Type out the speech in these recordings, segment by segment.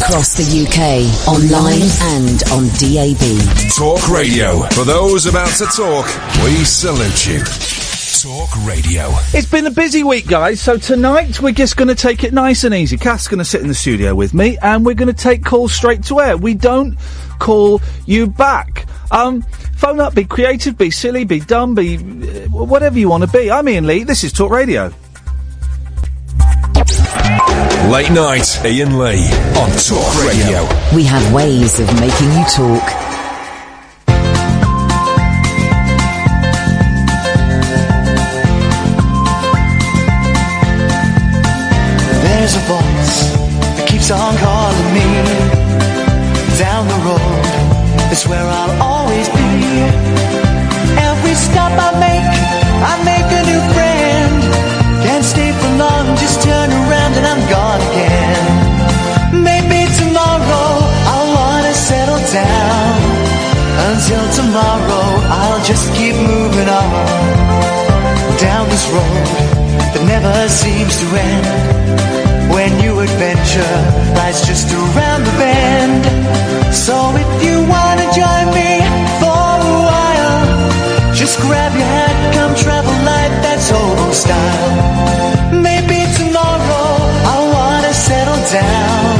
across the UK, online and on DAB. Talk Radio. For those about to talk, we salute you. Talk Radio. It's been a busy week, guys, so tonight we're just going to take it nice and easy. Kath's going to sit in the studio with me, and we're going to take calls straight to air. We don't call you back. Phone up, be creative, be silly, be dumb, be whatever you want to be. I'm Iain Lee, this is Talk Radio. Late night, Iain Lee on Talk Radio. We have ways of making you talk. There's a voice that keeps on calling me. Down the road, it's where I'll always be. Every stop I make a new friend. Can't stay for long, just turn around and I'm gone again. Maybe tomorrow I'll wanna settle down. Until tomorrow I'll just keep moving on. Down this road that never seems to end. When new adventure lies just around the bend. So if you wanna join me for a while, just grab your hat, come travel light, that's hobo style. Maybe tomorrow I'll wanna settle down.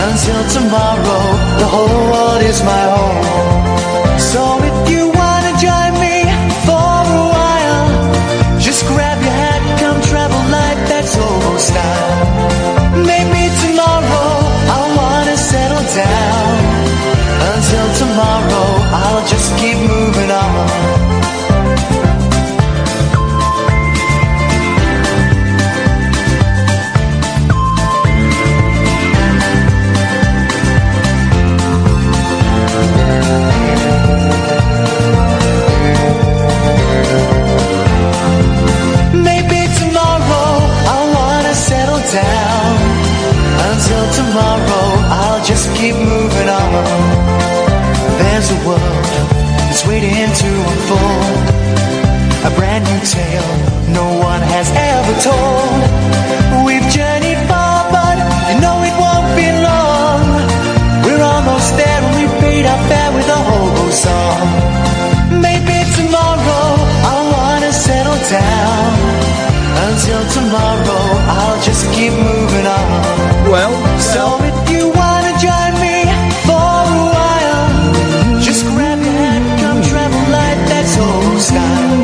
Until tomorrow, the whole world is my home. So if you wanna join me for a while, just grab your hat, come travel light, that's hobo style. Maybe tomorrow I'll wanna settle down. Until tomorrow I'll just keep moving on. Maybe tomorrow I'll wanna settle down. Until tomorrow I'll just keep moving on. There's a world that's waiting to unfold, a brand new tale no one has ever told. We've journeyed far but you know it won't be long. We're almost there and we paid our fare with a hobo song. Maybe tomorrow I'll wanna settle down. Until tomorrow I'll just keep moving on. Well, so if you wanna join me for a while, just grab your hat, come travel light, that's hobo style.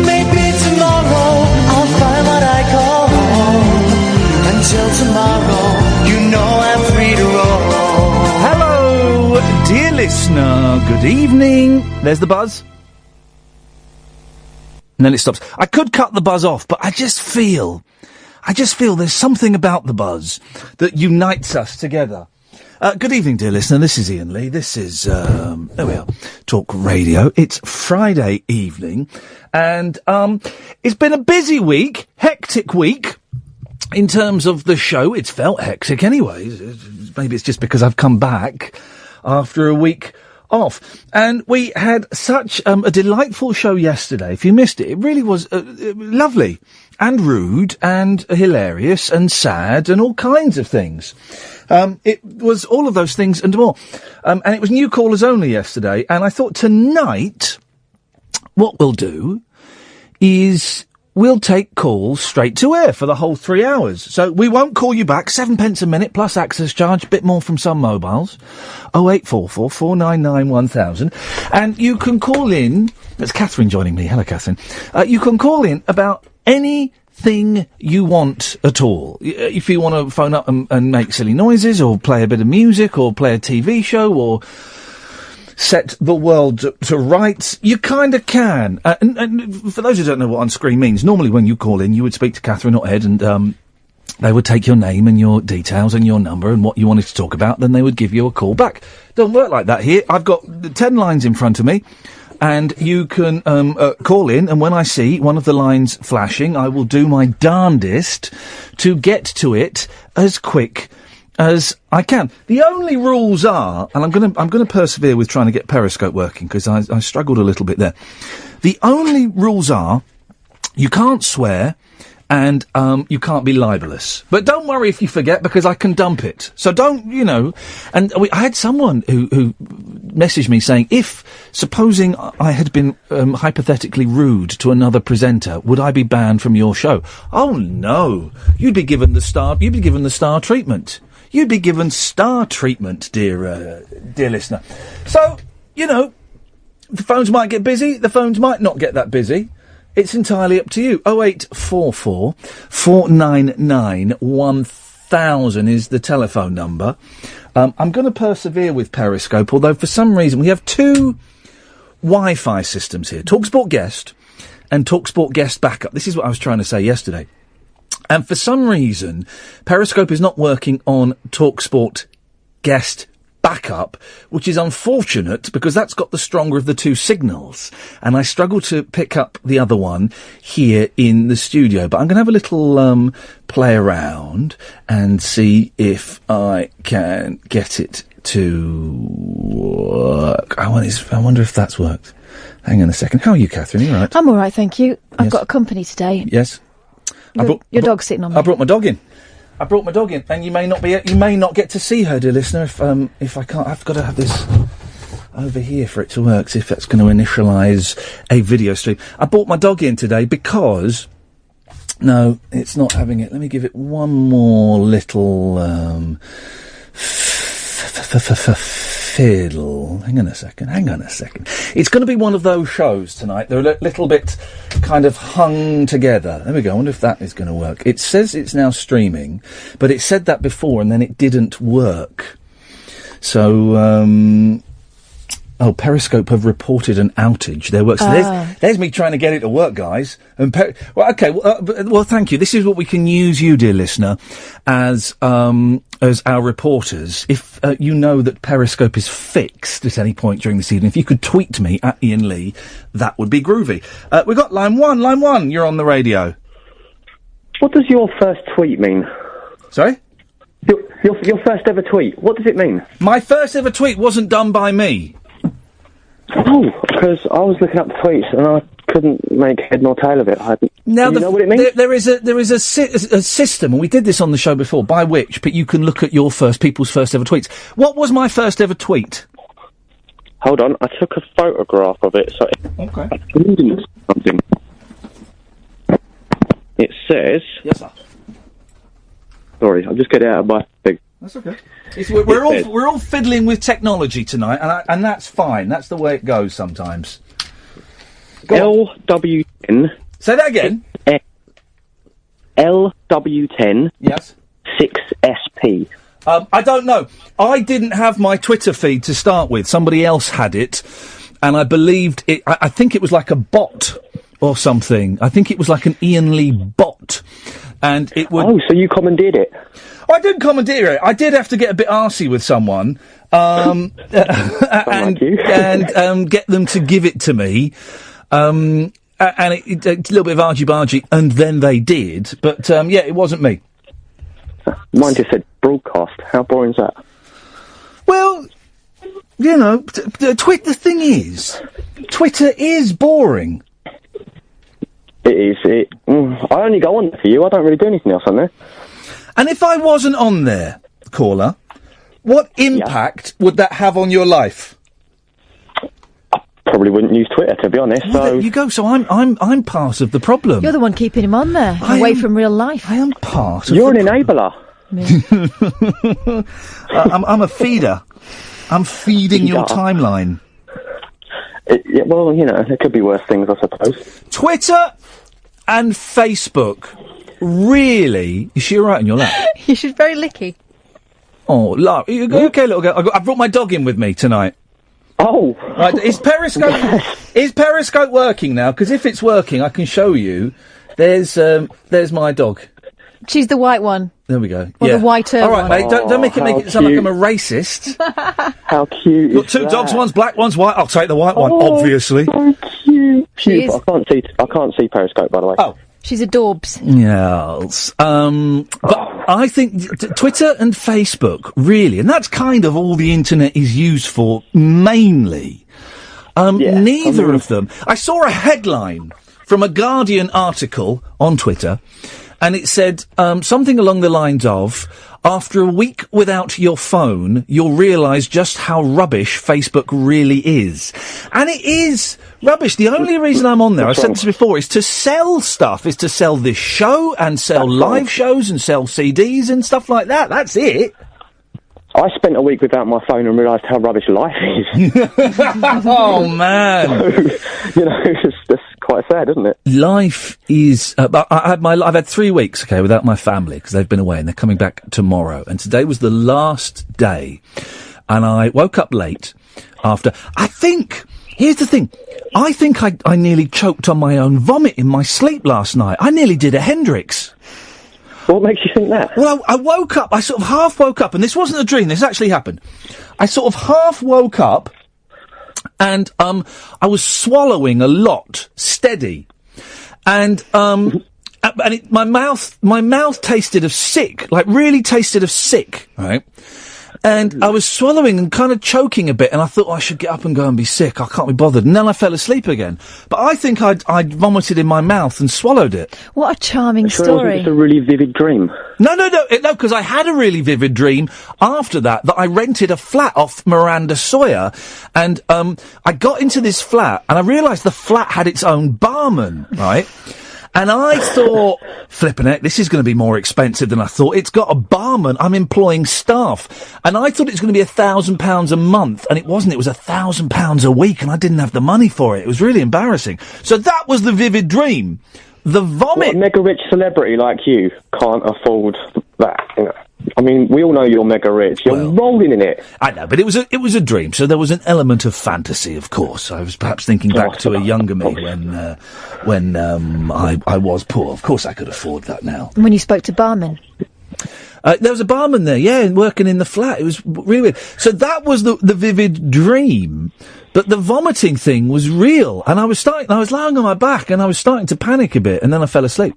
Maybe tomorrow I'll find what I call home. Until tomorrow, you know I'm free to roll. hello, dear listener, good evening. There's the buzz. And then it stops. I could cut the buzz off, but I just feel there's something about the buzz that unites us together. Good evening, dear listener. This is Iain Lee. This is, there we are, Talk Radio. It's Friday evening, and it's been a busy week, hectic week, in terms of the show. It's felt hectic anyway. Maybe it's just because I've come back after a week off. And we had such a delightful show yesterday. If you missed it, it really was lovely and rude and hilarious and sad and all kinds of things. It was all of those things and more. And it was new callers only yesterday. And I thought tonight, what we'll do is we'll take calls straight to air for the whole 3 hours. So we won't call you back. 7 pence a minute plus access charge, a bit more from some mobiles. 0844 499 1000. And you can call in. That's Katherine joining me. Hello, Katherine. You can call in about anything you want at all. If you want to phone up and make silly noises, or play a bit of music, or play a TV show, or set the world to rights, you kind of can. And for those who don't know what on screen means, normally when you call in, you would speak to Katherine or Ed, and they would take your name and your details and your number and what you wanted to talk about, then they would give you a call back. Doesn't work like that here. I've got 10 lines in front of me, and you can call in, and when I see one of the lines flashing, I will do my darndest to get to it as quick as I can. The only rules are, and I'm gonna persevere with trying to get Periscope working, because I struggled a little bit there. The only rules are, you can't swear, and you can't be libelous. But don't worry if you forget, because I can dump it. So don't, And I had someone who messaged me saying, supposing I had been hypothetically rude to another presenter, would I be banned from your show? Oh no, you'd be given the star treatment. You'd be given star treatment, dear listener. So, the phones might get busy, the phones might not get that busy. It's entirely up to you. 0844 499 1000 is the telephone number. I'm going to persevere with Periscope, although for some reason we have two Wi-Fi systems here. TalkSport Guest and TalkSport Guest Backup. This is what I was trying to say yesterday. And for some reason, Periscope is not working on TalkSport Guest Backup, which is unfortunate because that's got the stronger of the two signals. And I struggle to pick up the other one here in the studio. But I'm going to have a little play around and see if I can get it to work. I wonder if that's worked. Hang on a second. How are you, Catherine? Are you all right? I'm all right, thank you. I've got company today. Yes. Your dog's sitting on me. I brought my dog in, and you may not get to see her, dear listener, if I can't. I've got to have this over here for it to work. See if that's going to initialise a video stream. I brought my dog in today because no, it's not having it. Let me give it one more little fiddle. Hang on a second. It's going to be one of those shows tonight. They're a little bit kind of hung together. There we go. I wonder if that is going to work. It says it's now streaming, but it said that before and then it didn't work. So, Periscope have reported an outage. There works. So there's me trying to get it to work, guys. And well, thank you. This is what we can use you, dear listener, as our reporters. If you know that Periscope is fixed at any point during this evening, if you could tweet me at Iain Lee, that would be groovy. We've got line one. You're on the radio. What does your first tweet mean? Sorry? Your first ever tweet. What does it mean? My first ever tweet wasn't done by me. Oh, because I was looking up the tweets and I couldn't make head nor tail of it. Do you know what it means? There is a system, and we did this on the show before, by which you can look at people's first ever tweets. What was my first ever tweet? Hold on, I took a photograph of it. So okay. I'm reading something. It says. Yes, sir. Sorry, I'll just get it out of my thing. That's okay. We're all fiddling with technology tonight, and that's fine. That's the way it goes sometimes. LW10. Say that again. LW10. Yes. 6SP. I don't know. I didn't have my Twitter feed to start with. Somebody else had it, and I believed it. I think it was like a bot or something. I think it was like an Iain Lee bot, and it would. Oh, so you commandeered it? I didn't commandeer it. I did have to get a bit arsey with someone, and get them to give it to me. And it's a little bit of argy-bargy, and then they did. But, it wasn't me. Mine just said broadcast. How boring is that? Well, the thing is, Twitter is boring. It is. I only go on there for you. I don't really do anything else on there. And if I wasn't on there, caller, what impact would that have on your life? I probably wouldn't use Twitter, to be honest. Well, so there you go. So I'm part of the problem. You're the one keeping him on there, away from real life. I am part of You're an enabler. I'm a feeder. I'm feeding your timeline. Well, there could be worse things, I suppose. Twitter and Facebook. Really? Is she all right on your lap? She's very licky. Oh, love. Okay, little girl. I brought my dog in with me tonight. Oh. Right, is Periscope working now? Because if it's working, I can show you. There's my dog. She's the white one. There we go. Or the whiter one. All right, mate, don't make it sound like I'm a racist. How cute Got two dogs, one's black, one's white. I'll take the white one, obviously. So cute. I can't see Periscope, by the way. Oh. She's adorbs. Yes. But I think Twitter and Facebook, really, and that's kind of all the internet is used for, mainly. Neither of them. I saw a headline from a Guardian article on Twitter, and it said something along the lines of, after a week without your phone, you'll realise just how rubbish Facebook really is. And it is rubbish. The only reason I'm on there, I've said this before, is to sell stuff, is to sell this show and sell live shows and sell CDs and stuff like that. That's it. I spent a week without my phone and realised how rubbish life is. Oh, man. So, it's quite sad, isn't it? Life is... I've had 3 weeks, okay, without my family, because they've been away, and they're coming back tomorrow. And today was the last day. And I woke up late after... Here's the thing. I think I nearly choked on my own vomit in my sleep last night. I nearly did a Hendrix. What makes you think that? Well, I woke up, I sort of half woke up, and this wasn't a dream, this actually happened. I sort of half woke up, and, I was swallowing a lot, steady. And, my mouth tasted of sick, like really tasted of sick, right? And I was swallowing and kind of choking a bit, and I thought, I should get up and go and be sick. I can't be bothered. And then I fell asleep again. But I think I'd vomited in my mouth and swallowed it. What a charming Sure, story. it was a really vivid dream. No, because I had a really vivid dream after that I rented a flat off Miranda Sawyer, and I got into this flat, and I realised the flat had its own barman, right? And I thought, flippin' heck, this is going to be more expensive than I thought. It's got a barman. I'm employing staff. And I thought it was going to be £1,000 a month. And it wasn't. It was £1,000 a week. And I didn't have the money for it. It was really embarrassing. So that was the vivid dream. The vomit... What, a mega-rich celebrity like you can't afford that, you know? I mean, we all know you're mega rich. You're rolling in it. I know, but it was a dream, so there was an element of fantasy, of course. I was perhaps thinking back to a younger me when I was poor. Of course I could afford that now. When you spoke to barman? There was a barman there, yeah, working in the flat. It was really weird. So that was the vivid dream, but the vomiting thing was real. And I was lying on my back, and I was starting to panic a bit, and then I fell asleep.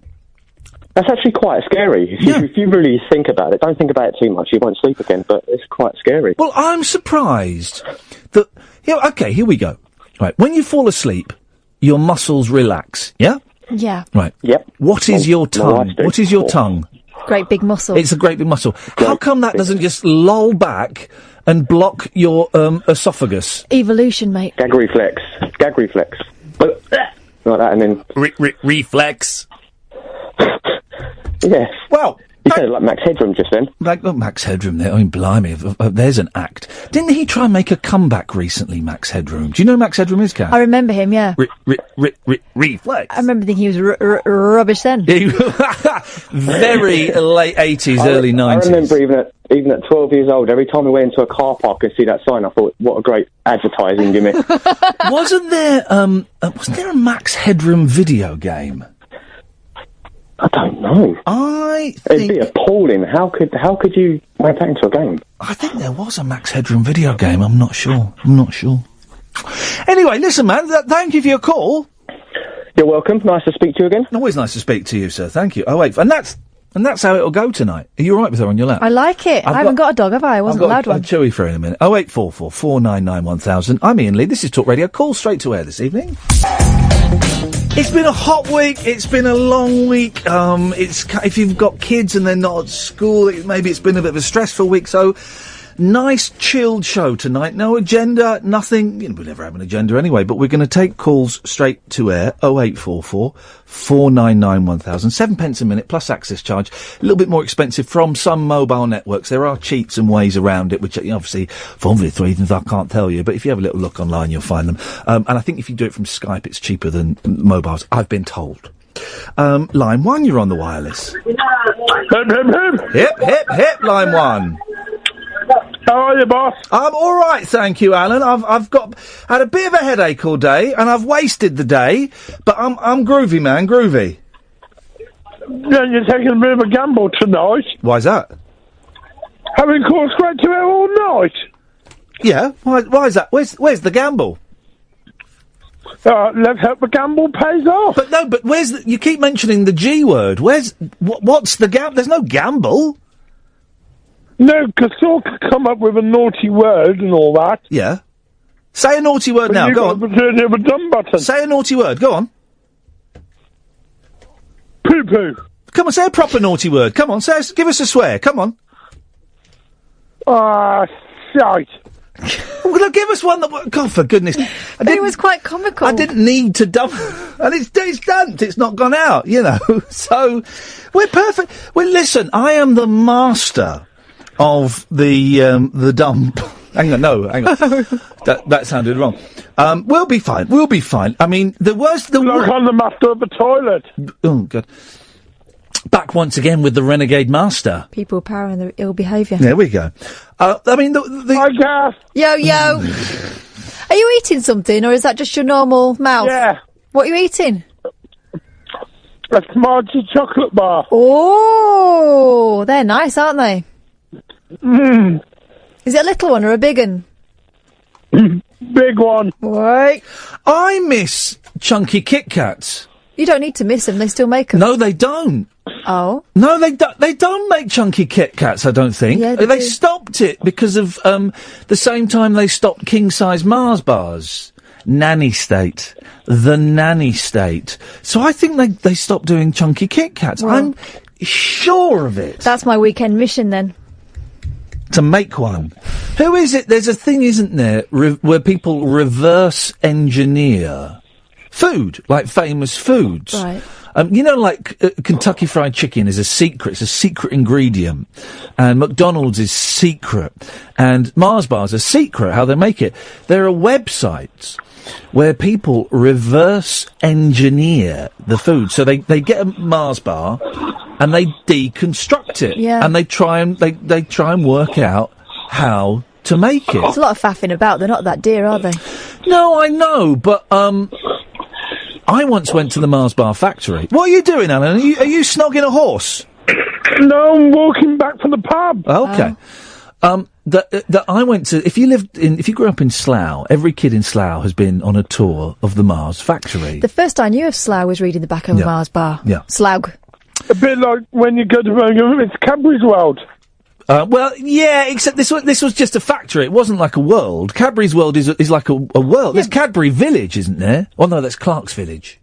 That's actually quite scary. If you really think about it, don't think about it too much, you won't sleep again, but it's quite scary. Well, I'm surprised that... Okay, here we go. Right, when you fall asleep, your muscles relax, yeah? Yeah. Right. Yep. What is your tongue? What is your tongue? Great big muscle. It's a great big muscle. How come that doesn't just loll back and block your esophagus? Evolution, mate. Gag reflex. Like that, and then... Reflex. Yes. Well... You said it like Max Headroom just then. Max Headroom there. I mean, blimey, there's an act. Didn't he try and make a comeback recently, Max Headroom? Do you know who Max Headroom is, Kath? I remember him, yeah. Reflex. I remember thinking he was rubbish then. Very late 80s, early 90s. I remember even at 12 years old, every time we went into a car park and see that sign, I thought, what a great advertising gimmick. Wasn't there a Max Headroom video game? I don't know. It'd be appalling. How could you make that into a game? I think there was a Max Headroom video game. I'm not sure. Anyway, listen, man. Thank you for your call. You're welcome. Nice to speak to you again. Always nice to speak to you, sir. Thank you. Oh wait, and that's how it'll go tonight. Are you all right with her on your lap? I like it. I haven't got a dog, have I? I wasn't allowed one. I'll chewy for her in a minute. 0844 499 1000. I'm Iain Lee. This is Talk Radio. Call straight to air this evening. It's been a hot week. It's been a long week. If you've got kids and they're not at school, maybe it's been a bit of a stressful week. So, nice chilled show tonight. No agenda, nothing. We never have an agenda anyway. But we're going to take calls straight to air. 0844 499 1000. 7 pence a minute plus access charge. A little bit more expensive from some mobile networks. There are cheats and ways around it, which obviously for obvious reasons I can't tell you. But if you have a little look online, you'll find them. And I think if you do it from Skype, it's cheaper than mobiles. I've been told. Line 1, you're on the wireless. Hip, line 1. How are you, boss? I'm all right, thank you, Alan. I've had a bit of a headache all day, and I've wasted the day, but I'm groovy, man, groovy. Yeah, you're taking a bit of a gamble tonight. Why's that? Having called straight to air all night. Yeah, why is that? Where's the gamble? Let's hope the gamble pays off. But where's you keep mentioning the G word. What's the gamble? There's no gamble. No, because Saul could come up with a naughty word and all that. Yeah. Say a naughty word now, go on. The dumb button. Say a naughty word, go on. Poo-poo. Come on, say a proper naughty word. Come on, give us a swear. Come on. Shite. Well, give us one that... God, for goodness. It was quite comical. I didn't need to dump... And it's dumped. It's not gone out, you know. So, we're perfect. Well, listen, I am the master of the dump. Hang on. That sounded wrong. We'll be fine. I mean, the worst... I'm the master of the toilet. Oh, God. Back once again with the renegade master. People power and their ill behaviour. There we go. I mean, Hi, Gaff. Yo. Are you eating something, or is that just your normal mouth? Yeah. What are you eating? A Margie chocolate bar. Oh, they're nice, aren't they? Mmm. Is it a little one or a big one? Big one. Right. I miss chunky Kit Kats. You don't need to miss them, they still make them. No, they don't. Oh. No, they don't make chunky Kit Kats, I don't think. Yeah, they stopped it because of the same time they stopped king-size Mars bars. Nanny state. The nanny state. So I think they stopped doing chunky Kit Kats. Well, I'm sure of it. That's my weekend mission then. To make one. Who is it? There's a thing, isn't there, where people reverse engineer food, like famous foods. Right. You know, like Kentucky Fried Chicken is a secret. It's a secret ingredient. And McDonald's is secret. And Mars bars are secret, how they make it. There are websites where people reverse engineer the food. So they get a Mars bar and they deconstruct it. Yeah. And they try and work out how to make it. There's a lot of faffing about. They're not that dear, are they? No, I know, but I once went to the Mars bar factory. What are you doing, Alan? Are you snogging a horse? No, I'm walking back from the pub. Okay. That I went to. If you grew up in Slough, every kid in Slough has been on a tour of the Mars factory. The first I knew of Slough was reading the back of a Mars bar. Yeah. Slough. A bit like when you go to Birmingham, it's Cadbury's World. Well, yeah, except this was just a factory. It wasn't like a world. Cadbury's World is like a world. Yeah. There's Cadbury Village, isn't there? Oh, no, that's Clark's Village.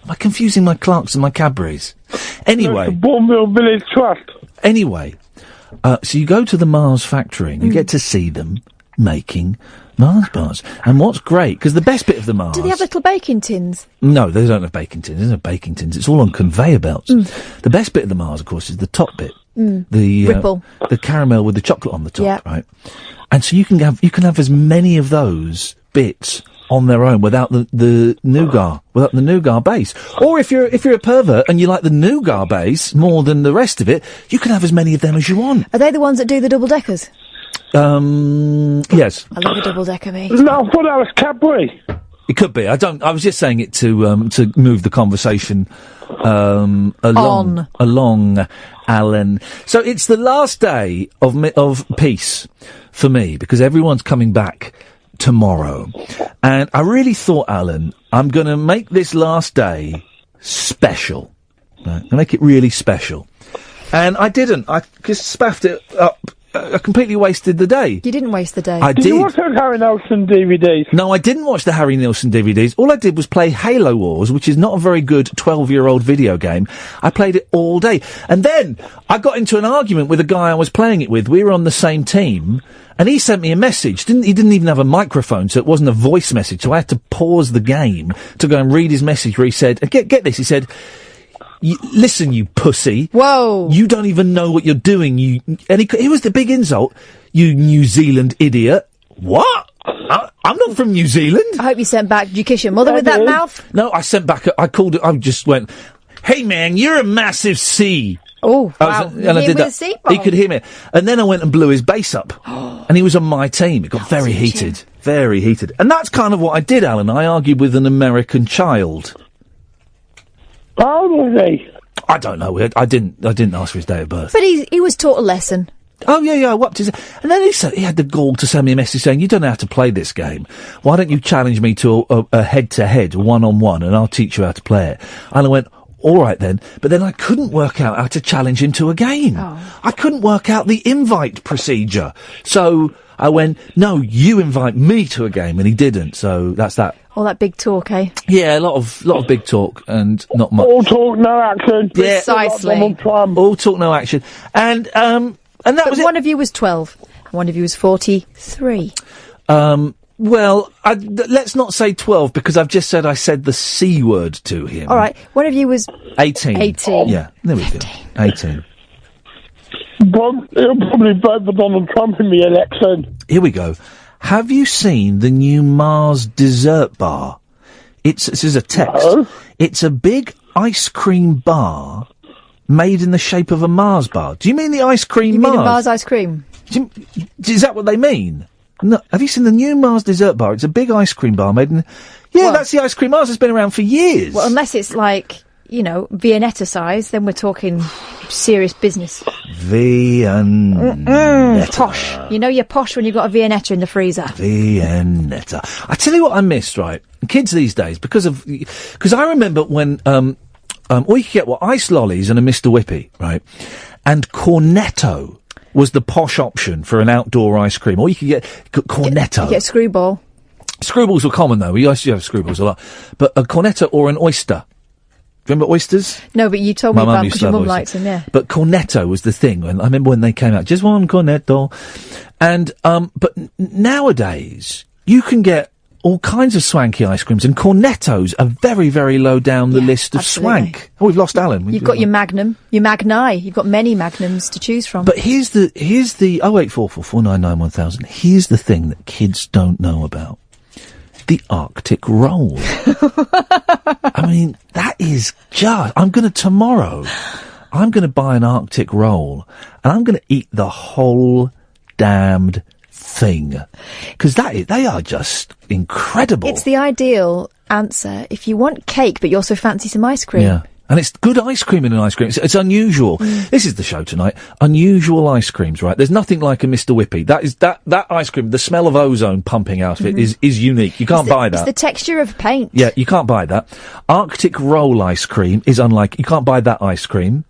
Am I confusing my Clarks and my Cadburys? Anyway. The Bourneville Village Trust. Anyway, so you go to the Mars factory and you get to see them making Mars bars. And what's great, because the best bit of the Mars... Do they have little baking tins? No, they don't have baking tins. There's no baking tins. It's all on conveyor belts. The best bit of the Mars, of course, is the top bit. The Ripple. The caramel with the chocolate on the top, Yeah. right? And so you can have as many of those bits on their own without the nougat base. Or if you're a pervert and you like the nougat base more than the rest of it, you can have as many of them as you want. Are they the ones that do the double deckers? Yes. I love a double decker, me. No, I thought that was Cadbury. It could be. I was just saying it to move the conversation along, Alan. So it's the last day of peace for me because everyone's coming back tomorrow, and I really thought, Alan, I'm going to make this last day special. Right? I make it really special, and I didn't. I just spaffed it up. I completely wasted the day. You didn't waste the day. I did. Did you watch those Harry Nelson DVDs? No, I didn't watch the Harry Nilsson DVDs. All I did was play Halo Wars, which is not a very good 12-year-old video game. I played it all day. And then I got into an argument with a guy I was playing it with. We were on the same team, and he sent me a message. He didn't even have a microphone, so it wasn't a voice message. So I had to pause the game to go and read his message where he said, get this, he said, listen, you pussy. Whoa. You don't even know what you're doing. It was the big insult. You New Zealand idiot. What? I'm not from New Zealand. I hope you sent back. Did you kiss your mother with that mouth? No, I sent back. I called it. I just went, hey man, you're a massive C. Oh, wow. And I did that. He could hear me. And then I went and blew his bass up. And he was on my team. It got very heated. Very heated. And that's kind of what I did, Alan. I argued with an American child. How old was he? I don't know. I didn't ask for his date of birth. But he was taught a lesson. Oh, yeah, I whopped his... And then he had the gall to send me a message saying, you don't know how to play this game. Why don't you challenge me to a head-to-head, one-on-one, and I'll teach you how to play it. And I went, all right then. But then I couldn't work out how to challenge him to a game. I couldn't work out the invite procedure. So I went, no, you invite me to a game, and he didn't. So that's that. All that big talk, eh? Yeah, a lot of big talk and not much. All talk, no action. Yeah, precisely. All talk, no action. And that but was one of you was 12, and one of you was 43. Well, let's not say 12 because I've just said I said the C word to him. All right, one of you was 18. 18. Yeah, there we go. 18. Well, he'll probably vote for Donald Trump in the election. Here we go. Have you seen the new Mars dessert bar? This is a text. No. It's a big ice cream bar made in the shape of a Mars bar. Do you mean the ice cream You Mars? mean a Mars ice cream? Is that what they mean? No. Have you seen the new Mars dessert bar? It's a big ice cream bar made in... Yeah, Well- that's the ice cream Mars. It's been around for years. Well, unless it's like, Viennetta size, then we're talking serious business. Viennetta. Posh. You know you're posh when you've got a Viennetta in the freezer. Viennetta. I tell you what I missed, right? Kids these days, because I remember when, all you could get were ice lollies and a Mr. Whippy, right? And Cornetto was the posh option for an outdoor ice cream. Or you could get Cornetto. You get a screwball. Screwballs were common, though. We used to have screwballs a lot. But a Cornetto or an oyster. Do you remember oysters? No, but you told me about them used because to your love mum likes oysters. them, yeah. But Cornetto was the thing. I remember when they came out. Just one Cornetto. And, but nowadays, you can get all kinds of swanky ice creams, and Cornettos are very, very low down the list of absolutely. swank. Oh, we've lost Alan. You've got your Magnum, your Magni. You've got many Magnums to choose from. But here's the 0844 499 1000. Here's the thing that kids don't know about. The Arctic roll. I mean, that is just... I'm going to buy an Arctic roll, and I'm going to eat the whole damned thing. Because they are just incredible. It's the ideal answer if you want cake, but you also fancy some ice cream. Yeah. And it's good ice cream in an ice cream. It's unusual. This is the show tonight. Unusual ice creams, right? There's nothing like a Mr. Whippy. That ice cream, the smell of ozone pumping out of it is unique. You can't buy that. It's the texture of paint. Yeah, you can't buy that. Arctic roll ice cream is unlike... You can't buy that ice cream.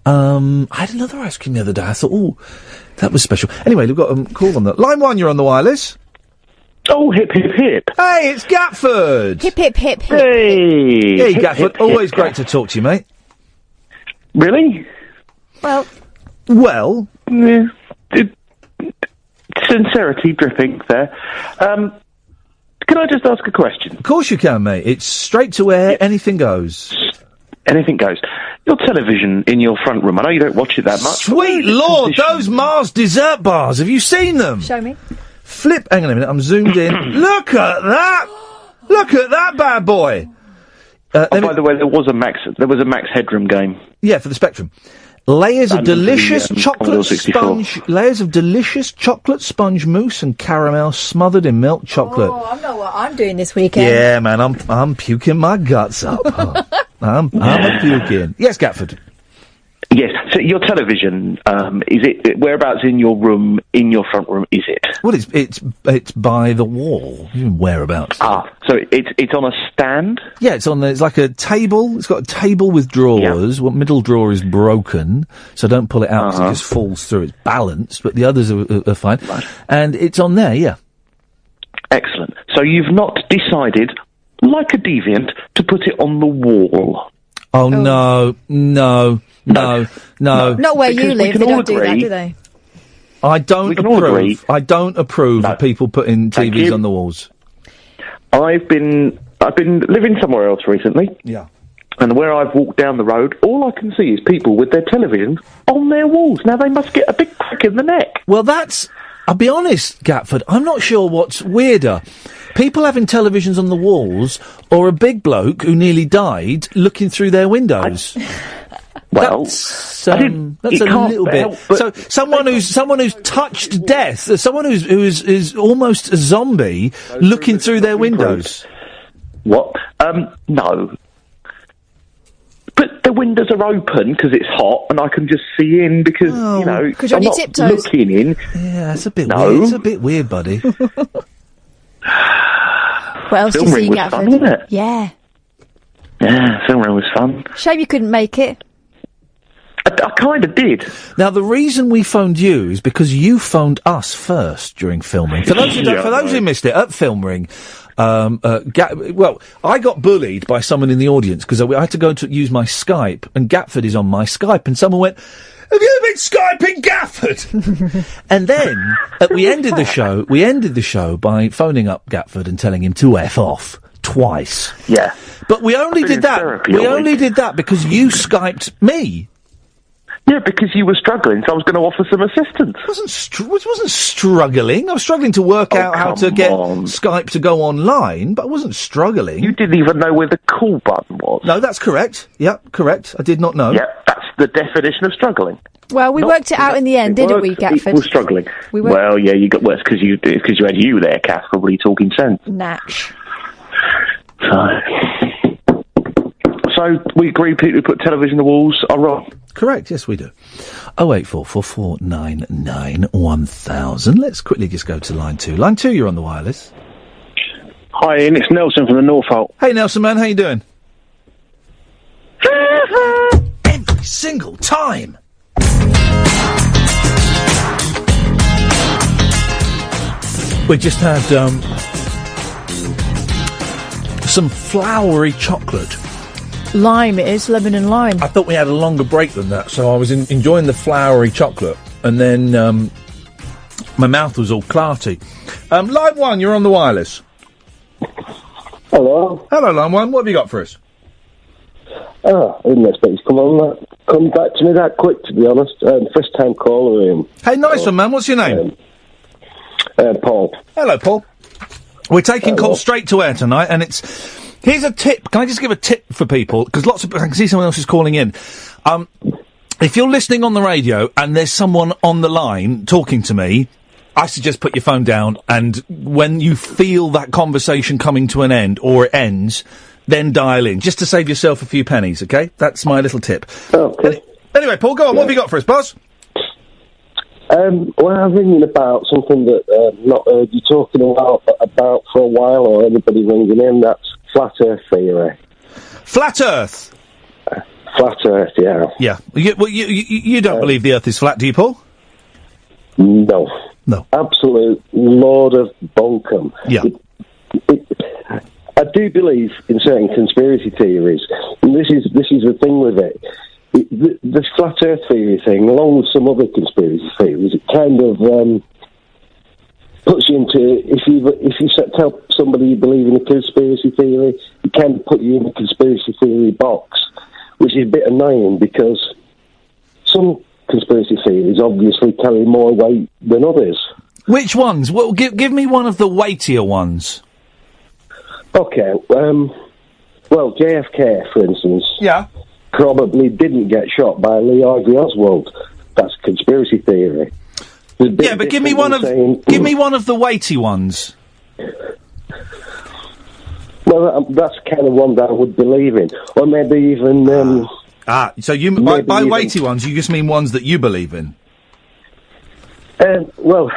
I had another ice cream the other day. I thought, oh, that was special. Anyway, we've got a call on that. Line 1, you're on the wireless. Oh, hip, hip, hip. Hey, it's Gatford. Hip, hip, hip, hip. Hey. Hey, Hip, Gatford. hip, Always hip. great to talk to you, mate. Really? Well, Yeah, sincerity dripping there. Can I just ask a question? Of course you can, mate. It's straight to air. Anything goes. Anything goes. Your television in your front room, I know you don't watch it that much. Sweet Lord, those Mars dessert bars. Have you seen them? show me. Flip. Hang on a minute. I'm zoomed in. Look at that. Look at that bad boy. By the way, there was a Max Headroom game. Yeah, for the Spectrum. Layers of And for the, delicious chocolate Commodore 64. sponge. Layers of delicious chocolate sponge mousse and caramel smothered in milk chocolate. Oh, I know what I'm doing this weekend. Yeah, man, I'm puking my guts up. I'm a puking. Yes, Gatford. Yes. So your television, is it whereabouts in your room, in your front room? Is it? Well, it's by the wall. Whereabouts? So it's on a stand. Yeah, it's like a table. It's got a table with drawers. What middle drawer is broken, so don't pull it out because it just falls through. It's balanced, but the others are fine. Right. And it's on there. Yeah. Excellent. So you've not decided, like a deviant, to put it on the wall. Oh. No. Not where Because you we live. can They all don't do that, agree- do they? I don't We can all agree. approve. I don't approve of people putting Thank TVs you. on the walls. I've been living somewhere else recently, Yeah. and where I've walked down the road, all I can see is people with their televisions on their walls. Now they must get a big crack in the neck. Well, I'll be honest, Gatford, I'm not sure what's weirder. People having televisions on the walls, or a big bloke who nearly died looking through their windows. Well, That's I a didn't- it little can't bit. help but- So someone who's touched death, someone who's almost a zombie, looking through their windows. What? No. But the windows are open because it's hot, and I can just see in because, you know, 'Cause you're on I'm your not tiptoes. looking in. Yeah, it's a bit No. weird. It's a bit weird, buddy. What else do you Film see, ring was fun, Gatford? wasn't it? Yeah. Yeah, film room was fun. Shame you couldn't make it. I kind of did. Now, the reason we phoned you is because you phoned us first during filming. For those who missed it, at Film Ring, I got bullied by someone in the audience because I had to go to use my Skype, and Gatford is on my Skype, and someone went, "Have you been Skyping Gatford?" And then, we ended the show by phoning up Gatford and telling him to F off twice. Yeah. But we only did that. We only did that because you Skyped me. Yeah, because you were struggling, so I was going to offer some assistance. I wasn't struggling. I was struggling to work out how to get Skype to go online, but I wasn't struggling. You didn't even know where the call button was. No, that's correct. Yep, correct. I did not know. Yep, that's the definition of struggling. Well, we worked it out in the end, didn't we, Gatford? We're struggling. Well, yeah, you got worse because you had you there, Kath, probably talking sense. Natch. So we agree people who put television on the walls are wrong. Correct, yes we do. 08444991000. Let's quickly just go to line 2. Line 2, you're on the wireless. Hi Ian, it's Nelson from the Norfolk. Hey Nelson, man, how you doing? Every single time! We just had some flowery chocolate. Lime, it is, lemon and lime. I thought we had a longer break than that, so I was enjoying the flowery chocolate, and then my mouth was all clarty. Line 1, you're on the wireless. Hello. Hello, Line 1, what have you got for us? I didn't expect you to come back to me that quick, to be honest. First time caller, Ian. Hey, nice one, man, what's your name? Paul. Hello, Paul. We're taking calls straight to air tonight, and it's... Here's a tip. Can I just give a tip for people? Because I can see someone else is calling in. If you're listening on the radio and there's someone on the line talking to me, I suggest put your phone down, and when you feel that conversation coming to an end, or it ends, then dial in, just to save yourself a few pennies, okay? That's my little tip. Okay. Anyway, Paul, go on. What have you got for us, boss? Well, I'm ringing about something that not heard you talking about for a while, or anybody ringing in. That's flat Earth theory. Flat Earth? Flat Earth, yeah. Yeah. You don't believe the Earth is flat, do you, Paul? No. No. Absolute load of bunkum. Yeah. I do believe in certain conspiracy theories, and this is the thing with it. The flat Earth theory thing, along with some other conspiracy theories, it kind of puts you into, if you tell somebody you believe in a conspiracy theory, it kind of put you in a conspiracy theory box, which is a bit annoying because some conspiracy theories obviously carry more weight than others. Which ones? Well, give me one of the weightier ones. Okay, well, JFK, for instance. Yeah. Probably didn't get shot by Lee Harvey Oswald. That's conspiracy theory. Yeah, but give me one of the weighty ones. Well, that's kind of one that I would believe in, or maybe even. So you by weighty ones, you just mean ones that you believe in. Well,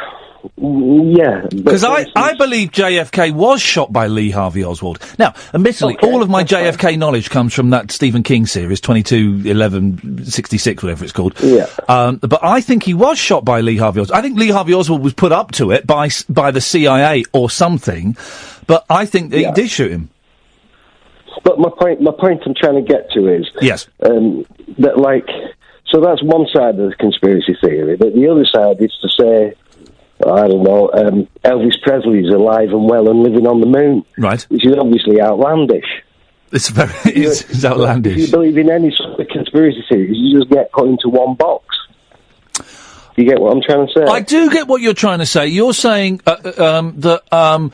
yeah. Because I believe JFK was shot by Lee Harvey Oswald. Now, admittedly, all of my JFK knowledge comes from that Stephen King series, 22/11/66, whatever it's called. Yeah. But I think he was shot by Lee Harvey Oswald. I think Lee Harvey Oswald was put up to it by the CIA or something, but I think that he did shoot him. But my point I'm trying to get to is... Yes. That, like... So that's one side of the conspiracy theory, but the other side is to say... I don't know, Elvis Presley's alive and well and living on the moon. Right. Which is obviously outlandish. It's outlandish. If you believe in any sort of conspiracy theories, you just get put into one box. Do you get what I'm trying to say? I do get what you're trying to say. You're saying that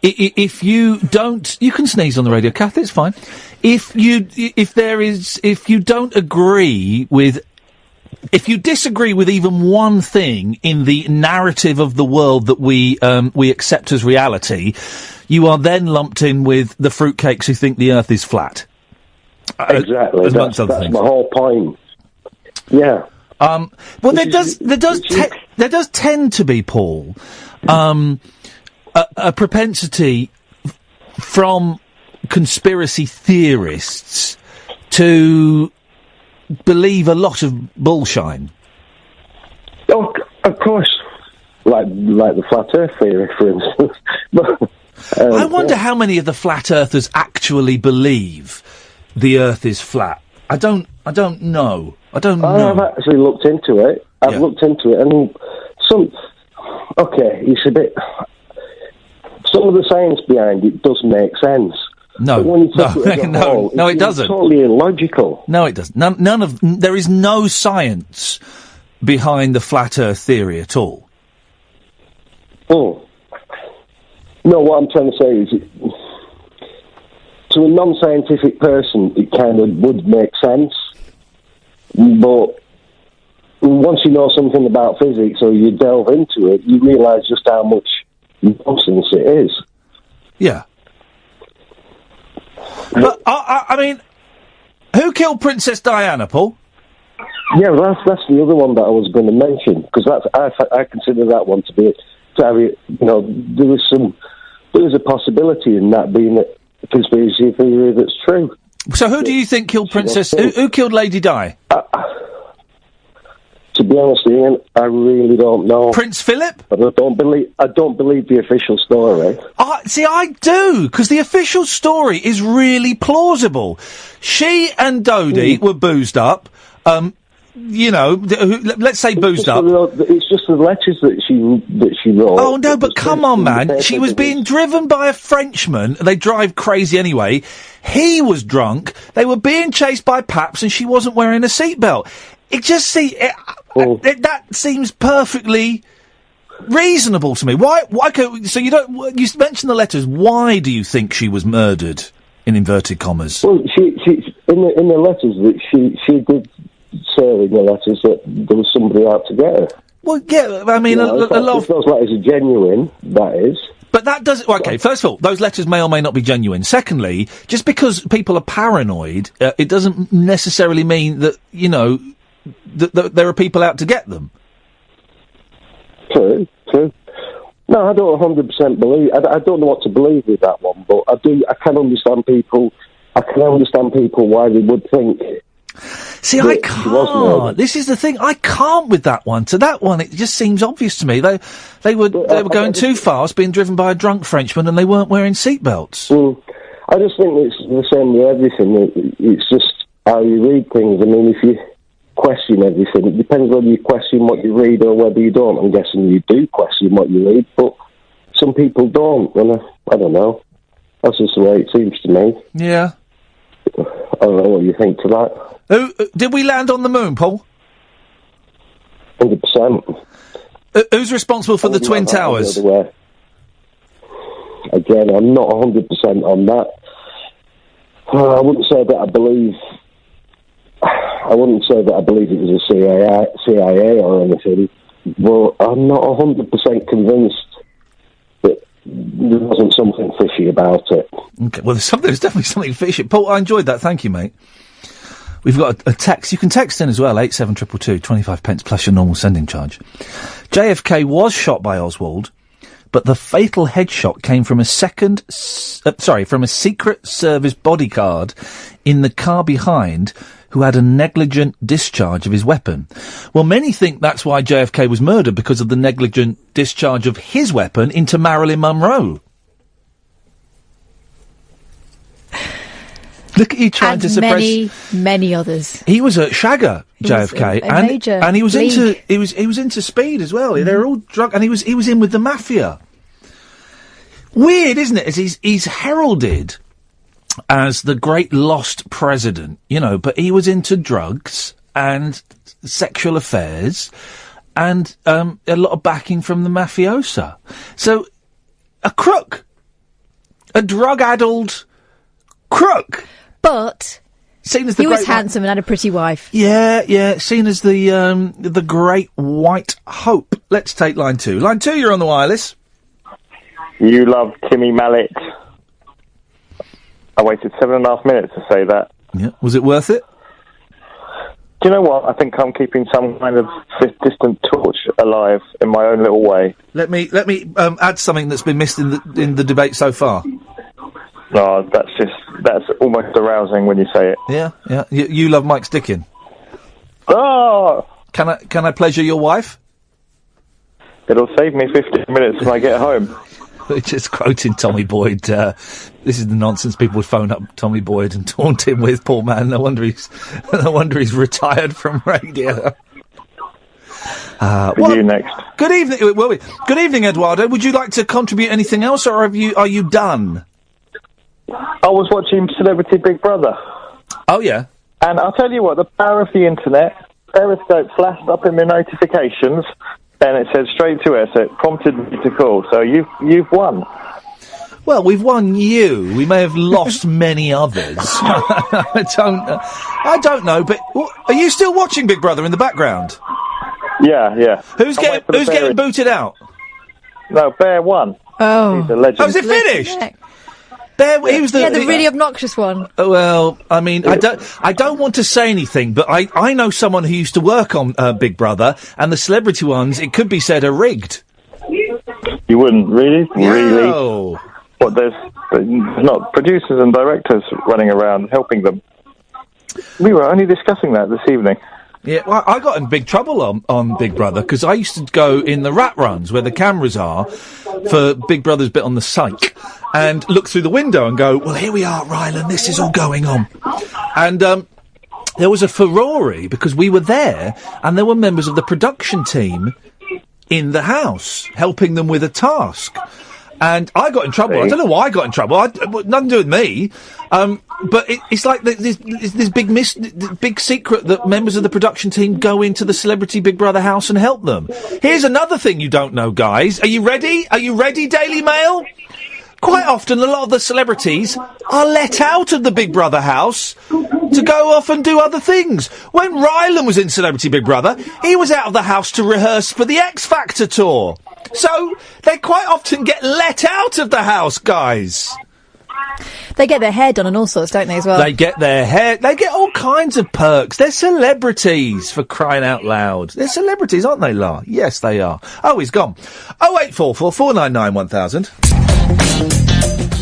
if you don't... You can sneeze on the radio, Kath, it's fine. If you don't agree with... If you disagree with even one thing in the narrative of the world that we accept as reality, you are then lumped in with the fruitcakes who think the Earth is flat. Exactly. That's my whole point. Yeah. Well, there does tend to be, Paul, a propensity from conspiracy theorists to believe a lot of bullshine. Oh, of course. Like the flat Earth theory, for instance. But, I wonder how many of the flat earthers actually believe the Earth is flat. I don't know. I've actually looked into it. I've looked into it, and it's a bit. Some of the science behind it does make sense. No, but when you take it as a whole, it doesn't. It's totally illogical. No, it doesn't. There is no science behind the flat Earth theory at all. Oh. No, what I'm trying to say is, to a non-scientific person, it kind of would make sense. But once you know something about physics or you delve into it, you realise just how much nonsense it is. Yeah. But, I mean, who killed Princess Diana, Paul? Yeah, well, that's the other one that I was going to mention, because I consider that one to be, there is a possibility in that being a conspiracy theory that's true. So who do you think killed Princess... Who killed Lady Di? To be honest, Ian, I really don't know. Prince Philip? But I don't believe the official story. See, I do, because the official story is really plausible. She and Dodie were boozed up. Let's say boozed up. It's just the letters that she wrote. Oh no, but come on, man! She was being driven by a Frenchman. They drive crazy anyway. He was drunk. They were being chased by Paps, and she wasn't wearing a seatbelt. It just that seems perfectly reasonable to me. Why? So you mentioned the letters. Why do you think she was murdered? In inverted commas. Well, she in the letters that she did say in the letters that there was somebody out to get her. Well, yeah, I mean, a lot of... If those letters are genuine, that is. But that doesn't... Okay, first of all, those letters may or may not be genuine. Secondly, just because people are paranoid, it doesn't necessarily mean that, that there are people out to get them. True. No, I don't 100% believe... I don't know what to believe with that one, but I can understand people... why they would think... See, I can't. This is the thing. I can't with that one. To that one, it just seems obvious to me. They were going too fast, being driven by a drunk Frenchman, and they weren't wearing seatbelts. I just think it's the same with everything. It's just how you read things. I mean, if you question everything, it depends whether you question what you read or whether you don't. I'm guessing you do question what you read, but some people don't. And I don't know. That's just the way it seems to me. Yeah. I don't know what you think to that. Did we land on the moon, Paul? 100%. Who's responsible for the Twin Towers? Again, I'm not 100% on that. I wouldn't say that I believe it was a CIA or anything, but I'm not 100% convinced that there wasn't something fishy about it. Okay, well, there's definitely something fishy. Paul, I enjoyed that. Thank you, mate. We've got a text. You can text in as well, 87222, 25 pence plus your normal sending charge. JFK was shot by Oswald, but the fatal headshot came from a Secret Service bodyguard in the car behind who had a negligent discharge of his weapon. Well, many think that's why JFK was murdered, because of the negligent discharge of his weapon into Marilyn Monroe. Look at you trying to suppress many others. He was a shagger, JFK, and he was into speed as well. They were all drunk, and he was in with the mafia. Weird, isn't it? As he's heralded as the great lost president, but he was into drugs and sexual affairs and a lot of backing from the mafiosa. So, a crook, a drug-addled crook. But seen as the he was handsome and had a pretty wife. Yeah, seen as the great white hope. Let's take line 2. Line 2, you're on the wireless. You love Timmy Mallet. I waited 7.5 minutes to say that. Yeah, was it worth it? Do you know what? I think I'm keeping some kind of distant torch alive in my own little way. Let me add something that's been missed in the debate so far. No, that's just that's almost arousing when you say it. Yeah, yeah. You love Mike Stickin. Oh! Can I pleasure your wife? It'll save me 15 minutes when I get home. Just quoting Tommy Boyd. This is the nonsense people would phone up Tommy Boyd and taunt him with. Poor man. No wonder he's retired from radio. You next. Good evening. Good evening, Eduardo. Would you like to contribute anything else, or are you done? I was watching Celebrity Big Brother. Oh yeah. And I'll tell you what, the power of the internet. Periscope flashed up in my notifications, and it said straight to us. It prompted me to call. So you've won. Well, we've won you. We may have lost many others. I don't know. But are you still watching Big Brother in the background? Yeah. Who's getting booted out? No, Bear won. Oh. He's a legend. Oh, is it finished? Bear, he was the really obnoxious one. Well, I mean, I don't want to say anything, but I know someone who used to work on Big Brother, and the celebrity ones, it could be said, are rigged. You wouldn't, really? No. Really? What, there's not producers and directors running around helping them. We were only discussing that this evening. Yeah, well, I got in big trouble on Big Brother, because I used to go in the rat runs, where the cameras are, for Big Brother's bit on the psych, and look through the window and go, well, here we are, Ryland, this is all going on. And there was a furore, because we were there, and there were members of the production team in the house, helping them with a task. And I got in trouble. I don't know why I got in trouble. Nothing to do with me. But it's like this big secret that members of the production team go into the Celebrity Big Brother house and help them. Here's another thing you don't know, guys. Are you ready? Are you ready, Daily Mail? Quite often, a lot of the celebrities are let out of the Big Brother house to go off and do other things. When Ryland was in Celebrity Big Brother, he was out of the house to rehearse for the X Factor tour. So, they quite often get let out of the house, guys. They get their hair done and all sorts, don't they, as well? They get all kinds of perks. They're celebrities, for crying out loud. They're celebrities, aren't they, La? Yes, they are. Oh, he's gone. 0844 499 1000.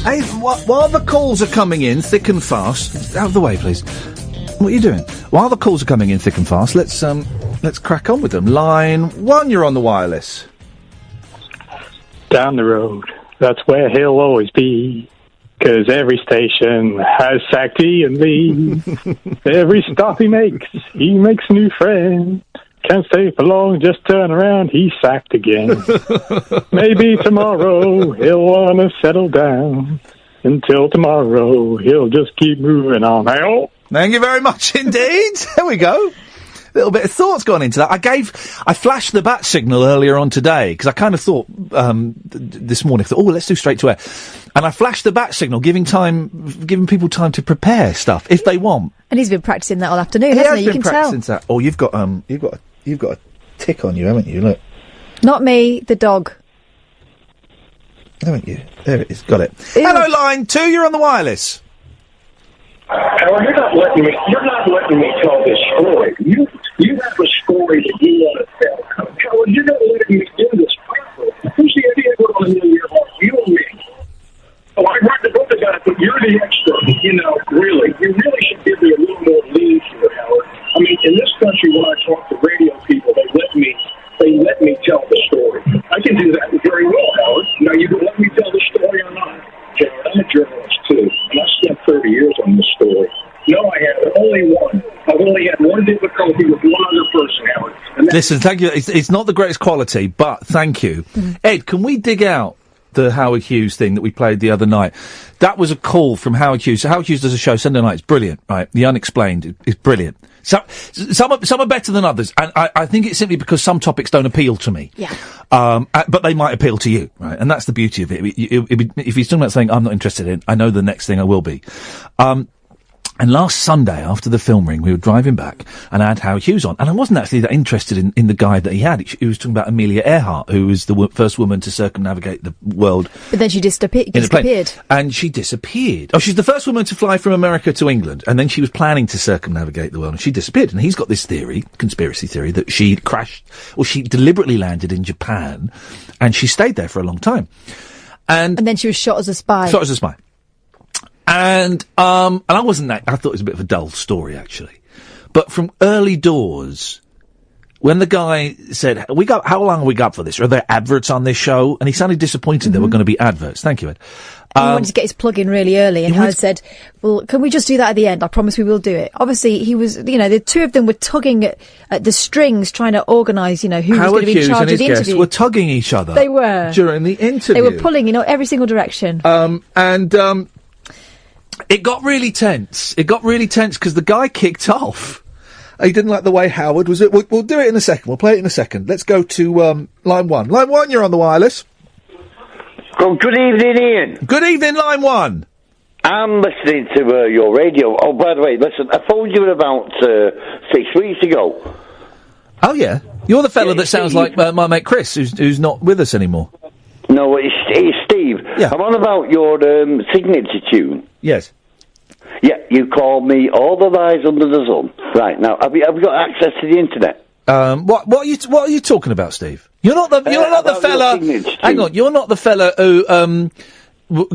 Hey, while the calls are coming in thick and fast... Out of the way, please. What are you doing? While the calls are coming in thick and fast, let's crack on with them. Line 1, you're on the wireless. Down the road, that's where he'll always be. 'Cause every station has sacked Iain Lee. Every stop he makes new friends. Can't stay for long, just turn around, he's sacked again. Maybe tomorrow he'll want to settle down. Until tomorrow, he'll just keep moving on. Hey-oh. Thank you very much indeed. There we go. A little bit of thought's gone into that. I flashed the bat signal earlier on today, because I kind of thought, this morning, let's do straight to air. And I flashed the bat signal, giving people time to prepare stuff, if they want. And he's been practicing that all afternoon, hasn't he? You can tell. That. Oh, you've got a tick on you, haven't you? Look. Not me, the dog. Haven't you? There it is. Got it. Ew. Hello, line 2, you're on the wireless. Howard, you're not letting me tell this story. You have a story that you want to tell. Howard, you're not letting me do this properly. Who's the idiot on your heart? You or me? Oh, I read the book about it, but you're the expert. Really. You really should give me a little more lead here, Howard. I mean, in this country, when I talk to radio people, they let me tell the story. I can do that very well, Howard. Now, you can let me tell the story or not. I'm a journalist, too, and I spent 30 years on this story. No, I haven't. Only one. I've only had one difficulty with one other person, Howard. Listen, thank you. It's not the greatest quality, but thank you. Ed, can we dig out the Howard Hughes thing that we played the other night? That was a call from Howard Hughes. So Howard Hughes does a show Sunday night. It's brilliant, right? The Unexplained is brilliant. Some are better than others, and I think it's simply because some topics don't appeal to me. Yeah. But they might appeal to you, right? And that's the beauty of it. If he's talking about something I'm not interested in, I know the next thing I will be. And last Sunday, after the film ring, we were driving back, and I had Howard Hughes on, and I wasn't actually that interested in the guy that he had. He was talking about Amelia Earhart, who was the first woman to circumnavigate the world. But then she disappeared. And she disappeared. Oh, she's the first woman to fly from America to England, and then she was planning to circumnavigate the world, and she disappeared. And he's got this theory, conspiracy theory, that she crashed, or she deliberately landed in Japan, and she stayed there for a long time. And then she was shot as a spy. Shot as a spy. And I wasn't that. I thought it was a bit of a dull story, actually. But from early doors, when the guy said, how long have we got for this? Are there adverts on this show? And he sounded disappointed there were going to be adverts. Thank you, Ed. He wanted to get his plug in really early, and Howard said, well, can we just do that at the end? I promise we will do it. Obviously, he was, the two of them were tugging at the strings, trying to organise, who was going to be in charge of the interview. Were tugging each other. They were. During the interview. They were pulling, every single direction. It got really tense. It got really tense because the guy kicked off. He didn't like the way Howard was. We'll do it in a second. We'll play it in a second. Let's go to line one. Line one, you're on the wireless. Oh, good evening, Ian. Good evening, line one. I'm listening to your radio. Oh, by the way, listen, I phoned you about 6 weeks ago. Oh, yeah? You're the fella that sounds like my mate Chris, who's not with us anymore. No, it's Steve. Yeah. I'm on about your signature tune. Yes. Yeah, you called me All the Lies Under the Sun. Right, now, have you got access to the internet? What are you talking about, Steve? You're not the fella. Hang on, you're not the fella who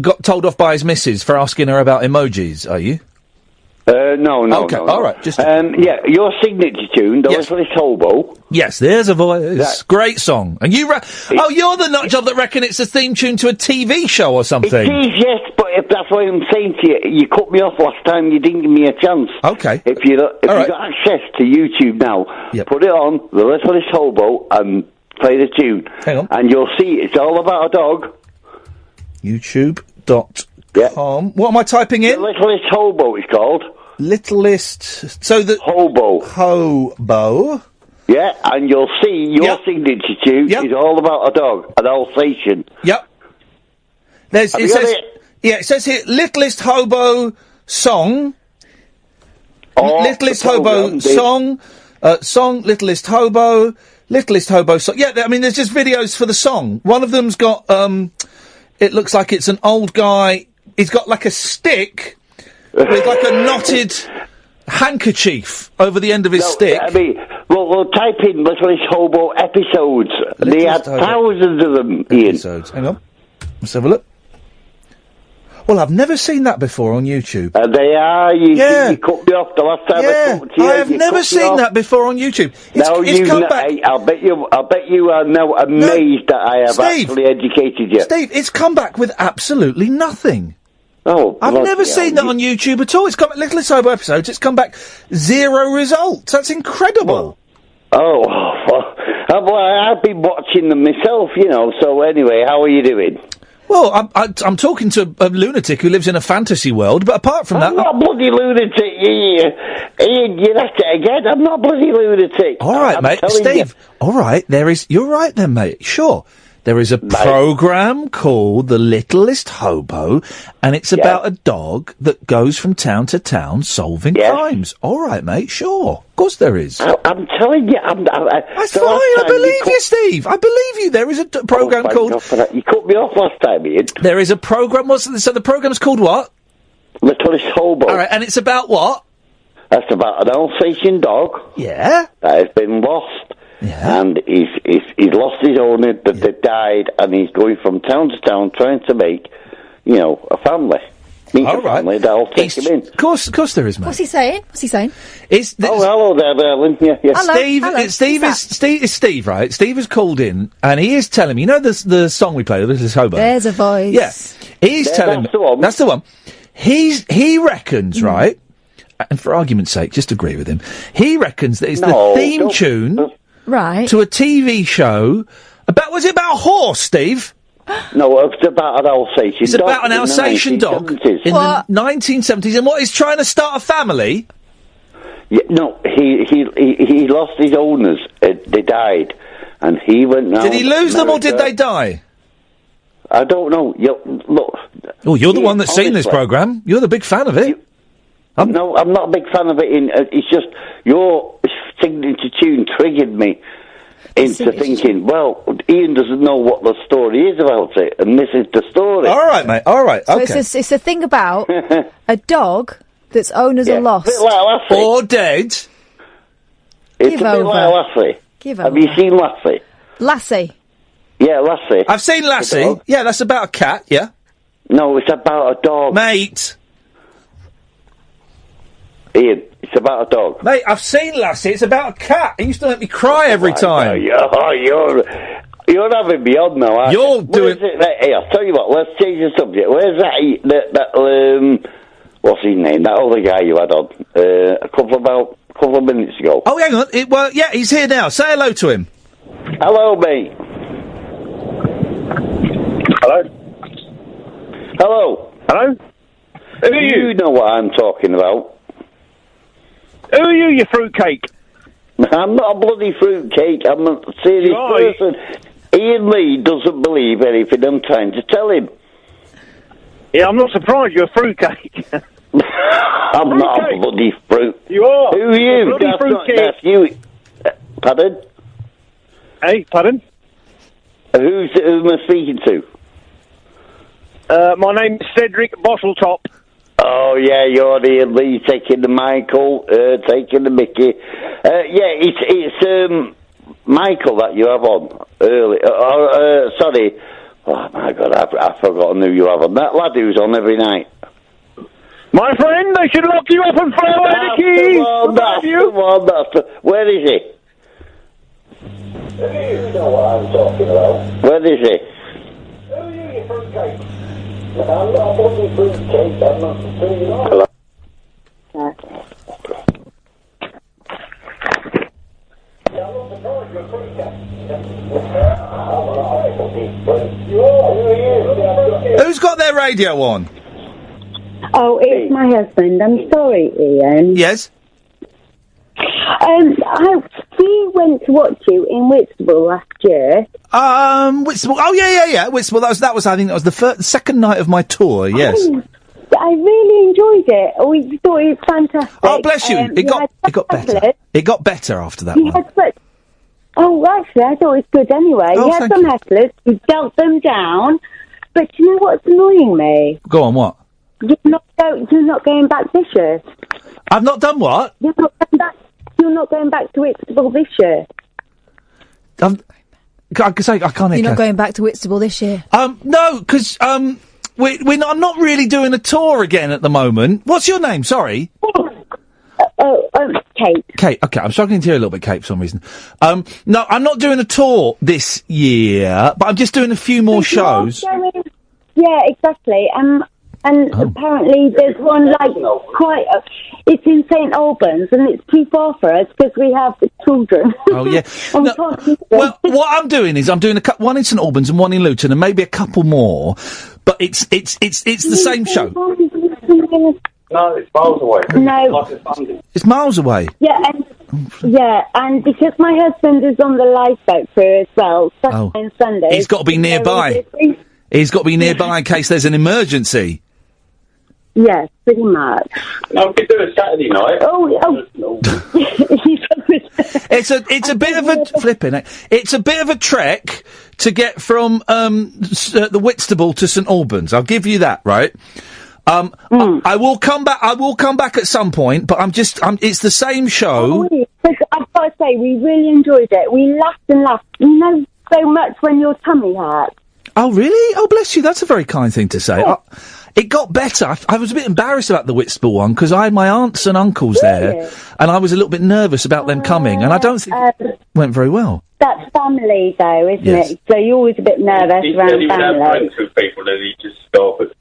got told off by his missus for asking her about emojis, are you? No. Okay, no. all right. Just yeah, your signature tune, the littlest hobo. Yes, there's a voice. Great song. And you, you're the nut job that reckon it's a theme tune to a TV show or something. It is, yes, but if that's what I'm saying to you. You cut me off last time. You didn't give me a chance. Okay. If you got access to YouTube now, put it on the littlest hobo and play the tune. Hang on. And you'll see it's all about a dog. YouTube.com. What am I typing in? The littlest hobo it's called. Littlest. So the hobo. Yeah, and you'll see your signature tune is all about a dog, an Alsatian. Yep. It says here, littlest hobo song. Littlest hobo song. Song, littlest hobo song. Yeah, I mean, there's just videos for the song. One of them's got, it looks like it's an old guy. He's got like a stick with like a knotted handkerchief over the end of his stick. I mean, we'll type in littlest hobo episodes. They had thousands of them, Ian. Episodes. Hang on. Let's have a look. Well, I've never seen that before on YouTube. They are. You cut me off the last time I talked to you. I have never seen that before on YouTube. It's come back. I'll bet you are now amazed that I have actually educated you. Steve, it's come back with absolutely nothing. Oh, I've never seen that on YouTube at all. It's come littlest hobo episodes. It's come back 0 results. That's incredible. Well, I've been watching them myself, So anyway, how are you doing? Well, I'm talking to a lunatic who lives in a fantasy world, but apart from that... I'm not bloody lunatic, Ian, you're at it again. I'm not bloody lunatic. All right, mate. Steve, all right, you're right then, mate. Sure. There is a programme called The Littlest Hobo, and it's about a dog that goes from town to town solving crimes. All right, mate, sure. Of course there is. I'm telling you. That's fine, I believe you, Steve. I believe you. There is a programme called... You cut me off last time, Ian. There is a programme... So the programme's called what? Littlest Hobo. All right, and it's about what? That's about an Alsatian dog. Yeah? That has been lost. Yeah. And he's lost his owner that died, and he's going from town to town trying to make, a family. Family that'll take him in. Of course there is, mate. What's he saying? Hello there, Berlin. Yeah. Hello. Steve is Steve, right? Steve has called in, and he is telling me, the song we play, This is Hobo. There's a voice. Yeah. He's telling me. That's the one. He reckons, right, and for argument's sake, just agree with him, he reckons that it's the theme tune... Right. To a TV show was it about a horse, Steve? No, it's about an Alsatian dog. It's about an Alsatian dog in the 1970s, and what, he's trying to start a family? Yeah, no, he lost his owners. They died, and he went round. Did he lose them or did they die? I don't know. Look. Oh, you're the one that's seen this programme. You're the big fan of it. No, I'm not a big fan of it. It's just your signature tune triggered me into thinking, well, Ian doesn't know what the story is about it, and this is the story. All right, mate. All right. Okay. So it's a thing about a dog that's owners are lost. A bit like Lassie. Or dead. It's a bit like Lassie. Have you seen Lassie? Lassie. Yeah, Lassie. I've seen Lassie. Yeah, that's about a cat, yeah. No, it's about a dog. Mate. Ian, it's about a dog. Mate, I've seen Lassie. It's about a cat. It used to make me cry every time. You're having me on now, aren't You're doing... Hey, I'll tell you what, let's change the subject. Where's that what's his name? That other guy you had on a couple of minutes ago. Oh, hang on. Yeah, he's here now. Say hello to him. Hello, mate. Hello? Hello? Hello? Who are you? You know what I'm talking about. Who are you, you fruitcake? I'm not a bloody fruitcake. I'm a serious person. Ian Lee doesn't believe anything I'm trying to tell him. Yeah, I'm not surprised you're a fruitcake. I'm not a bloody fruit. You are. Who are you? Bloody fruitcake. That's you. Pardon? Hey, pardon? Who am I speaking to? My name's Cedric Bottletop. Oh, yeah, you're Ian Lee taking the Michael, taking the Mickey. It's Michael that you have on early. Sorry. Oh, my God, I've forgotten who you have on. That lad who's on every night. My friend, they should lock you up and throw away the keys. Where is he? You know what I'm talking about. Where is he? Who are you fruitcake? I'm not a bloody fruitcake. I'm not Hello? Who's got their radio on? Oh, it's my husband. I'm sorry, Ian. Yes? We went to watch you in Whitstable last year. Whitstable. Oh, yeah. Whitstable. That was. I think that was the second night of my tour. Yes. I really enjoyed it. We thought it was fantastic. Oh, bless you. It got better. It got better after that one. Actually, I thought it was good anyway. Oh, you had some hecklers, you dealt them down, but you know what's annoying me? Go on, what? You're not going back this year. I've not done what? You're not going back to Whitstable this year. I can't hear. You're not going back to Whitstable this year? No, because I'm not really doing a tour again at the moment. What's your name? Sorry. Kate. Kate, okay, I'm struggling to hear a little bit, Kate, for some reason. No, I'm not doing a tour this year, but I'm just doing a few more shows. Yeah, exactly. And apparently there's one, it's in St Albans, and it's too far for us because we have children. Oh, yeah. Well, what I'm doing is I'm doing one in St Albans and one in Luton and maybe a couple more, but it's the same show. No, it's miles away. No. It's miles away. Yeah, and because my husband is on the lifeboat crew as well, Saturday and Sunday. He's got to be nearby. He's got to be nearby in case there's an emergency. Yes, pretty much. No, we could do a Saturday night. It's a bit of a flipping. It's a bit of a trek to get from the Whitstable to St Albans. I'll give you that, right? I will come back. I will come back at some point, but it's the same show. I've got to say, we really enjoyed it. We laughed and laughed. You know, so much when your tummy hurt. Oh, really? Oh, bless you. That's a very kind thing to say. It got better. I was a bit embarrassed about the Whitstable one because I had my aunts and uncles there, and I was a little bit nervous about them coming, and I don't think it went very well. That's family, though, isn't it? So you're always a bit nervous around family. He said he would have friends with people, and he just scarpered.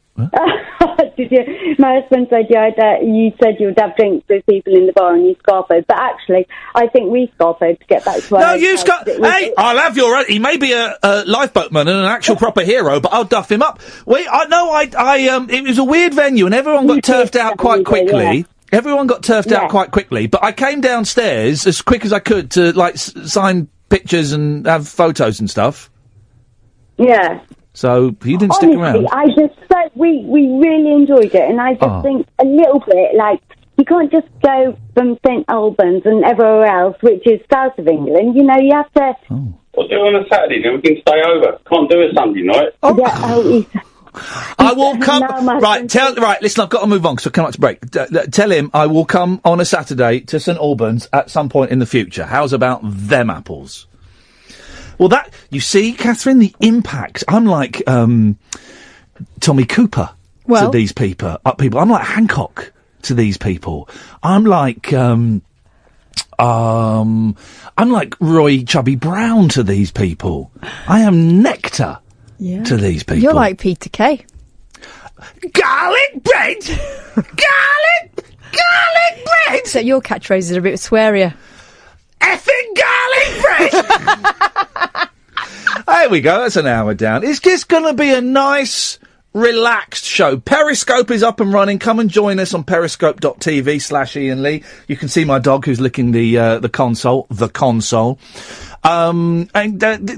Did you? My husband said you said you would have drinks with people in the bar and you scarpered, but actually, I think we scarpered to get back to our No, you Hey, I'll have your. He may be a lifeboatman and an actual proper hero, but I'll duff him up. It was a weird venue and everyone got turfed out quite quickly. Yeah. Everyone got turfed out quite quickly, but I came downstairs as quick as I could to sign pictures and have photos and stuff. Yeah. So he didn't stick around. We really enjoyed it, and I just think a little bit you can't just go from St Albans and everywhere else, which is south of England. You know, you have to. We'll do it on a Saturday, then we can stay over. Can't do it Sunday night. I will come. Listen, I've got to move on because I've come up to break. Tell him I will come on a Saturday to St Albans at some point in the future. How's about them apples? Well, you see, Catherine, the impact. I'm like Tommy Cooper to these people. I'm like Hancock to these people. I'm like Roy Chubby Brown to these people. I am nectar to these people. You're like Peter Kay. Garlic bread! Garlic bread! So your catchphrases are a bit swearier. Effing garlic bread! There we go, that's an hour down. It's just going to be a nice, relaxed show. Periscope is up and running. Come and join us on periscope.tv/Iain Lee. You can see my dog who's licking the console.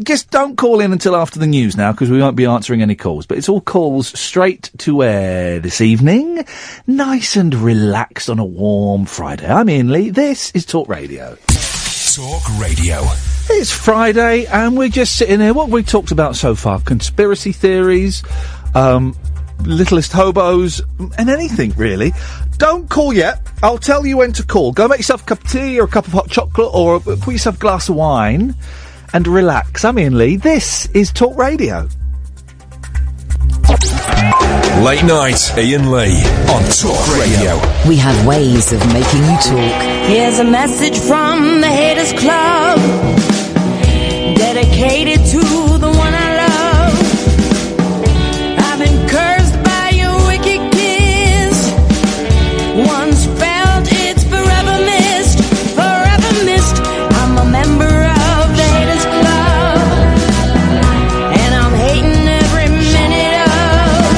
Just don't call in until after the news now, because we won't be answering any calls. But it's all calls straight to air this evening. Nice and relaxed on a warm Friday. I'm Iain Lee. This is Talk Radio. Talk Radio. It's Friday, and we're just sitting here. What have we talked about so far? Conspiracy theories, littlest hobos, and anything, really. Don't call yet. I'll tell you when to call. Go make yourself a cup of tea or a cup of hot chocolate, or put yourself a glass of wine and relax. I'm Iain Lee. This is Talk Radio. Late night, Iain Lee on Talk Radio. We have ways of making you talk. Here's a message from the Haters Club, dedicated to the one I love. I've been cursed by your wicked kiss. Once felt, it's forever missed, forever missed. I'm a member of the Haters Club, and I'm hating every minute of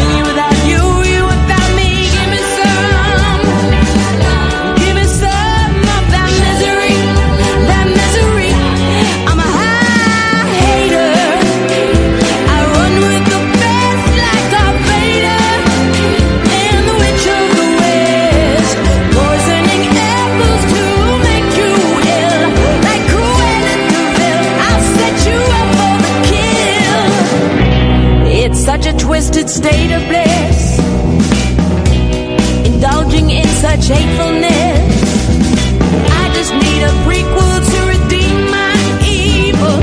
me without you, you without me. Give me some of that misery, that misery. I'm a high hater. I run with the best like Darth Vader and the Witch of the West, poisoning apples to make you ill, like Cruella de Vil. I'll set you up for the kill. It's such a twisted state of bliss, indulging in such hatefulness. I just need a prequel to redeem my evil,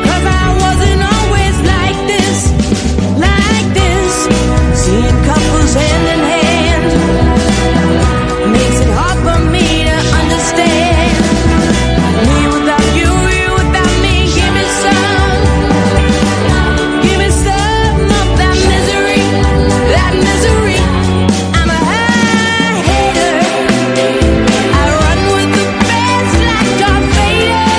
'cause I wasn't always like this, like this. Seeing couples hand in hand makes it hard for me to understand. Me without you, you without me. Give me some of that misery, that misery. I'm a high hater. I run with the best like Darth Vader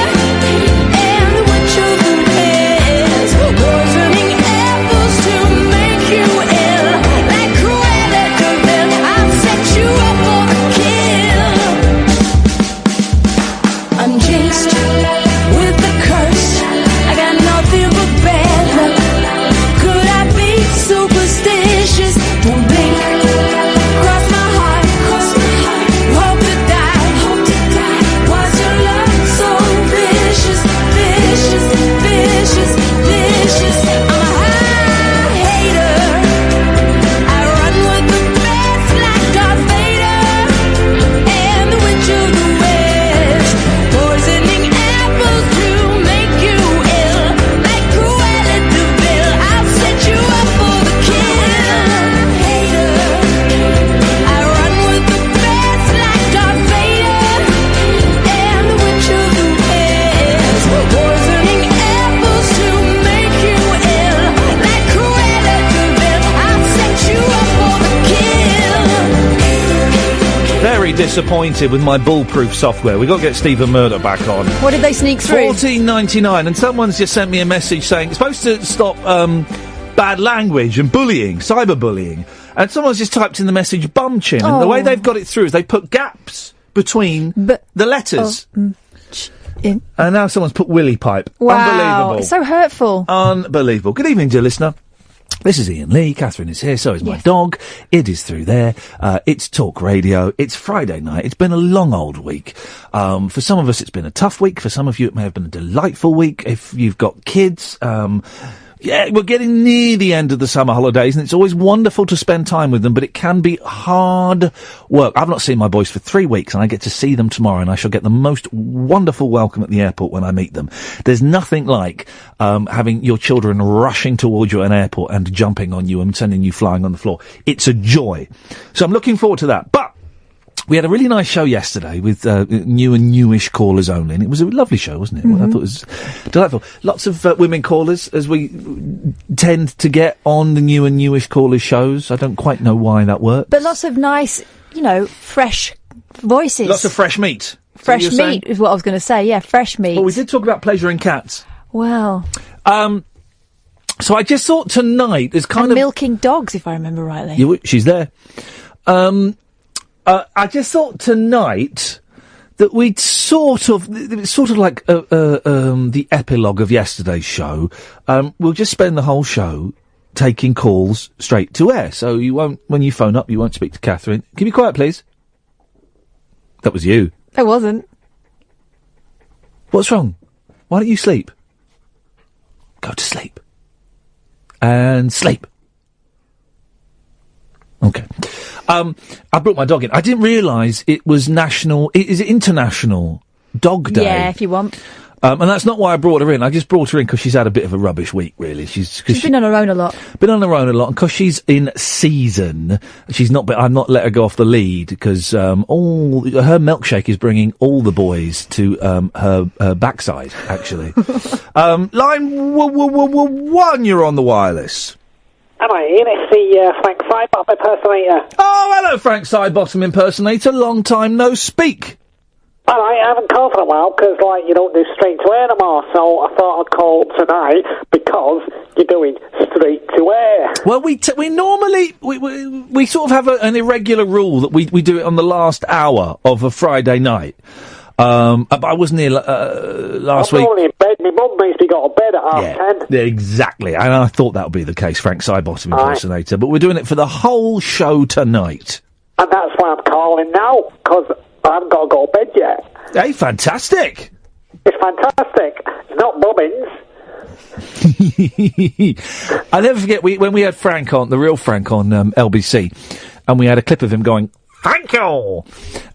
and the Witch of the West, poisoning apples to make you ill, like Cruella de Vil. I'll set you up for the kill. I'm chased with the curse. I got nothing but bad luck. Could I be superstitious? Don't blink. Cross my heart. Hope to die. Why's your love so vicious, vicious, vicious, vicious? I'm a high hater. I run with the best like Darth Vader and the Witch of the West, poisoning apples to make you ill, like Cruella de Vil. I'll set you up for the kill. Hater. I run with the best like Darth Vader and the Witch of the West, poisoning apples to make you ill, like Cruella de Vil. I'll set you up for the kill. Very disappointed with my bulletproof software. We've got to get Stephen Murdoch back on. What did they sneak through? $14.99, and someone's just sent me a message saying it's supposed to stop bad language and bullying, cyberbullying. And someone's just typed in the message bum chin, and the way they've got it through is they put gaps between the letters. And now someone's put willy pipe. Wow, Unbelievable. it's so hurtful. Unbelievable. Good evening, dear listener. This is Iain Lee. Catherine is here. So is my dog. It is through there. It's Talk Radio. It's Friday night. It's been a long old week. For some of us, it's been a tough week. For some of you, it may have been a delightful week. If you've got kids, Yeah, we're getting near the end of the summer holidays, and it's always wonderful to spend time with them, but it can be hard work. I've not seen my boys for 3 weeks, and I get to see them tomorrow, and I shall get the most wonderful welcome at the airport when I meet them. There's nothing like having your children rushing towards you at an airport and jumping on you and sending you flying on the floor. It's a joy. So I'm looking forward to that. But we had a really nice show yesterday with new and newish callers only, and it was a lovely show, wasn't it? I thought it was delightful. Lots of women callers, as we tend to get on the new and newish callers shows. I don't quite know why that works. But lots of nice, fresh voices. Lots of fresh meat. Fresh meat is what I was going to say, yeah, fresh meat. Well, we did talk about pleasure in cats. Well. So I just thought tonight is kind and of... milking dogs, if I remember rightly. She's there. I just thought tonight that we'd sort of like the epilogue of yesterday's show. We'll just spend the whole show taking calls straight to air. So you won't, when you phone up, you won't speak to Catherine. Can you be quiet, please? That was you. I wasn't. What's wrong? Why don't you sleep? Go to sleep. And sleep. Okay. I brought my dog in. I didn't realise it was is it International Dog Day? Yeah, if you want. And that's not why I brought her in. I just brought her in because she's had a bit of a rubbish week, really. She's been on her own a lot. Been on her own a lot, and because she's in season, I've not let her go off the lead, because her milkshake is bringing all the boys to her backside, actually. Line 1, you're on the wireless. Hello, Ian. It's the Frank Sidebottom impersonator. Oh, hello, Frank Sidebottom impersonator. Long time no speak. All right, I haven't called for a while because, you don't do straight to air anymore, so I thought I'd call tonight because you're doing straight to air. Well, we normally we sort of have an irregular rule that we do it on the last hour of a Friday night. But I wasn't here last week. I'm only in bed. My mum makes me go to bed at 10:30. Yeah, exactly. And I thought that would be the case, Frank Sidebottom impersonator. But we're doing it for the whole show tonight. And that's why I'm calling now, because I haven't got to go to bed yet. Hey, fantastic. It's fantastic. It's not bobbins. I'll never forget when we had Frank on, the real Frank on LBC, and we had a clip of him going, "Thank you,"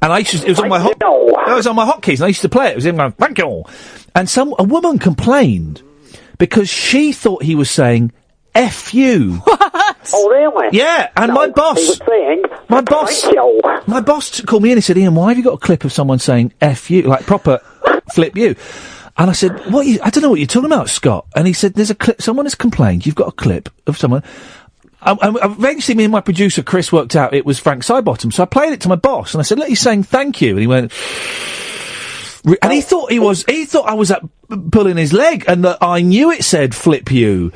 and it was on my hotkeys, and I used to play it. It was him going, "Thank you," and a woman complained because she thought he was saying "F you." What? Oh, really? Yeah, and my boss, he was saying, my boss called me in and said, "Ian, why have you got a clip of someone saying F you, like proper flip you?" And I said, I don't know what you're talking about, Scott. And he said, "There's a clip, someone has complained, you've got a clip of someone." And eventually me and my producer, Chris, worked out it was Frank Sidebottom. So I played it to my boss, and I said, "Look, he's saying thank you." And he went... And he thought I was pulling his leg, and that I knew it said flip you.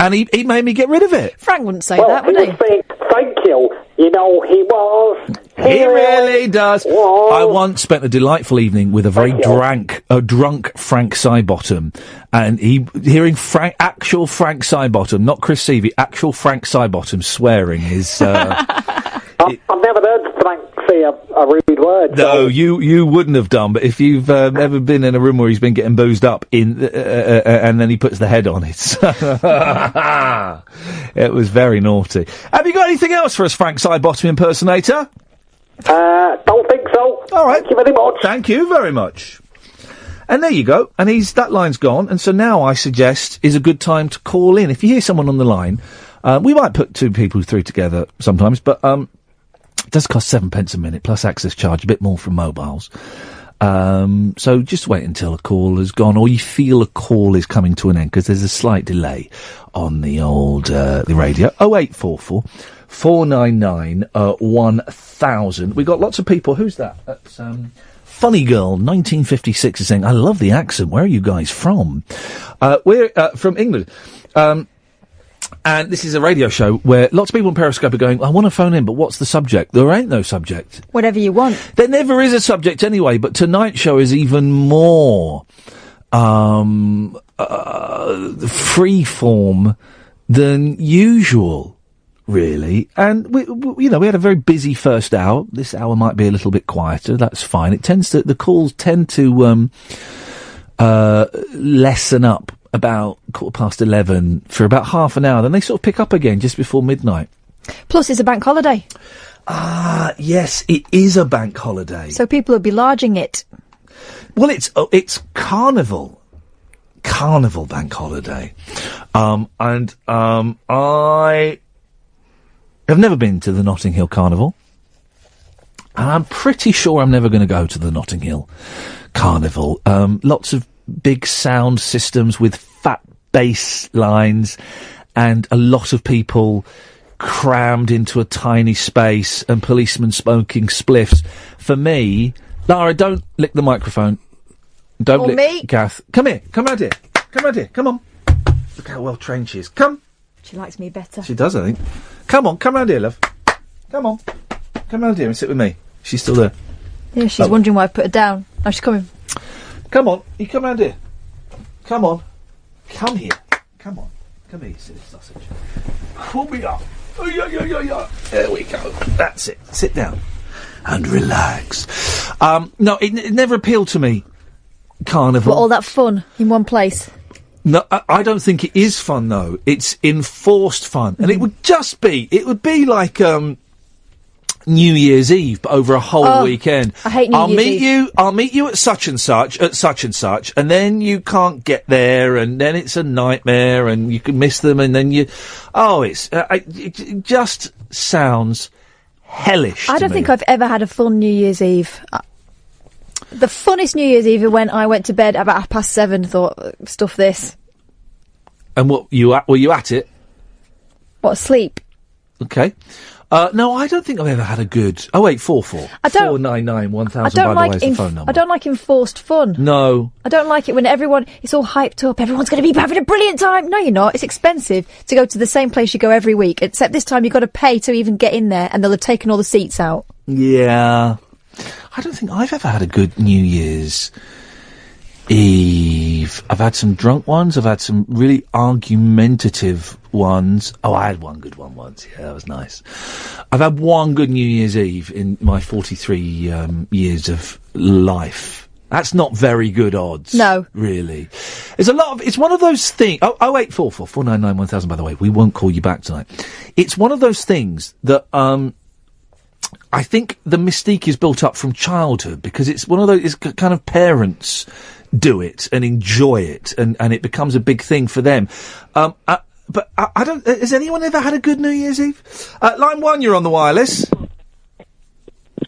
And he made me get rid of it. Frank wouldn't say that, would he? He was saying thank you. You know, he was. He really does. I once spent a delightful evening with a very drunk Frank Sidebottom, and hearing actual Frank Sidebottom, not Chris Seavey, actual Frank Sidebottom swearing is. I've never heard Frank say a rude word. No, you wouldn't have done. But if you've ever been in a room where he's been getting boozed up and then he puts the head on, it was very naughty. Have you got anything else for us, Frank Sidebottom impersonator? Don't think so. All right. Thank you very much. Thank you very much. And there you go. And that line's gone. And so now I suggest is a good time to call in. If you hear someone on the line, we might put two people through together sometimes, but it does cost 7 pence a minute plus access charge, a bit more from mobiles. So just wait until a call has gone, or you feel a call is coming to an end, because there's a slight delay on the old the radio. 0844 499 1000. We got lots of people. Who's that? That's Funny Girl 1956 is saying, "I love the accent. Where are you guys from?" We're from England. And this is a radio show where lots of people on Periscope are going, "I want to phone in, but what's the subject?" There ain't no subject. Whatever you want. There never is a subject anyway, but tonight's show is even more free-form than usual, really. And, we had a very busy first hour. This hour might be a little bit quieter. That's fine. The calls tend to lessen up about 11:15 for about half an hour, then they sort of pick up again just before midnight. Plus, it's a bank holiday. Ah, yes, it is a bank holiday. So people will be larging it. Well, it's Carnival bank holiday. I have never been to the Notting Hill Carnival. And I'm pretty sure I'm never going to go to the Notting Hill Carnival. Lots of big sound systems with fat bass lines and a lot of people crammed into a tiny space and policemen smoking spliffs. For me, Lara, don't lick the microphone. Don't lick me. Gath. Come here. Come round here. Come round here. Come on. Look how well trained she is. Come. She likes me better. She does, I think. Come on. Come round here, love. Come on. Come round here and sit with me. She's still there. Yeah, she's wondering why I put her down. Now she's coming. Come on. You come round here. Come on. Come here. Come on. Come here, you silly sausage. Pull me up. Oh, yeah. There we go. That's it. Sit down. And relax. No, it never appealed to me, Carnival. What, all that fun in one place? No, I don't think it is fun, though. It's enforced fun. And it would be like, New Year's Eve, but over a whole weekend. I hate New Year's Eve. I'll meet you at such and such, and then you can't get there, and then it's a nightmare, and you can miss them, and then it just sounds hellish. I don't think I've ever had a fun New Year's Eve. The funnest New Year's Eve when I went to bed about 7:30, thought, stuff this. And were you at it? What, sleep? Okay. No, I don't think I've ever had a good... 0844 499 1000, by the way, is the phone number. I don't like enforced fun. No. I don't like it when it's all hyped up, everyone's going to be having a brilliant time. No, you're not. It's expensive to go to the same place you go every week, except this time you've got to pay to even get in there, and they'll have taken all the seats out. Yeah. I don't think I've ever had a good New Year's Eve. I've had some drunk ones. I've had some really argumentative ones. Oh, I had one good one once. Yeah, that was nice. I've had one good New Year's Eve in my 43 years of life. That's not very good odds. No. Really. It's one of those things... 0844 499 1000, by the way. We won't call you back tonight. It's one of those things that... I think the mystique is built up from childhood, because it's one of those... It's kind of parents do it and enjoy it, and it becomes a big thing for them. But I don't... Has anyone ever had a good New Year's Eve? Line 1, you're on the wireless.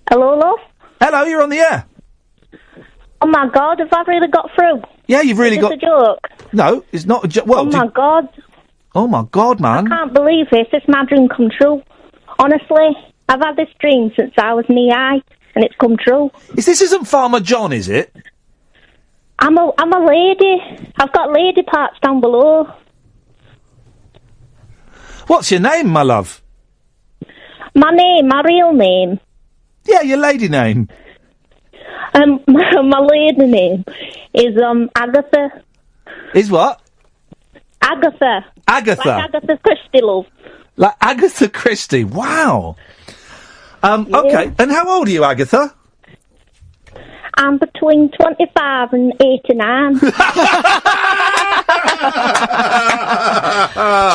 Hello, love? Hello, you're on the air. Oh, my God, have I really got through? Yeah, you've really got... It's a joke. No, it's not a joke. Well, my God. Oh, my God, man. I can't believe this. It's my dream come true. Honestly, I've had this dream since I was knee-high, and it's come true. This isn't Farmer John, is it? I'm a lady. I've got lady parts down below. What's your name, my love? My real name. Yeah, your lady name. My lady name is Agatha. Is what? Agatha. Agatha. Like Agatha Christie, love. Like Agatha Christie. Wow. Okay. And how old are you, Agatha? I'm between 25 and 89. Do you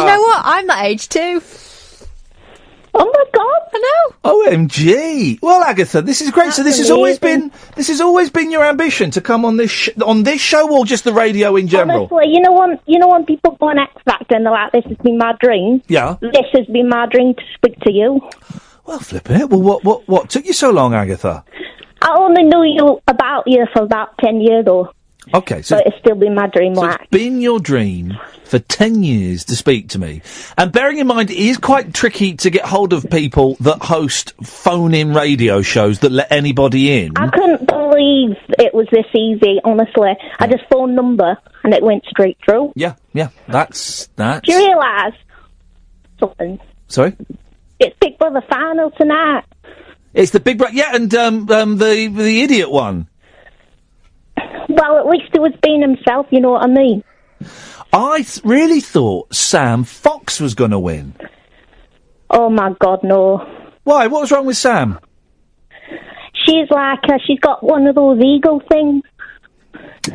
know what? I'm that age too. Oh my God, I know. OMG. Well, Agatha, this is great. That's so this amazing. has always been your ambition to come on this show, or just the radio in general? Honestly, you know when people go on X Factor and they're like, "This has been my dream." Yeah. This has been my dream to speak to you. Well, flipping it. Well, what took you so long, Agatha? I only knew about you for about 10 years, though. Okay, so it's still been my dream. So it's been your dream for 10 years to speak to me. And bearing in mind, it is quite tricky to get hold of people that host phone-in radio shows that let anybody in. I couldn't believe it was this easy, honestly. I just phoned number and it went straight through. Yeah, that's... Do you realise something? Sorry? It's Big Brother final tonight. It's the Big Brother... Yeah, and the idiot one. Well, at least he was being himself, you know what I mean? I really thought Sam Fox was going to win. Oh, my God, no. Why? What was wrong with Sam? She's like, she's got one of those ego things.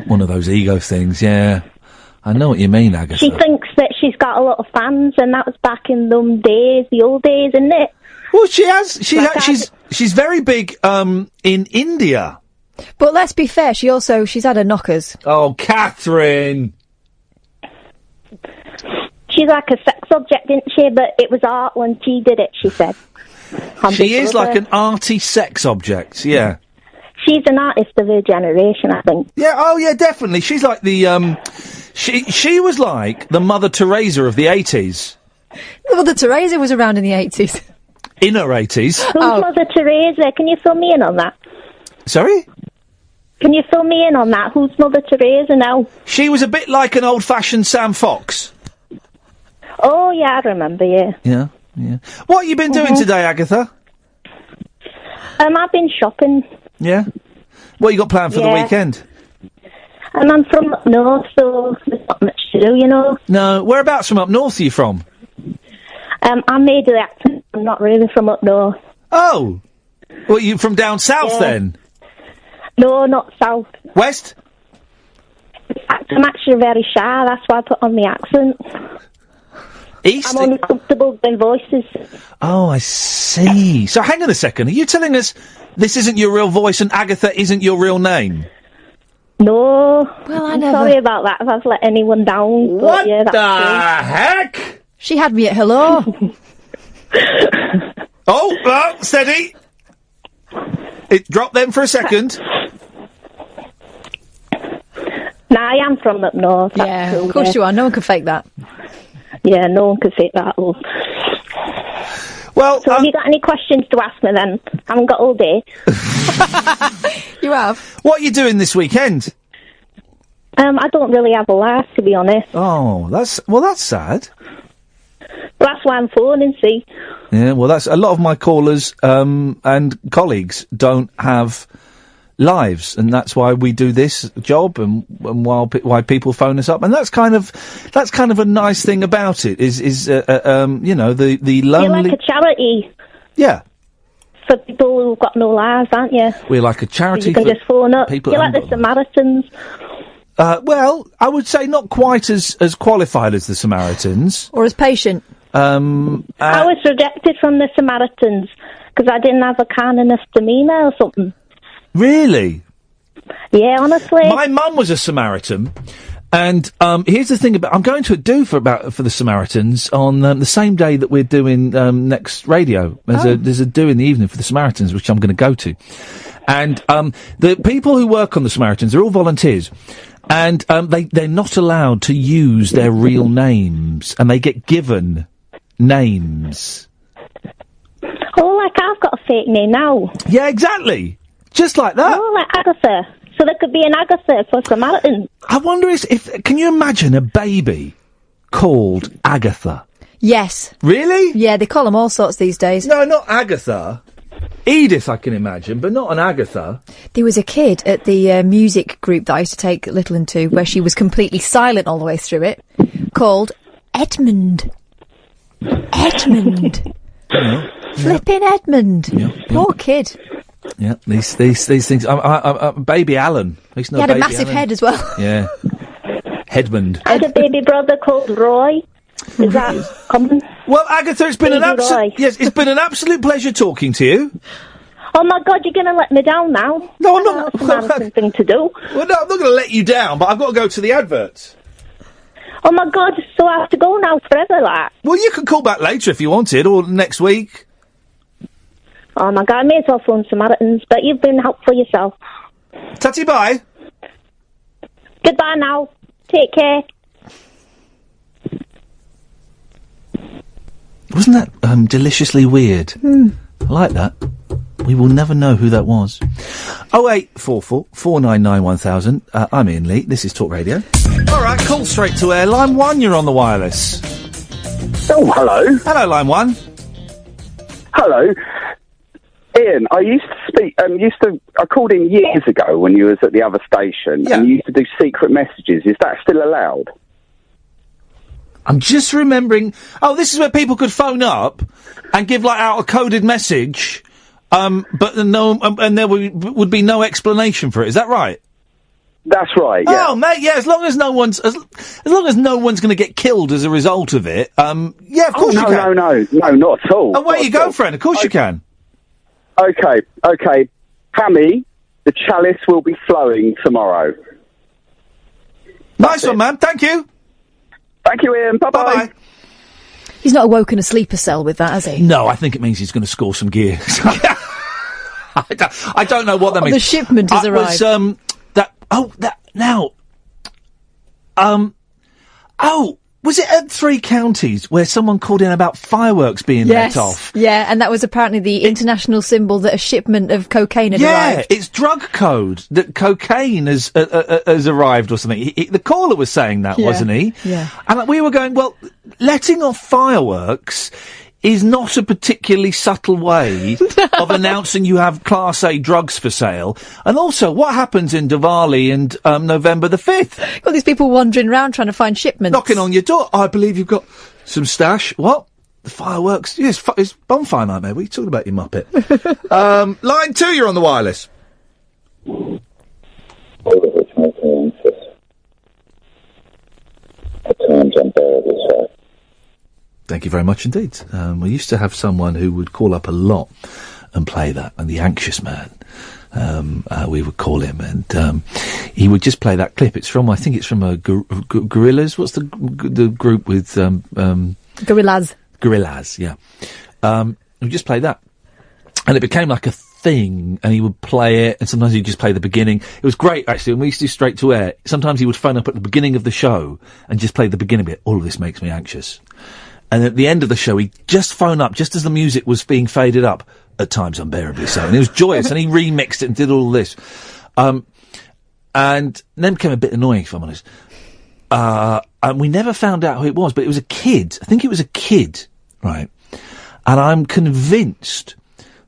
One of those ego things, yeah. I know what you mean, Agatha. She thinks that she's got a lot of fans, and that was back in them days, the old days, isn't it? Well, she has. She's very big in India. But let's be fair, she's had her knockers. Oh, Katherine! She's like a sex object, isn't she? But it was art when she did it, she said. She is like an arty sex object, yeah. She's an artist of her generation, I think. Yeah, oh yeah, definitely. She's like the, she was like the Mother Teresa of the 80s. Mother Teresa was around in the 80s. In her 80s. Who's Mother Teresa? Can you fill me in on that? Sorry? Can you fill me in on that? Who's Mother Teresa now? She was a bit like an old-fashioned Sam Fox. Oh, yeah, I remember, yeah. Yeah, yeah. What have you been doing today, Agatha? I've been shopping. Yeah? What you got planned for the weekend? I'm from up north, so there's not much to do, you know. No, whereabouts from up north are you from? I made the accent. I'm not really from up north. Oh! Well, you from down south, then? No, not south. West? I'm actually very shy, that's why I put on the accent. East? I'm only comfortable with voices. Oh, I see. So hang on a second, are you telling us this isn't your real voice and Agatha isn't your real name? No. Well, I'm sorry about that if I've let anyone down. What yeah, that's the true. heck? She had me at hello. Oh, steady. It dropped them for a second. Nah, I am from up north. Yeah, of course you are. No one can fake that. Yeah, no one can fake that. Well, so have you got any questions to ask me then? I haven't got all day. You have. What are you doing this weekend? I don't really have a life, to be honest. Oh, that's sad. That's why I'm phoning, see. Yeah, well, that's a lot of my callers and colleagues don't have lives, and that's why we do this job, and why people phone us up, and that's kind of a nice thing about it. Is you know, the lonely. You're like a charity. Yeah. For people who've got no lives, aren't you? We're like a charity. You can for just phone up. People You're like the Samaritans. Well, I would say not quite as qualified as the Samaritans. Or as patient. I was rejected from the Samaritans because I didn't have a kind enough demeanour or something. Really? Yeah, honestly. My mum was a Samaritan, and here's the thing about I'm going to a do for the Samaritans on the same day that we're doing next radio. There's a do in the evening for the Samaritans, which I'm going to go to, and the people who work on the Samaritans, they're all volunteers. And they're not allowed to use their real names, and they get given names. Oh, like I've got a fake name now. Yeah, exactly. Just like that. Oh, like Agatha. So there could be an Agatha for Samaritan. I wonder if can you imagine a baby called Agatha? Yes. Really? Yeah, they call them all sorts these days. No, not Agatha. Edith, I can imagine, but not an Agatha. There was a kid at the music group that I used to take Little into, where she was completely silent all the way through it, called Edmund. Edmund. Flipping Edmund. Poor kid. Yeah, these things. Baby Alan. He had a massive head as well. Yeah. Hedmund. I had a baby brother called Roy. Is that common? Well, Agatha, it's been it's been an absolute pleasure talking to you. Oh my God, you're going to let me down now? No, I'm not. That's something to do. Well, no, I'm not going to let you down, but I've got to go to the adverts. Oh my God, so I have to go now forever, like. Well, you can call back later if you wanted, or next week. Oh my God, I may as well phone Samaritans, but you've been helpful yourself. Tatty, bye. Goodbye now. Take care. Wasn't that deliciously weird? I like that. We will never know who that was. 0844 499 1000. I'm Iain Lee. This is Talk Radio. All right, call straight to air. Line 1, you're on the wireless. Oh, hello. Hello, Line 1. Hello. Ian, I used to speak, I called in years ago when you was at the other station, and you used to do secret messages. Is that still allowed? I'm just remembering. Oh, this is where people could phone up and give out a coded message, but no, and there would be no explanation for it. Is that right? That's right. Yeah. Oh, mate, yeah. As long as no one's going to get killed as a result of it. Yeah, of course you can. No, not at all. Away you go, friend. Of course you can. Okay. Hammy, the chalice will be flowing tomorrow. Nice one, man. Thank you. Thank you, Ian. Bye-bye. He's not awoken a sleeper cell with that, has he? No, I think it means he's going to score some gear. I don't know what that means. The shipment has arrived. Was it at Three Counties where someone called in about fireworks being let off? Yeah, and that was apparently the international symbol that a shipment of cocaine had arrived. Yeah, it's drug code that cocaine has arrived or something. The caller was saying that, wasn't he? Yeah. And we were going, well, letting off fireworks is not a particularly subtle way of announcing you have Class A drugs for sale. And also, what happens in Diwali and November the 5th? Got these people wandering around trying to find shipments. Knocking on your door. I believe you've got some stash. What? The fireworks? Yes, it's bonfire night, mate. What are you talking about, you muppet? Line 2, you're on the wireless. At times unbearable, sir. Thank you very much indeed. We used to have someone who would call up a lot and play that, and the anxious man, we would call him, and he would just play that clip. I think it's from Gorillaz. What's the group with Gorillaz? Gorillaz, yeah. He would just play that, and it became like a thing, and he would play it, and sometimes he'd just play the beginning. It was great, actually, when we used to do straight to air. Sometimes he would phone up at the beginning of the show and just play the beginning bit. All of this makes me anxious. And at the end of the show, he'd just phone up, just as the music was being faded up, at times unbearably so. And it was joyous, and he remixed it and did all this. And then became a bit annoying, if I'm honest. And we never found out who it was, but it was a kid. I think it was a kid, right? And I'm convinced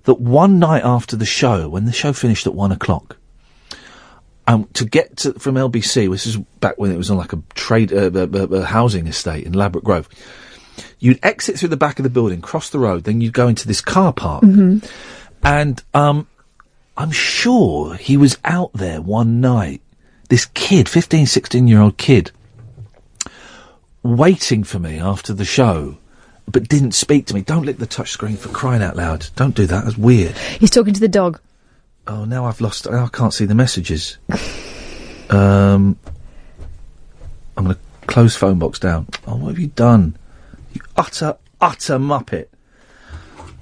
that one night after the show, when the show finished at 1 o'clock, to get from LBC, this is back when it was on like a housing estate in Ladbroke Grove, you'd exit through the back of the building, cross the road, then you'd go into this car park. Mm-hmm. And I'm sure he was out there one night, this kid, 15, 16-year-old kid, waiting for me after the show, but didn't speak to me. Don't lick the touchscreen, for crying out loud. Don't do that, that's weird. He's talking to the dog. Oh, now I can't see the messages. I'm going to close phone box down. Oh, what have you done? You utter muppet.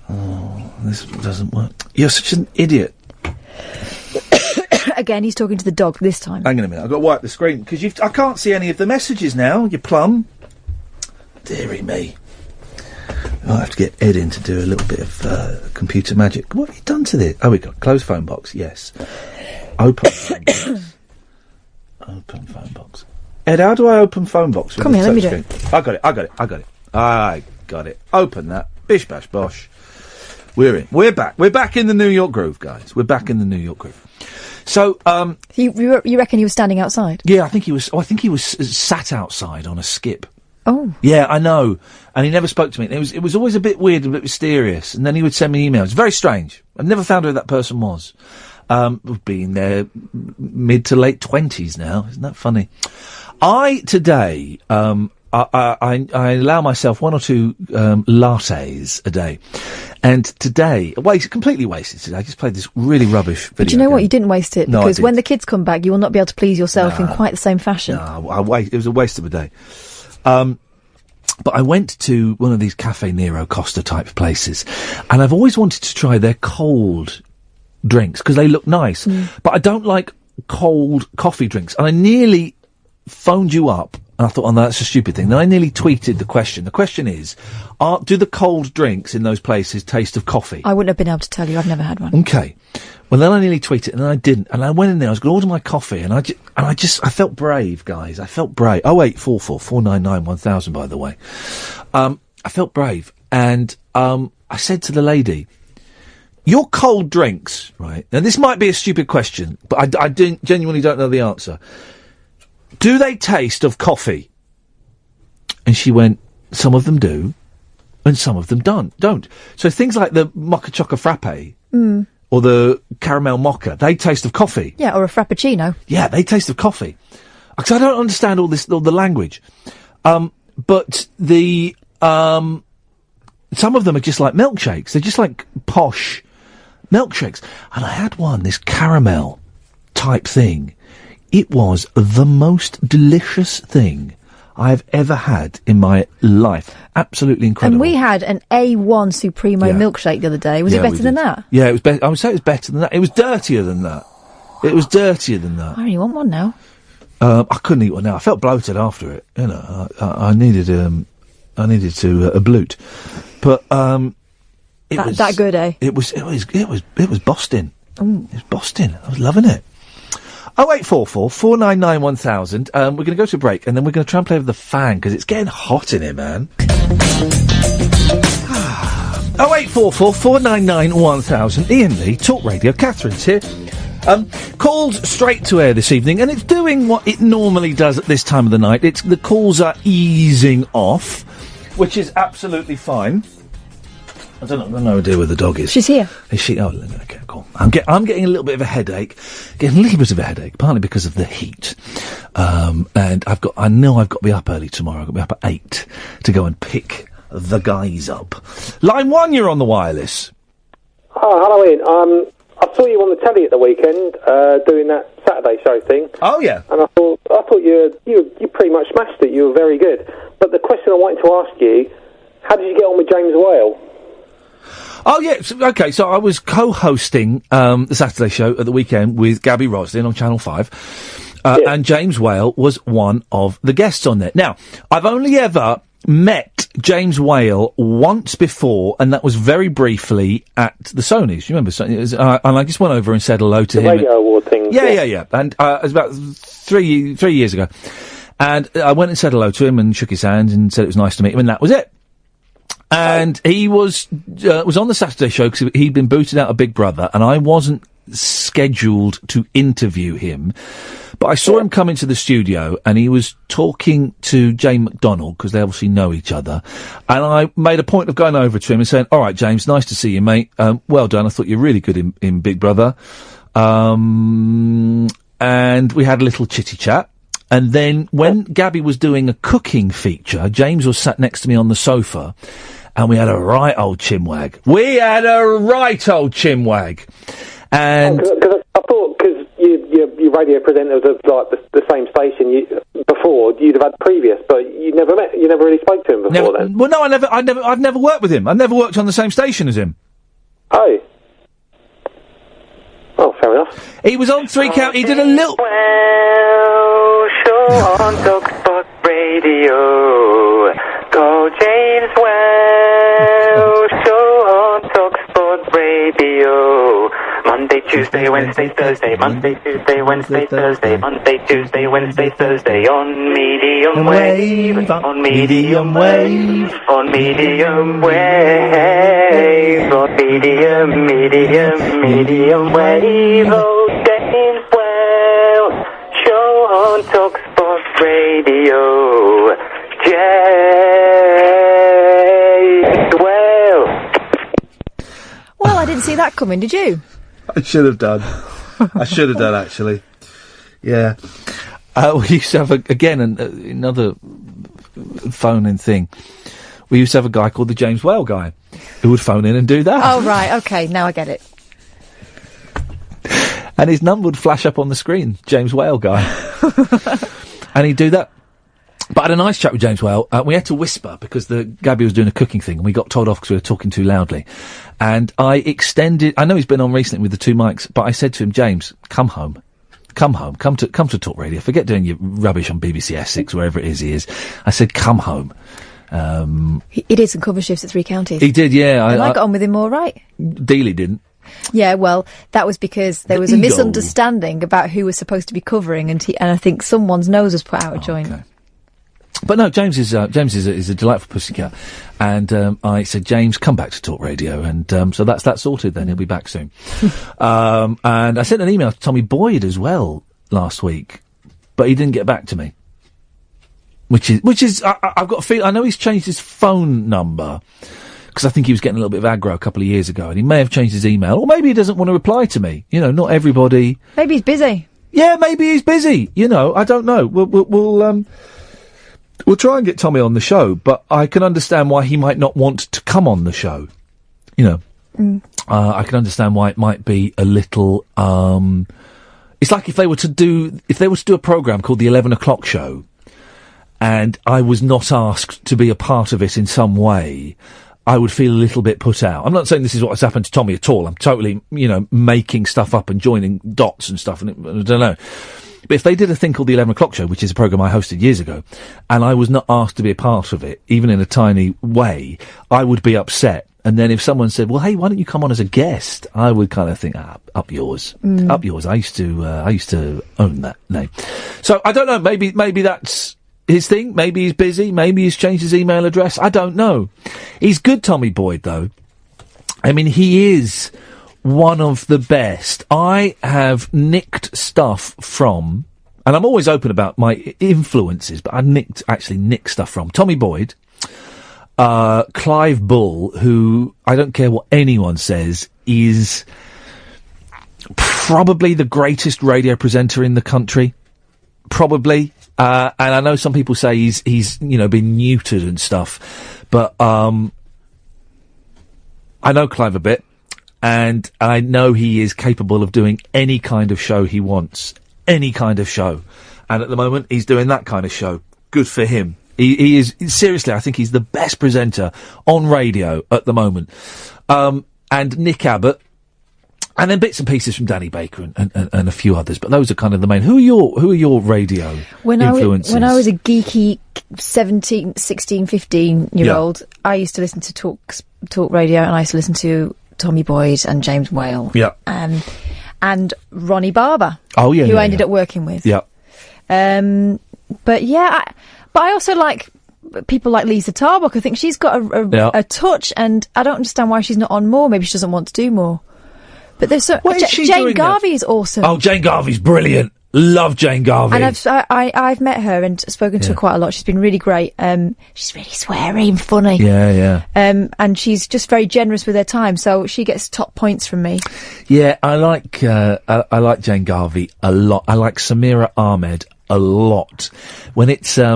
Oh, this doesn't work. You're such an idiot. Again, he's talking to the dog this time. Hang on a minute, I've got to wipe the screen, because I can't see any of the messages now, you plum. Deary me. I'll have to get Ed in to do a little bit of computer magic. What have you done to this? Oh, we got close phone box, yes. Open phone box. Open phone box. Ed, how do I open phone box? Come here, let me do it. I got it. Open that. Bish bash bosh. We're in. We're back. We're back in the New York groove, guys. We're back in the New York groove. So, you reckon he was standing outside? Yeah, I think he was. I think he was sat outside on a skip. Oh. Yeah, I know. And he never spoke to me. It was always a bit weird, a bit mysterious. And then he would send me emails. Very strange. I've never found out who that person was. We've been there mid to late 20s now. Isn't that funny? Today, I allow myself one or two lattes a day. And today, completely wasted today. I just played this really rubbish video. But you know what? You didn't waste it. No, because when the kids come back, you will not be able to please yourself in quite the same fashion. No, it was a waste of a day. But I went to one of these Cafe Nero Costa type places, and I've always wanted to try their cold drinks because they look nice. But I don't like cold coffee drinks, and I nearly phoned you up, and I thought, oh no, that's a stupid thing. Then I nearly tweeted the question. The question is, do the cold drinks in those places taste of coffee? I wouldn't have been able to tell you. I've never had one. Okay. Well, then I nearly tweeted, and then I didn't. And I went in there, I was going to order my coffee, and I felt brave, guys. I felt brave. 0844 499 1000, by the way. I felt brave. And I said to the lady, your cold drinks, right? Now, this might be a stupid question, but I genuinely don't know the answer. Do they taste of coffee? And she went, some of them do, and some of them don't. So things like the Mocha Choco Frappe, or the caramel mocha, they taste of coffee. Yeah, or a frappuccino. Yeah, they taste of coffee. Because I don't understand all the language. But some of them are just like milkshakes. They're just like posh milkshakes. And I had one, this caramel type thing. It was the most delicious thing I've ever had in my life. Absolutely incredible. And we had an A1 Supremo milkshake the other day. Was it better than that? Yeah, it was I would say it was better than that. It was dirtier than that. I really want one now. I couldn't eat one now. I felt bloated after it. You know, I needed to ablute. But it was that good, eh? It was Boston. It was Boston. I was loving it. 0844 499 1000. We're going to go to a break and then we're going to try and play with the fan because it's getting hot in here, man. 0844 499 1000. Iain Lee, Talk Radio. Catherine's here. Called straight to air this evening, and it's doing what it normally does at this time of the night. The calls are easing off, which is absolutely fine. I don't know. I've got no idea where the dog is. She's here. Is she? Oh, okay, cool. I'm getting a little bit of a headache. Partly because of the heat. And I know I've got to be up early tomorrow. I've got to be up at 8 to go and pick the guys up. Line 1, you're on the wireless. Oh, hello, Iain. I saw you on the telly at the weekend doing that Saturday show thing. Oh yeah. And I thought you pretty much smashed it. You were very good. But the question I wanted to ask you: how did you get on with James Whale? Oh yeah. Okay. So I was co-hosting the Saturday show at the weekend with Gabby Roslin on Channel 5, and James Whale was one of the guests on there. Now, I've only ever met James Whale once before, and that was very briefly at the Sonys. You remember? And I just went over and said hello to him. The radio award thing. Yeah. And it was about three years ago. And I went and said hello to him and shook his hand and said it was nice to meet him, and that was it. And he was on the Saturday show because he'd been booted out of Big Brother, and I wasn't scheduled to interview him. But I saw him come into the studio and he was talking to Jane McDonald because they obviously know each other. And I made a point of going over to him and saying, all right, James, nice to see you, mate. Well done. I thought you were really good in Big Brother. And we had a little chitty chat. And then when Gabby was doing a cooking feature, James was sat next to me on the sofa and we had a right old chinwag. And because I thought, because your radio presenter was like the same station before, you'd have had previous, but you never really spoke to him before then. Well, no, I've never worked with him. I've never worked on the same station as him. Oh, fair enough. He was on 3 Count. He did a little. Well, show on Talksport Radio. Go James Well. Show on Talksport Radio. Monday, Tuesday, Wednesday, Thursday. Monday, Tuesday, Wednesday, Thursday. Monday, Tuesday, Wednesday, Thursday. On medium wave. On medium wave. On medium wave. On medium wave. Oh, James Well. Show on Talksport Radio. James Well. Well, I didn't see that coming, did you? I should have done. Actually. Yeah. We used to have, another phone-in thing. We used to have a guy called the James Whale guy who would phone in and do that. Oh, right, okay, now I get it. And his number would flash up on the screen, James Whale guy. And he'd do that. But I had a nice chat with James Whale. We had to whisper because Gabby was doing a cooking thing and we got told off because we were talking too loudly. And I know he's been on recently with the 2 mics, but I said to him, James, come home. Come to Talk Radio. Forget doing your rubbish on BBC Essex, wherever it is he is. I said, come home. He did some cover shifts at 3 Counties. He did, yeah. And I got on with him all right. Dealey didn't. Yeah, well, that was because there was a misunderstanding about who was supposed to be covering, and I think someone's nose was put out of joint. Okay. But no, James is a delightful pussycat, and I said, James, come back to Talk Radio, and so that's sorted. Then he'll be back soon. And I sent an email to Tommy Boyd as well last week, but he didn't get back to me. Which is I've got a feeling. I know he's changed his phone number because I think he was getting a little bit of aggro a couple of years ago, and he may have changed his email, or maybe he doesn't want to reply to me. You know, not everybody. Maybe he's busy. Yeah, maybe he's busy. You know, I don't know. We'll try and get Tommy on the show, but I can understand why he might not want to come on the show. You know, I can understand why it might be a little. It's like if they were to do a program called the 11 o'clock show, and I was not asked to be a part of it in some way, I would feel a little bit put out. I'm not saying this is what has happened to Tommy at all. I'm totally, you know, making stuff up and joining dots and stuff, and I don't know. But if they did a thing called the 11 o'clock show, which is a program I hosted years ago, and I was not asked to be a part of it, even in a tiny way, I would be upset. And then if someone said, well, hey, why don't you come on as a guest? I would kind of think, up yours. Up yours. I used to own that name. So I don't know, maybe that's his thing. Maybe he's busy. Maybe he's changed his email address. I don't know. He's good, Tommy Boyd, though. I mean, he is one of the best. I have nicked stuff from, and I'm always open about my influences, but I actually nicked stuff from Tommy Boyd, Clive Bull, who, I don't care what anyone says, is probably the greatest radio presenter in the country. Probably. And I know some people say he's you know, been neutered and stuff, but I know Clive a bit, and I know he is capable of doing any kind of show he wants. Any kind of show. And at the moment, he's doing that kind of show. Good for him. He is, seriously, I think he's the best presenter on radio at the moment. And Nick Abbott, and then bits and pieces from Danny Baker and a few others, but those are kind of the main. Who are your radio influences? When I was a geeky 17, 16, 15-year-old, I used to listen to talk radio, and I used to listen to Tommy Boyd and James Whale. Yeah. And Ronnie Barber. Oh, yeah. Who I ended up working with. Yeah. But yeah, but I also like people like Lisa Tarbuck. I think she's got a touch, and I don't understand why she's not on more. Maybe she doesn't want to do more. But there's Jane Garvey is awesome. Oh, Jane Garvey's brilliant. Love Jane Garvey. And I've met her and spoken to her quite a lot. She's been really great. She's really sweary and funny. Yeah. And she's just very generous with her time, so she gets top points from me. Yeah, I like Jane Garvey a lot. I like Samira Ahmed a lot. When it's I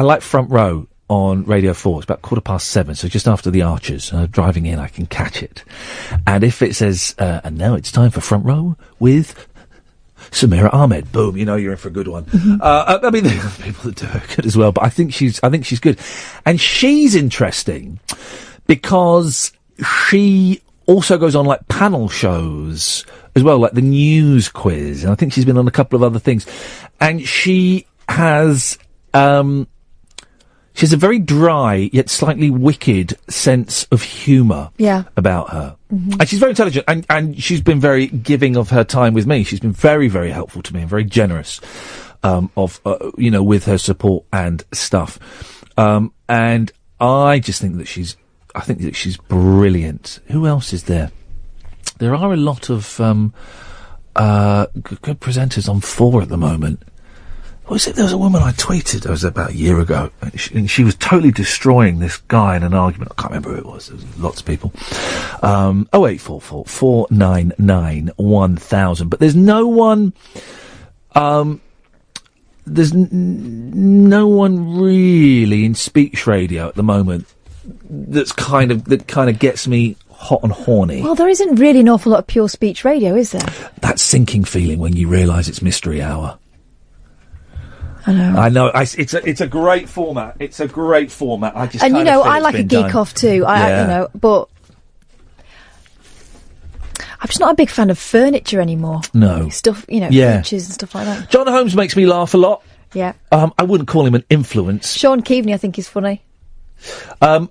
like Front Row on Radio 4. It's about 7:15, so just after the Archers. Driving in, I can catch it. And if it says, and now it's time for Front Row with Samira Ahmed, boom, you know you're in for a good one. Mm-hmm. I mean, there are people that do her good as well, but I think she's good. And she's interesting because she also goes on like panel shows as well, like the news quiz, and I think she's been on a couple of other things. And she has a very dry yet slightly wicked sense of humour about her. Mm-hmm. And she's very intelligent, and she's been very giving of her time with me. She's been very, very helpful to me and very generous with her support and stuff. And I just think that she's brilliant. Who else is there? There are a lot of good presenters on 4 at the moment. What was it? There was a woman I tweeted, it was about a year ago, and she was totally destroying this guy in an argument. I can't remember who it was. There was lots of people. 0844 499 1000. But there's no one, no one really in speech radio at the moment that kind of gets me hot and horny. Well, there isn't really an awful lot of pure speech radio, is there? That sinking feeling when you realise it's mystery hour. I know. It's a great format. It's a great format. I just I like a geek off too. But I'm just not a big fan of furniture anymore. No stuff, features and stuff like that. John Holmes makes me laugh a lot. Yeah. I wouldn't call him an influence. Sean Keaveney, I think, is funny. Mark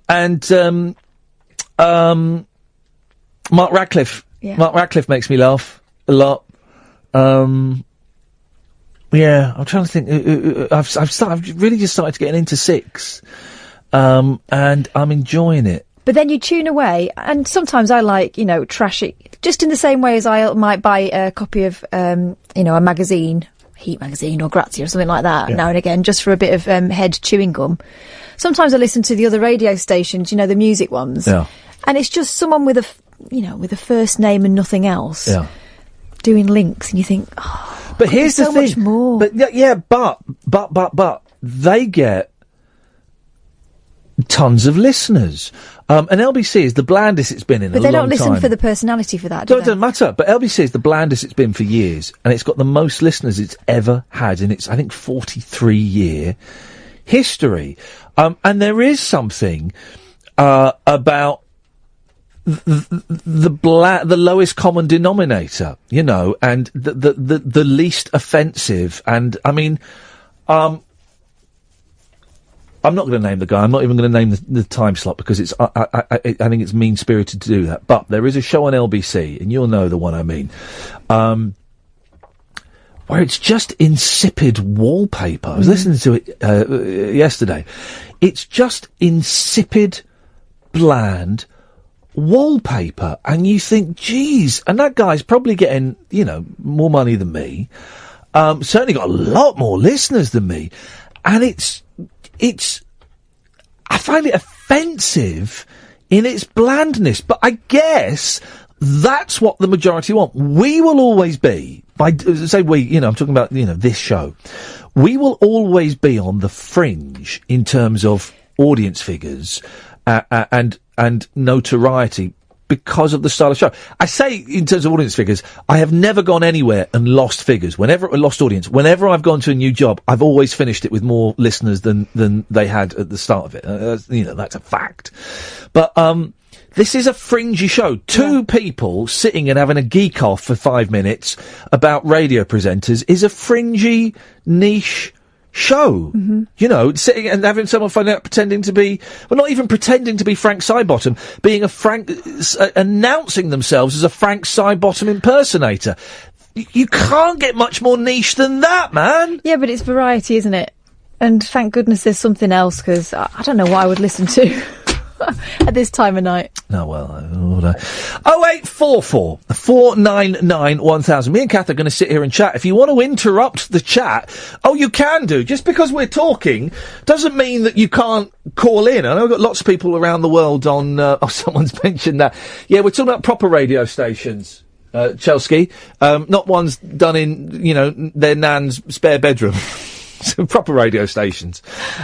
Radcliffe. Yeah. Mark Radcliffe makes me laugh a lot. Yeah, I'm trying to think. I've really just started getting into Six, and I'm enjoying it. But then you tune away, and sometimes I like, trashy, just in the same way as I might buy a copy of, a magazine Heat magazine or Grazia or something like that now and again, just for a bit of head chewing gum. Sometimes I listen to the other radio stations, you know, the music ones, and it's just someone with a first name and nothing else doing links, and you think, but here's so the thing, much more. But but they get tons of listeners. And LBC is the blandest it's been in a long time. But they don't listen for the personality for that, do No, they? it doesn't matter. But LBC is the blandest it's been for years, and it's got the most listeners it's ever had in its, I think, 43-year history. And there is something about the lowest common denominator, you know, and the least offensive. And I mean, I'm not going to name the guy. I'm not even going to name the time slot because it's. I think it's mean-spirited to do that. But there is a show on LBC, and you'll know the one I mean, where it's just insipid wallpaper. I was listening to it yesterday. It's just insipid, bland wallpaper, and you think, geez, and that guy's probably getting, you know, more money than me. Certainly got a lot more listeners than me, and it's. I find it offensive in its blandness, but I guess that's what the majority want. We will always be, I'm talking about, you know, this show. We will always be on the fringe in terms of audience figures, and notoriety, because of the style of show. I say, in terms of audience figures, I have never gone anywhere and lost figures. Lost audience. Whenever I've gone to a new job, I've always finished it with more listeners than they had at the start of it. That's a fact. But, this is a fringy show. Two people sitting and having a geek off for 5 minutes about radio presenters is a fringy, niche show. You know, sitting and having someone find out pretending to be, well, not even pretending to be Frank Sidebottom, being announcing themselves as a Frank Sidebottom impersonator. You can't get much more niche than that, man. Yeah, but it's variety, isn't it? And thank goodness there's something else, because I don't know what I would listen to at this time of night. No, well, 0844 499 1000. Me and Kath are going to sit here and chat. If you want to interrupt the chat, you can do. Just because we're talking doesn't mean that you can't call in. I know we've got lots of people around the world on... someone's mentioned that. Yeah, we're talking about proper radio stations, Chelsea. Not ones done in, you know, their nan's spare bedroom. Some proper radio stations.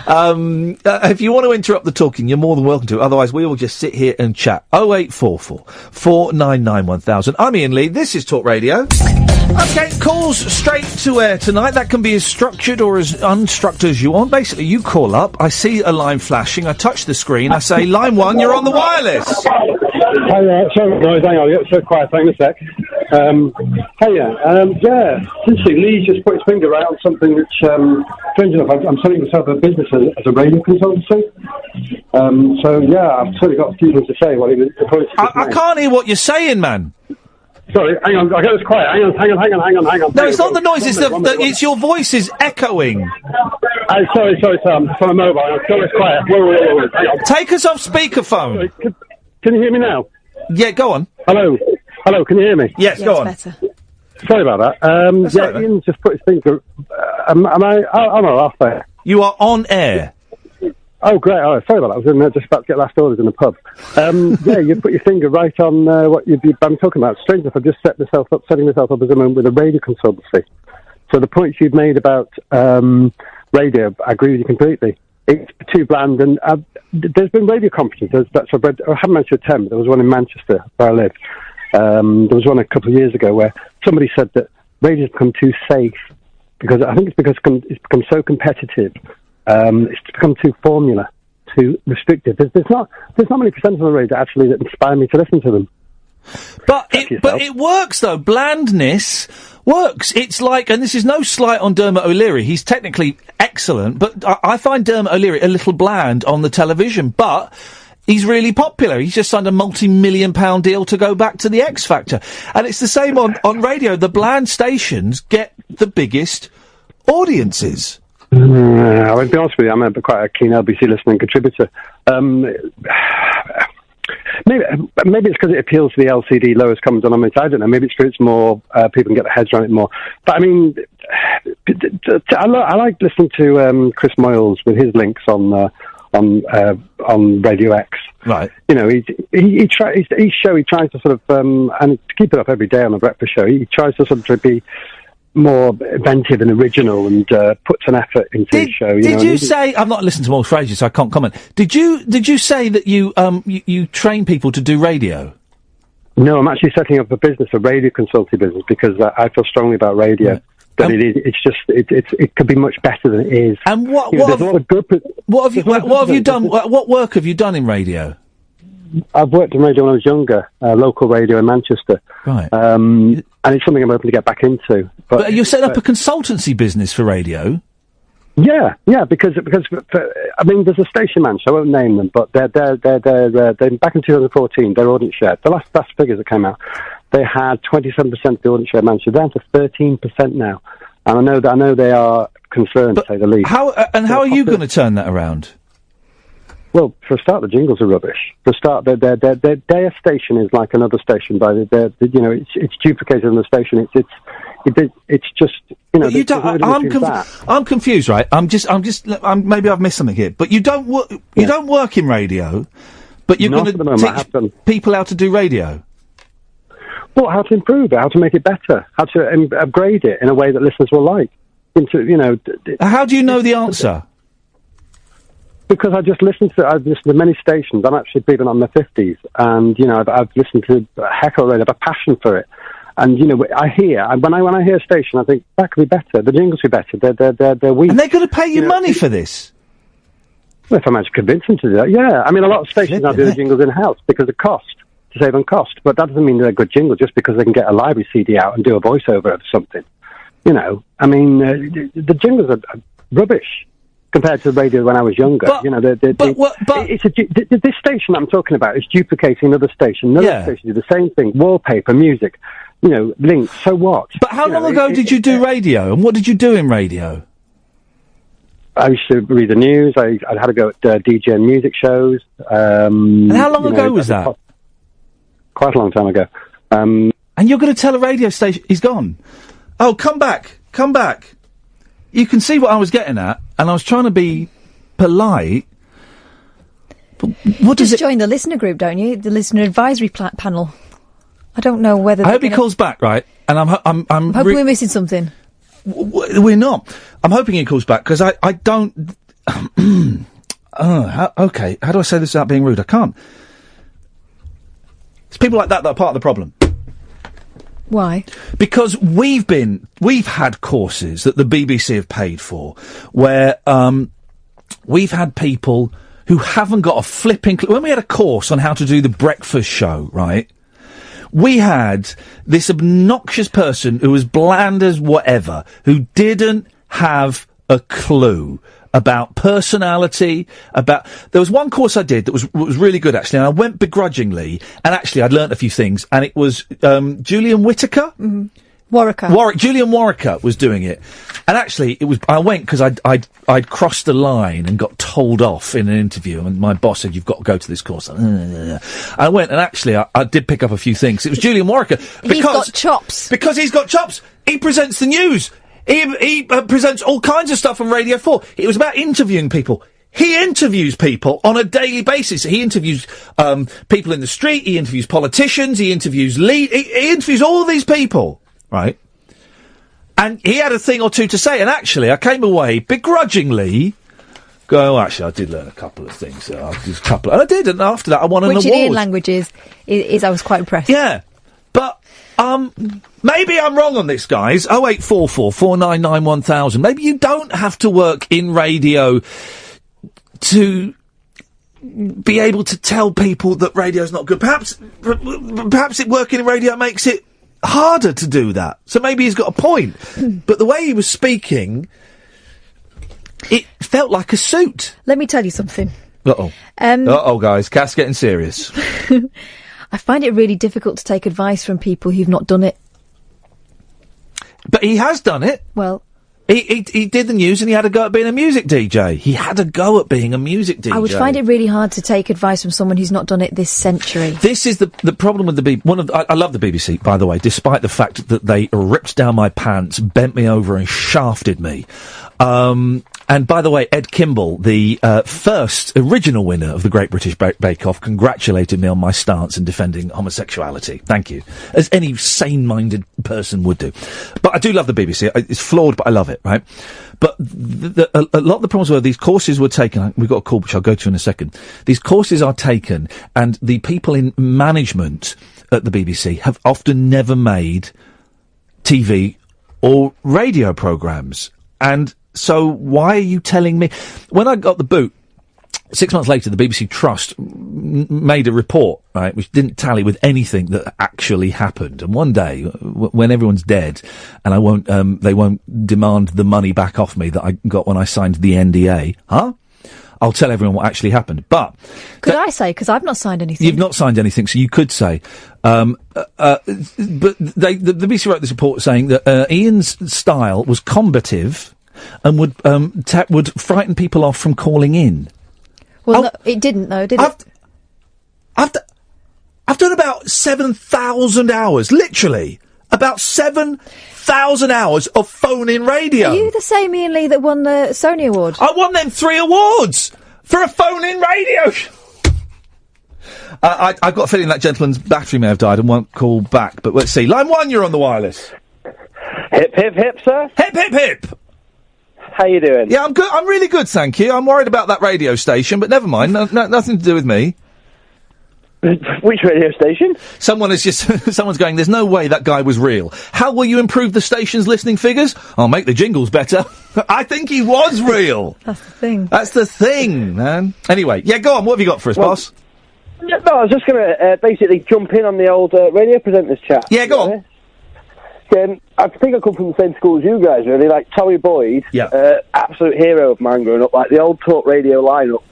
If you want to interrupt the talking, you're more than welcome to. Otherwise, we will just sit here and chat. 0844 499 1000. I'm Iain Lee. This is Talk Radio. Okay, calls straight to air tonight. That can be as structured or as unstructured as you want. Basically, you call up. I see a line flashing. I touch the screen. I say, line 1, you're on the wireless. Hi, sorry guys, hang on, get so quiet, hang on a sec. Essentially Lee just put his finger right on something which, strange enough, I'm setting myself a business as a radio consultancy. I've certainly got a few things to say. I can't hear what you're saying, man. Sorry, hang on, I get this quiet, hang on. No, it's not the noise, it's your voice is echoing. Sorry, I'm just on a mobile, I've got this quiet. Whoa, hang on. Take us off speakerphone. Sorry, can you hear me now? Yeah, go on. Hello, can you hear me? Yes, go on. Better. Sorry about that. Ian just put his finger... I'm off there. You are on air. Oh, great. Oh, sorry about that. I was just about to get last orders in the pub. You put your finger right on what I'm talking about. Strange enough, I've just setting myself up as a with a radio consultancy. So the points you've made about radio, I agree with you completely. It's too bland, and there's been radio conferences that I've read. I haven't managed to attend, but there was one in Manchester, where I live. There was one a couple of years ago where somebody said that radio's become too safe, because I think it's because it's become so competitive. It's become too formula, too restrictive. There's not many presenters on the radio actually that inspire me to listen to them. But it works though. Blandness works. It's like, and this is no slight on Dermot O'Leary. He's technically excellent, but I find Dermot O'Leary a little bland on the television. But he's really popular. He's just signed a multi-million-pound deal to go back to the X Factor, and it's the same on radio. The bland stations get the biggest audiences. I'll be honest with you. I'm quite a keen LBC listening contributor. Maybe it's because it appeals to the LCD lowest common denominator. I don't know. Maybe it's because it's more people can get their heads around it more. But I mean, I like listening to Chris Moyles with his links on Radio X. Right. You know, each show he tries to sort of and to keep it up every day on the breakfast show. He tries to sort of be more inventive and original and puts an effort into his show. Did you say I've not listened to Moyles for ages, so I can't comment. Did you say that you train people to do radio? No, I'm actually setting up a business, a radio consulting business, because I feel strongly about radio. Right. That it could be much better than it is. And what have you done? What work have you done in radio? I've worked in radio when I was younger, local radio in Manchester. Right. And it's something I'm hoping to get back into. But you're setting up a consultancy business for radio? Yeah, because I mean, there's a station manager, I won't name them, but they're back in 2014, their audience share, the last figures that came out, they had 27% of the audience share manager, down to 13% now. And I know they are concerned, to say the least. How are you going to turn that around? Well, for a start, the jingles are rubbish. For a start, their station is like another station. It's duplicated on the station. It's just, you know. I'm confused, right? Maybe I've missed something here. But you don't work in radio, but you're going to teach people how to do radio. Well, how to improve it, how to make it better, how to upgrade it in a way that listeners will like. How do you know the answer? Because I've listened to many stations. I'm actually even on the 50s, and I've listened to a heck of a radio. I have a passion for it, and when I hear a station, I think that could be better. The jingles could be better. They're weak. And they're going to pay you money for this. Well, if I manage to convince them to do that, yeah. I mean, a lot of stations now do the jingles in house because of cost, to save on cost. But that doesn't mean they're a good jingle just because they can get a library CD out and do a voiceover of something. I mean, the jingles are rubbish compared to the radio when I was younger. This station I'm talking about is duplicating another station. Another station do the same thing. Wallpaper, music, links. So what? But how long ago did you do radio, and what did you do in radio? I used to read the news. I had to go at DJ and music shows. And how long ago was that? Quite a long time ago. And you're going to tell a radio station he's gone? Oh, come back. You can see what I was getting at, and I was trying to be polite. But what does join the listener group, don't you? The listener advisory panel. I don't know whether. I hope he calls back, right? And I'm hoping we're missing something. We're not. I'm hoping he calls back because I don't. Okay. How do I say this without being rude? I can't. It's people like that are part of the problem. Why? Because we've had courses that the BBC have paid for where we've had people who haven't got a flipping clue. When we had a course on how to do the breakfast show, right, we had this obnoxious person who was bland as whatever, who didn't have a clue about personality, there was one course I did that was really good, actually, and I went begrudgingly, and actually I'd learnt a few things, and it was, Julian Whittaker? Mm-hmm. Warwicker. Julian Warwicker was doing it. And actually, I went because I'd crossed the line and got told off in an interview, and my boss said, you've got to go to this course. I went, and actually, I did pick up a few things. It was Julian Warwicker. He's got chops. Because he's got chops. He presents the news. He presents all kinds of stuff on Radio 4. It was about interviewing people. He interviews people on a daily basis. He interviews people in the street. He interviews politicians. He interviews he interviews all these people, right? And he had a thing or two to say. And actually, I came away begrudgingly going, actually, I did learn a couple of things. And I did. And after that, I won an award. Which in Ian languages is I was quite impressed. Yeah. But maybe I'm wrong on this, guys. 0844 499 1000. Maybe you don't have to work in radio to be able to tell people that radio's not good. Perhaps working in radio makes it harder to do that. So maybe he's got a point. But the way he was speaking, it felt like a suit. Let me tell you something. Uh-oh, guys. Cass getting serious. I find it really difficult to take advice from people who've not done it. But he has done it. Well, He did the news and he had a go at being a music DJ. He had a go at being a music DJ. I would find it really hard to take advice from someone who's not done it this century. This is the problem with the BBC. I love the BBC, by the way, despite the fact that they ripped down my pants, bent me over and shafted me. And by the way, Ed Kimball, the first original winner of the Great British Bake Off, congratulated me on my stance in defending homosexuality. Thank you. As any sane-minded person would do. But I do love the BBC. It's flawed, but I love it, right? But a lot of the problems were these courses were taken. We've got a call, which I'll go to in a second. These courses are taken, and the people in management at the BBC have often never made TV or radio programmes. And so why are you telling me... When I got the boot, 6 months later, the BBC Trust made a report, right, which didn't tally with anything that actually happened. And one day, when everyone's dead, and they won't demand the money back off me that I got when I signed the NDA, I'll tell everyone what actually happened. But... Could I say? Because I've not signed anything. You've not signed anything, so you could say. But the BBC wrote this report saying that Iain's style was combative and would frighten people off from calling in. Well, no, it didn't, though, did it? I've done about 7,000 hours, literally, about 7,000 hours of phone-in radio. Are you the same Iain Lee that won the Sony Award? I won them 3 awards for a phone-in radio show. I've got a feeling that gentleman's battery may have died and won't call back, but let's see. Line 1, you're on the wireless. Hip, hip, hip, sir. Hip, hip, hip. How you doing? Yeah, I'm good. I'm really good, thank you. I'm worried about that radio station, but never mind. Nothing to do with me. Which radio station? Someone's going, there's no way that guy was real. How will you improve the station's listening figures? I'll make the jingles better. I think he was real. That's the thing. That's the thing, man. Anyway, yeah, go on. What have you got for us, boss? No, I was just going to basically jump in on the old radio presenters chat. Yeah, go on. I think I come from the same school as you guys, really. Like Tommy Boyd, absolute hero of mine growing up. Like the old talk radio lineup,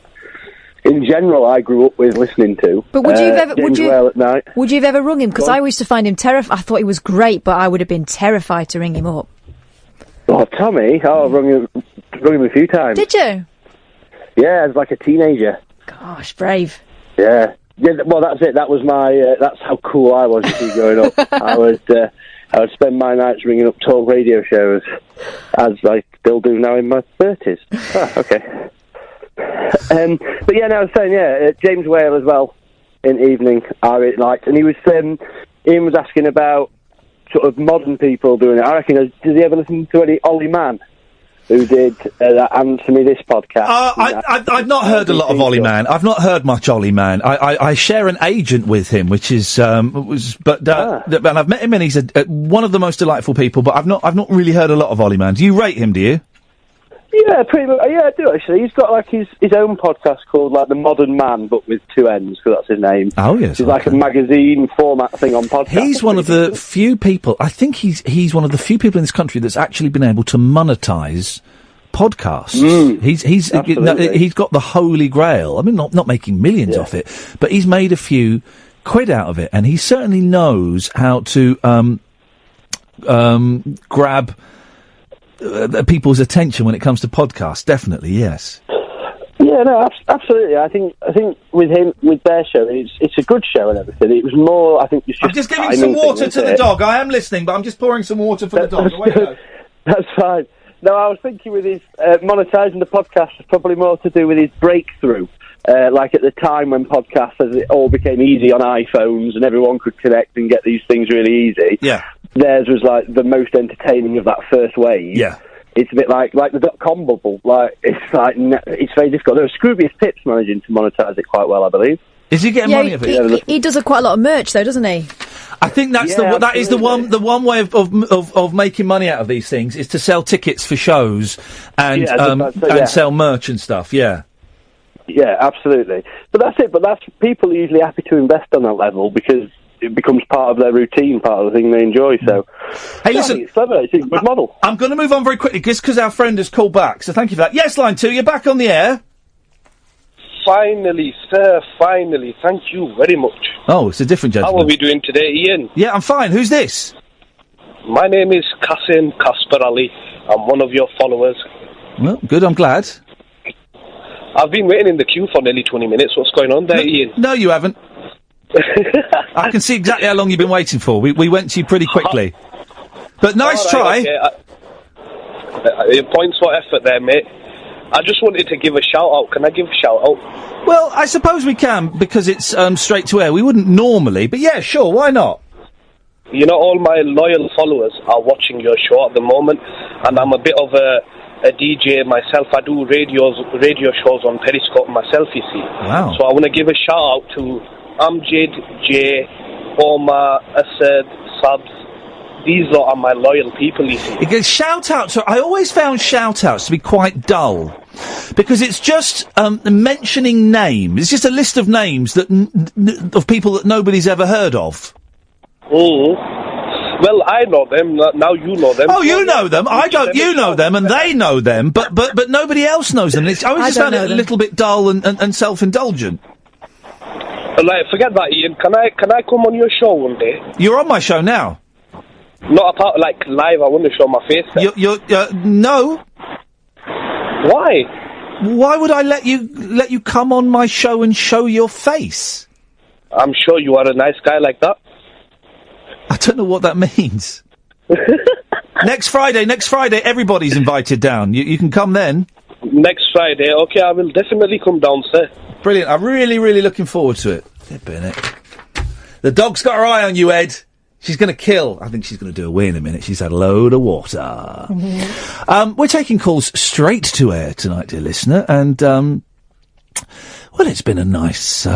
in general, I grew up with listening to. But would you have ever at night. Would you have ever rung him? Because I used to find him terrifying. I thought he was great, but I would have been terrified to ring him up. Oh, Tommy! Oh, I've rung him a few times. Did you? Yeah, as like a teenager. Gosh, brave. Yeah. Well, that's it. That was my. That's how cool I was growing up. I would spend my nights ringing up talk radio shows, as I still do now in my 30s. Okay. But yeah, no, I was saying, James Whale as well, in Evening, I really liked. And he was, Ian was asking about sort of modern people doing it. I reckon, does he ever listen to any Ollie Mann, who did that Answer Me This podcast? I've not heard a lot of Ollie Mann. I've not heard much Ollie Mann. I share an agent with him, which is, and I've met him and he's one of the most delightful people, but I've not really heard a lot of Ollie Mann. Do you rate him, do you? Yeah, pretty much. Yeah, I do actually. He's got like his own podcast called like The Modern Man, but with 2 N's, because that's his name. Oh yes, it's like a magazine format thing on podcast. He's one of the few people. I think he's one of the few people in this country that's actually been able to monetize podcasts. He's got the holy grail. I mean, not making millions off it, but he's made a few quid out of it, and he certainly knows how to grab people's attention when it comes to podcasts. Definitely, yes. Yeah, no, absolutely. I think with him, with their show, it's a good show and everything. It was more, I think, I'm just giving some water to the dog. I am listening, but I'm just pouring some water for the dog. Away you go. That's fine. No, I was thinking with his monetising the podcast was probably more to do with his breakthrough. Like at the time when podcasts, as it all became easy on iPhones and everyone could connect and get these things really easy. Yeah. Theirs was like the most entertaining of that first wave. Yeah. It's a bit like the .com bubble. Like it's very difficult. There are Scroobius Pip's managing to monetise it quite well, I believe. Is he getting money of it? He does quite a lot of merch, though, doesn't he? I think that's the one way of making money out of these things is to sell tickets for shows and sell merch and stuff. Yeah. Yeah, absolutely. But that's it. But that's people are usually happy to invest on that level because it becomes part of their routine, part of the thing they enjoy. So, hey, listen, it's clever. It's a good model. I'm going to move on very quickly just because our friend has called back. So thank you for that. Yes, line 2, you're back on the air. Finally, sir. Finally, thank you very much. Oh, it's a different gentleman. How are we doing today, Ian? Yeah, I'm fine. Who's this? My name is Qasim Kasper Ali. I'm one of your followers. Well, good, I'm glad. I've been waiting in the queue for nearly 20 minutes. What's going on there, Ian? No, you haven't. I can see exactly how long you've been waiting for. We went to you pretty quickly. But nice try. Okay. Points for effort there, mate. I just wanted to give a shout-out. Can I give a shout-out? Well, I suppose we can, because it's straight to air. We wouldn't normally, but yeah, sure, why not? You know, all my loyal followers are watching your show at the moment, and I'm a bit of a DJ myself. I do radio shows on Periscope myself, you see. Wow. So I want to give a shout-out to Amjad, Jay, Omar, Asad, Subs. These lot are my loyal people, you see. Because shout-outs I always found shout-outs to be quite dull. Because it's just mentioning names. It's just a list of names that of people that nobody's ever heard of. Well, I know them. Now you know them. Oh, you know them. I don't. You know them, and they know them. But nobody else knows them. I always just found it a little bit dull and self-indulgent. Like, forget that, Ian. Can I come on your show one day? You're on my show now. Not apart, like, live. I want to show my face. No. Why? Why would I let you come on my show and show your face? I'm sure you are a nice guy like that. I don't know what that means. Next Friday, everybody's invited down. You can come then. Next Friday, okay, I will definitely come down, sir. Brilliant. I'm really, really looking forward to it. Bennett. The dog's got her eye on you, Ed. She's going to kill. I think she's going to do a wee in a minute. She's had a load of water. We're taking calls straight to air tonight, dear listener, and well, it's been a nice,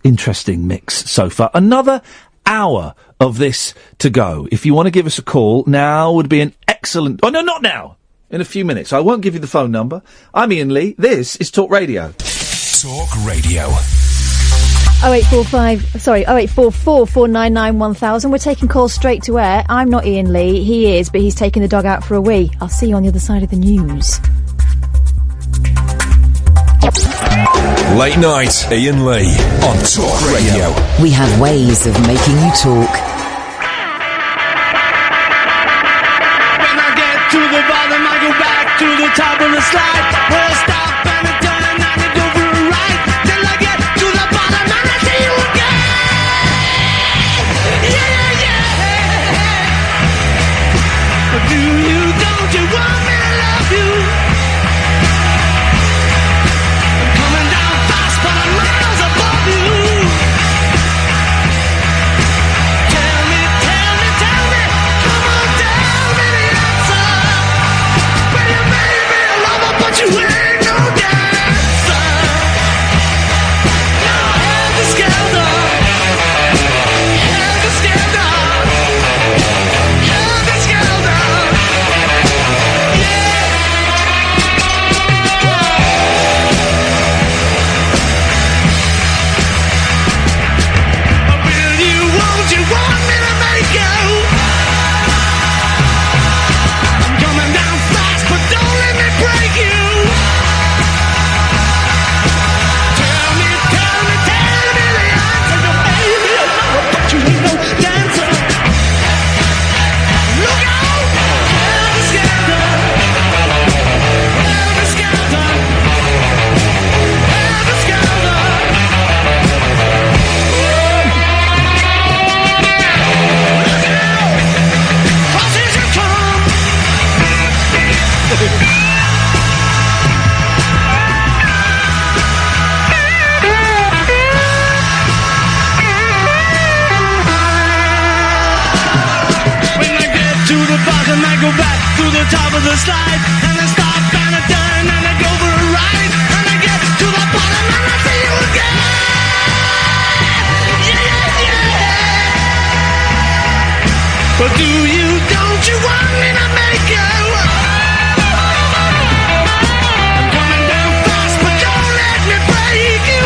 interesting mix so far. Another hour of this to go. If you want to give us a call, now would be an excellent... Oh, no, not now. In a few minutes. I won't give you the phone number. I'm Iain Lee. This is Talk Radio. Talk Radio. 0844 499 1000. We're taking calls straight to air. I'm not Iain Lee. He is, but he's taking the dog out for a wee. I'll see you on the other side of the news. Late night, Iain Lee on Talk Radio. We have ways of making you talk. When I get to the bottom, I go back to the top of the slide. Where I stop and I turn and I go for a ride. Till I get to the bottom and I see you again. Yeah. Do you, don't you want me to love you? I'm coming down fast, but I'm miles above you. Tell me, come on, tell me the answer. Well, you may be a lover, but you ain't no dancer. Now helter skelter, helter skelter, helter skelter. Will you, won't you want me to make you? I'm coming down fast, but don't let me break you. Tell me the answer. No, baby, I know, but you ain't no dancer. Look out! Helter skelter, helter skelter, helter skelter. Horses you come. When I get to the bottom, I go back to the top of the slide, and I stop and I turn and I go for a ride, and I get to the bottom and I see you again. Yeah. But do you, don't you want me to make you? I'm coming down fast, but don't let me break you.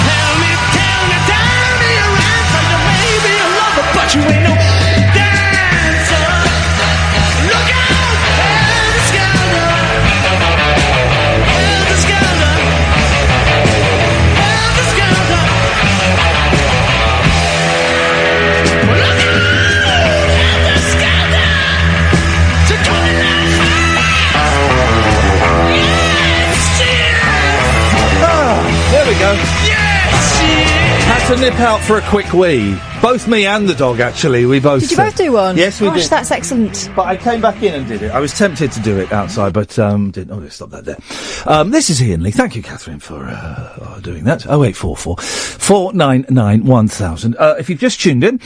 Tell me your answer. You may be a lover, but you ain't no dancer. Look out, helter skelter, helter skelter, helter skelter. Look out, go. Had to nip out for a quick wee. Both me and the dog, actually. We both. Did you both do one? Yes, we Gosh, did. that's excellent. But I came back in and did it. I was tempted to do it outside, but didn't. Oh, let's stop that there. This is Iain Lee. Thank you, Catherine, for doing that. 0844 499 1000. If you've just tuned in,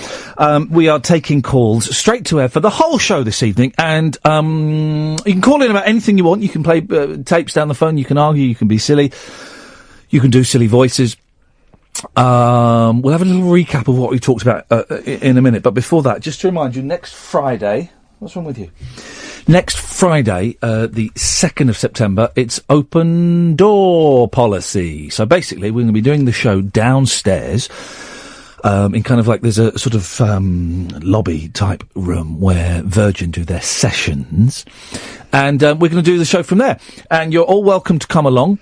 we are taking calls straight to air for the whole show this evening, and you can call in about anything you want. You can play tapes down the phone. You can argue. You can be silly. You can do silly voices. We'll have a little recap of what we talked about in a minute, but before that, just to remind you, next Friday, what's wrong with you? Next Friday, the 2nd of September, it's open door policy. So basically, we're going to be doing the show downstairs, in kind of like, there's a sort of lobby type room where Virgin do their sessions, and we're going to do the show from there. And you're all welcome to come along.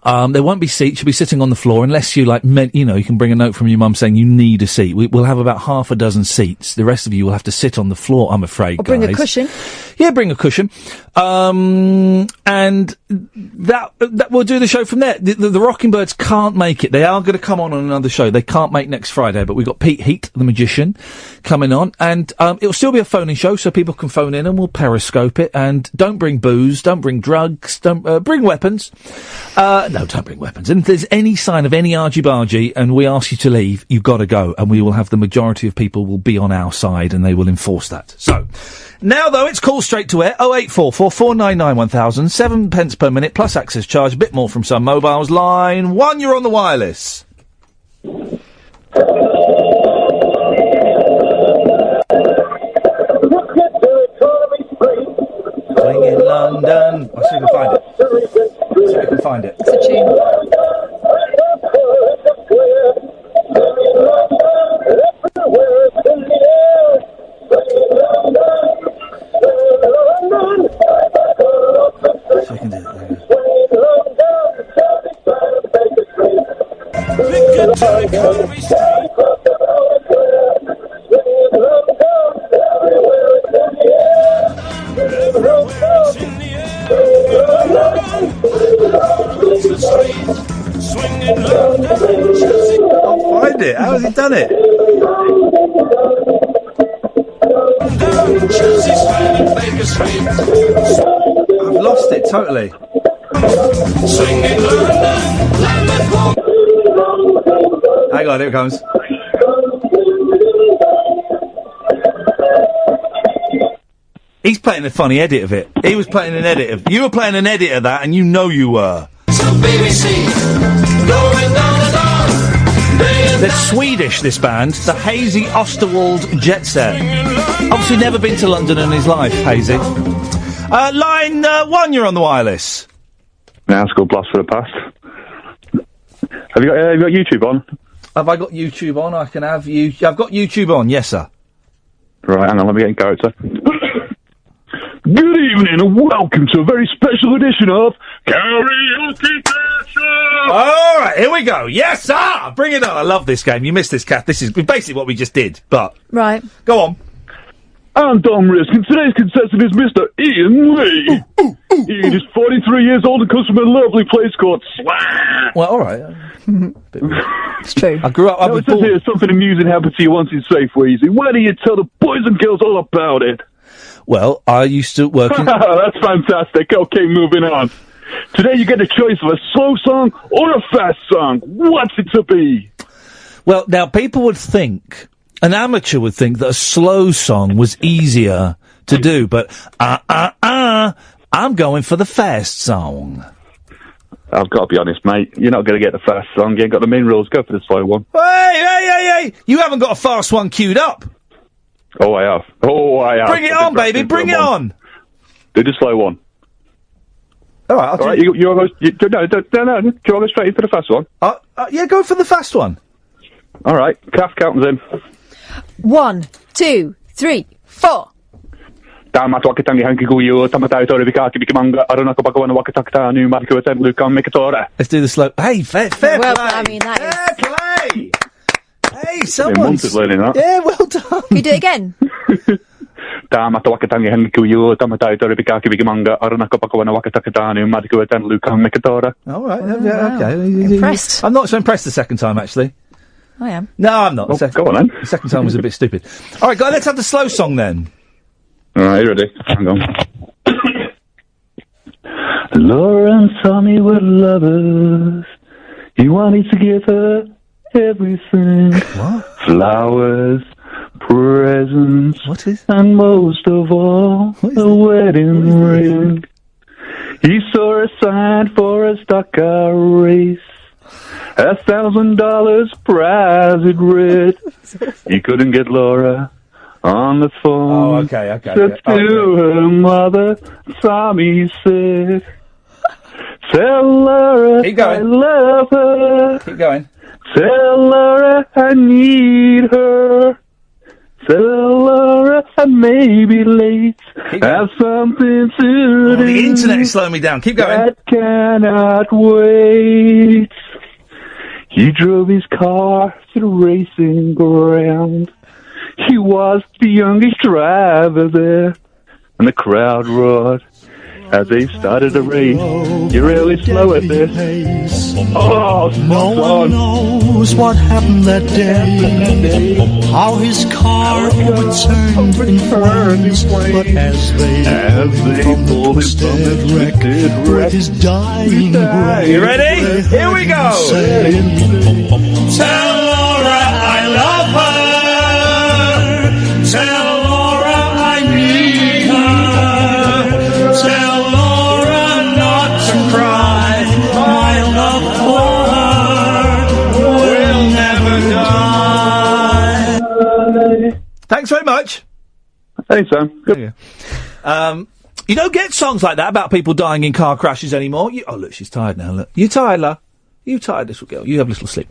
There won't be seats. You'll be sitting on the floor unless you you can bring a note from your mum saying you need a seat. We'll have about half a dozen seats. The rest of you will have to sit on the floor, I'm afraid, Or bring guys. a cushion. Yeah, bring a cushion. And that we'll do the show from there. The Rocking Birds can't make it. They are going to come on another show. They can't make next Friday, but we've got Pete Heat, the magician, coming on. And it'll still be a phone-in show, so people can phone in and we'll periscope it. And don't bring booze, don't bring drugs, don't bring weapons. No, don't bring weapons. And if there's any sign of any argy-bargy and we ask you to leave, you've got to go. And we will have the majority of people will be on our side and they will enforce that. So, now though, it's call straight to air. 0844 499 1000, 7 pence per minute plus access charge, a bit more from some mobiles. Line 1, you're on the wireless. Swing in London. I'll see if I can find it. See if I can find it. It's a tune. So I can do it. I'll find it. How has he done it? I've lost it totally. Hang on, here it comes. He's playing a funny edit of it. He was playing an edit of... You were playing an edit of that, and you know you were. They're Swedish, this band. The Hazy Osterwald Jet Set. Obviously never been to London in his life, Hazy. Line 1, you're on the wireless. Now it's called Blast for the Past. Have you got YouTube on? Have I got YouTube on? I can have you... I've got YouTube on, yes, sir. Right, hang on, let me get in character. Good evening and welcome to a very special edition of Karaoke Session! Alright, here we go. Yes, sir! Bring it on. I love this game. You missed this, Kath. This is basically what we just did, but... Right. Go on. I'm Dom Risk, and today's contestant is Mr. Iain Lee. Ian is 43 years old and comes from a lovely place called Swag. Well, alright. It's true. I grew up... Now, it says here something amusing happened to you once in Safeways. Why do you tell the boys and girls all about it? Well, I used to work in... That's fantastic. Okay, moving on. Today you get a choice of a slow song or a fast song. What's it to be? Well, now, people would think... An amateur would think that a slow song was easier to do, but I'm going for the fast song. I've got to be honest, mate. You're not going to get the fast song. You ain't got the main rules. Go for the slow one. Hey! You haven't got a fast one queued up. Oh, I have. Bring it on, baby. Bring it on. Do the slow one. All right. No. Do you want to go straight into the fast one? Yeah, go for the fast one. All right. Calf count us in. 1, 2, 3, 4. Let's do the slow. Hey, fair play. Well, I mean, that is... Play. Hey, someone. Learning that. Yeah, well done. Can you do it again? Mata Wakatangi Henkuyu, Tamatau, Toribikaki Bigimanga, Aranakopakawana Wakatakatanu, Madikuatan, Lukan Mikadora. All right, okay. Impressed. I'm not so impressed the second time, actually. I am. No, I'm not. Well, go on, then. The second time was a bit stupid. All right, guys, let's have the slow song then. All right, you ready? Hang on. Laura and Tommy were lovers. He wanted to give her everything. What? Flowers, presents, and most of all, a wedding ring. He saw a sign for a stock car race. $1,000 prize it read. He couldn't get Laura on the phone. Oh, okay. So to her mother, Tommy said, tell Laura I love her. Keep going. Tell Laura I need her. Tell Laura I may be late. Have something to do. The internet is slowing me down. Keep going. That cannot wait. He drove his car to the racing ground. He was the youngest driver there, and the crowd roared as they started the race. You're really slow at this. Oh, no one knows what happened that day. How his car overturned in flames. But as they from the twisted wreck with his dying breath, You ready? Here we go. Tell Laura I love her. Tell Laura I need her. Tell Laura not to cry. My love for her will never die. Thanks very much. Thanks, Sam. Good. You don't get songs like that about people dying in car crashes anymore. Oh, look, she's tired now. Look, you tired, love? You tired, little girl? You have a little sleep.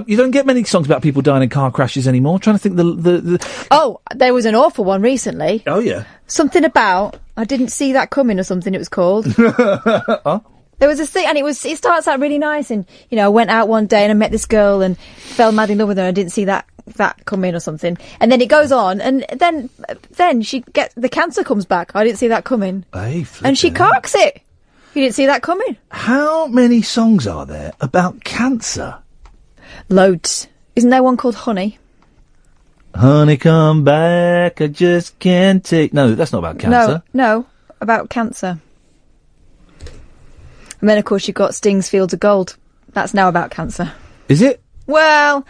You don't get many songs about people dying in car crashes anymore. I'm trying to think the. Oh, there was an awful one recently. Oh yeah. Something about I didn't see that coming or something. It was called. Huh? There was a thing, and it starts out really nice, and I went out one day and I met this girl and fell mad in love with her. And I didn't see that coming or something, and then it goes on, and then the cancer comes back. I didn't see that coming, and she carks it. You didn't see that coming. How many songs are there about cancer? Loads. Isn't there one called Honey? Honey, come back. I just can't take. No, that's not about cancer. No, about cancer. And then, of course, you've got Sting's Fields of Gold. That's now about cancer. Is it? Well,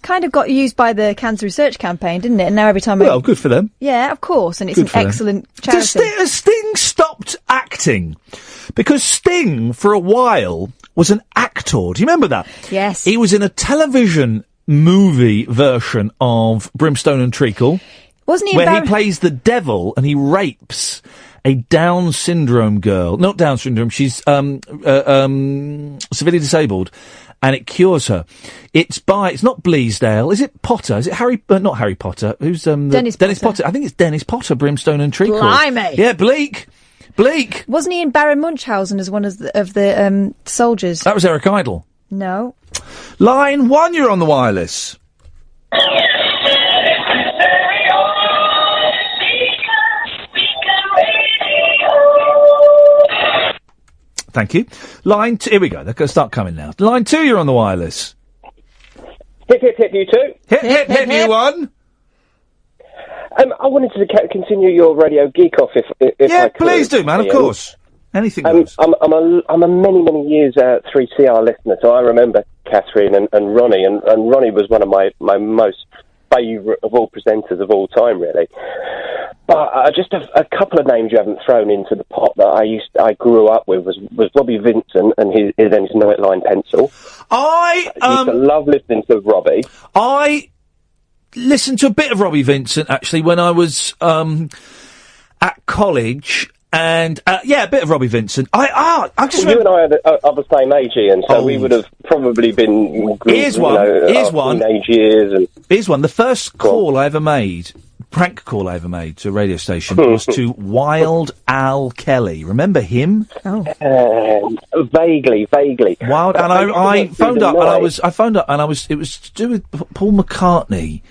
kind of got used by the Cancer Research Campaign, didn't it? And now every time... Well, good for them. Yeah, of course, and it's Good an for them. excellent charity. Has Sting stopped acting? Because Sting, for a while, was an actor. Do you remember that? Yes. He was in a television movie version of Brimstone and Treacle. Wasn't he where he plays the devil and he rapes a Down syndrome girl. Not Down syndrome, she's severely disabled, and it cures her. It's not Bleasdale. Is it Potter? Is it not Harry Potter? Who's Dennis Potter? I think it's Dennis Potter, Brimstone and Treacle. Blimey. Yeah, Bleak. Wasn't he in Baron Munchausen as one of the soldiers? That was Eric Idle. No. Line 1, you're on the wireless. Thank you. Line 2, here we go. They're going to start coming now. Line 2, you're on the wireless. Hip, hip, hip, you two. Hip, hip, hip, you one. I wanted to continue your radio geek off if I could. Please do, man, of course. Anything goes. I'm a many years 3CR listener, so I remember Catherine and Ronnie, and Ronnie was one of my most favourite of all presenters of all time, really. But just a couple of names you haven't thrown into the pot that I grew up with was Robbie Vincent and his Nightline Pencil. I used to love listening to Robbie. I listened to a bit of Robbie Vincent actually when I was at college. And, a bit of Robbie Vincent. You and I are the same age, Ian, so we would have probably been... Here's one. Teenage years and... Here's one. The first call I ever made, prank call I ever made to a radio station was to Wild Al Kelly. Remember him? Oh. Vaguely. Wild, and I phoned up, and it was to do with Paul McCartney.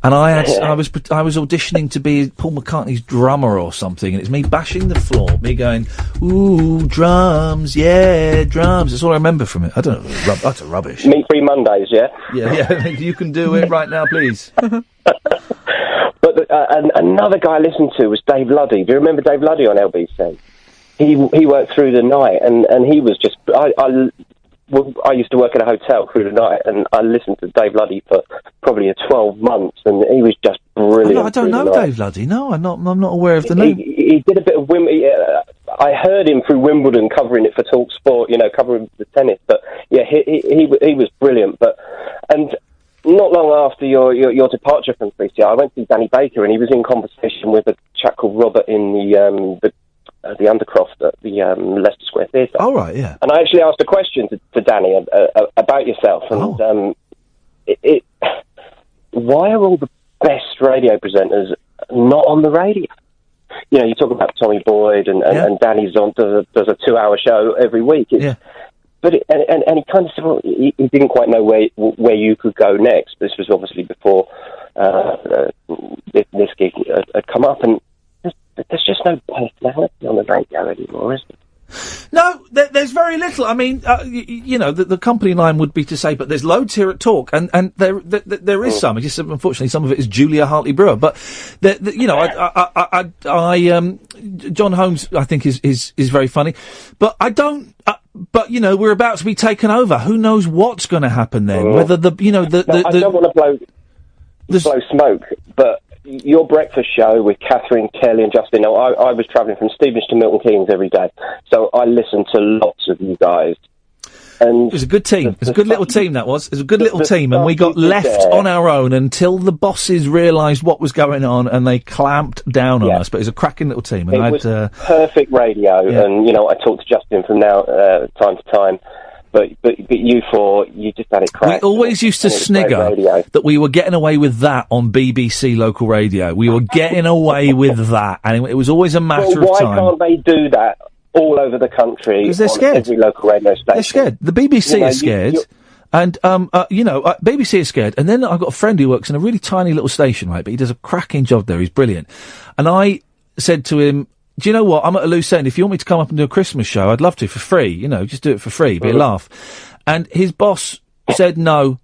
And I was auditioning to be Paul McCartney's drummer or something, and it's me bashing the floor, me going, "Ooh, drums, yeah, drums." That's all I remember from it. I don't know. That's rubbish. Meat-free Mondays, yeah. Yeah. You can do it right now, please. But another guy I listened to was Dave Luddy. Do you remember Dave Luddy on LBC? He worked through the night, and he was just. I used to work at a hotel through the night, and I listened to Dave Luddy for probably 12 months, and he was just brilliant. I don't know Dave Luddy. No, I'm not aware of the name. He did a bit of I heard him through Wimbledon covering it for Talk Sport, covering the tennis. But yeah, he was brilliant. And not long after your departure from 3CR, I went to see Danny Baker, and he was in conversation with a chap called Robert in the Undercroft at the Leicester Square Theatre. Oh, right, yeah. And I actually asked a question to Danny about yourself. And why are all the best radio presenters not on the radio? You talk about Tommy Boyd and Danny's does a 2-hour show every week. But he kind of said, well, he didn't quite know where you could go next. This was obviously before this gig had come up, and there's just no personality on the radio anymore, is there? No, there's very little. I mean, the company line would be to say, but there's loads here at Talk, and there is some. Just unfortunately, some of it is Julia Hartley-Brewer. But John Holmes, I think, is very funny. But I don't. But we're about to be taken over. Who knows what's going to happen then? Whether I don't want to blow smoke, but your breakfast show with Catherine, Kelly and Justin, I was travelling from Stevenage to Milton Keynes every day, so I listened to lots of you guys. And it was a good team. It was a good little team, that was. It was a good little team, and we got left on our own until the bosses realised what was going on, and they clamped down on us, but it was a cracking little team. And it was perfect radio, and, I talked to Justin from time to time. But you just had it cracked. We always used to snigger that we were getting away with that on BBC local radio. We were getting away with that, and it was always a matter of time. Why can't they do that all over the country? Because they're scared. Every local radio station. They're scared. The BBC is scared. And, BBC is scared. And then I've got a friend who works in a really tiny little station, right? But he does a cracking job there. He's brilliant. And I said to him, do you know what? I'm at a loose end. If you want me to come up and do a Christmas show, I'd love to for free. Just do it for free. Be a laugh. And his boss said no,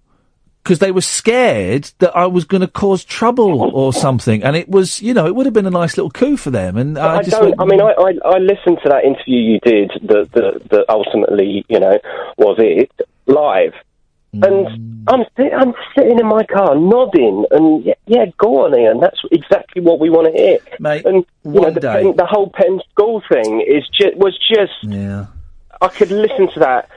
because they were scared that I was going to cause trouble or something. And it was, it would have been a nice little coup for them. And I listened to that interview you did that ultimately, was it live. And I'm sitting in my car nodding, and yeah, go on, Iain. That's exactly what we want to hear, mate. And the whole Penn School thing was just. Yeah. I could listen to that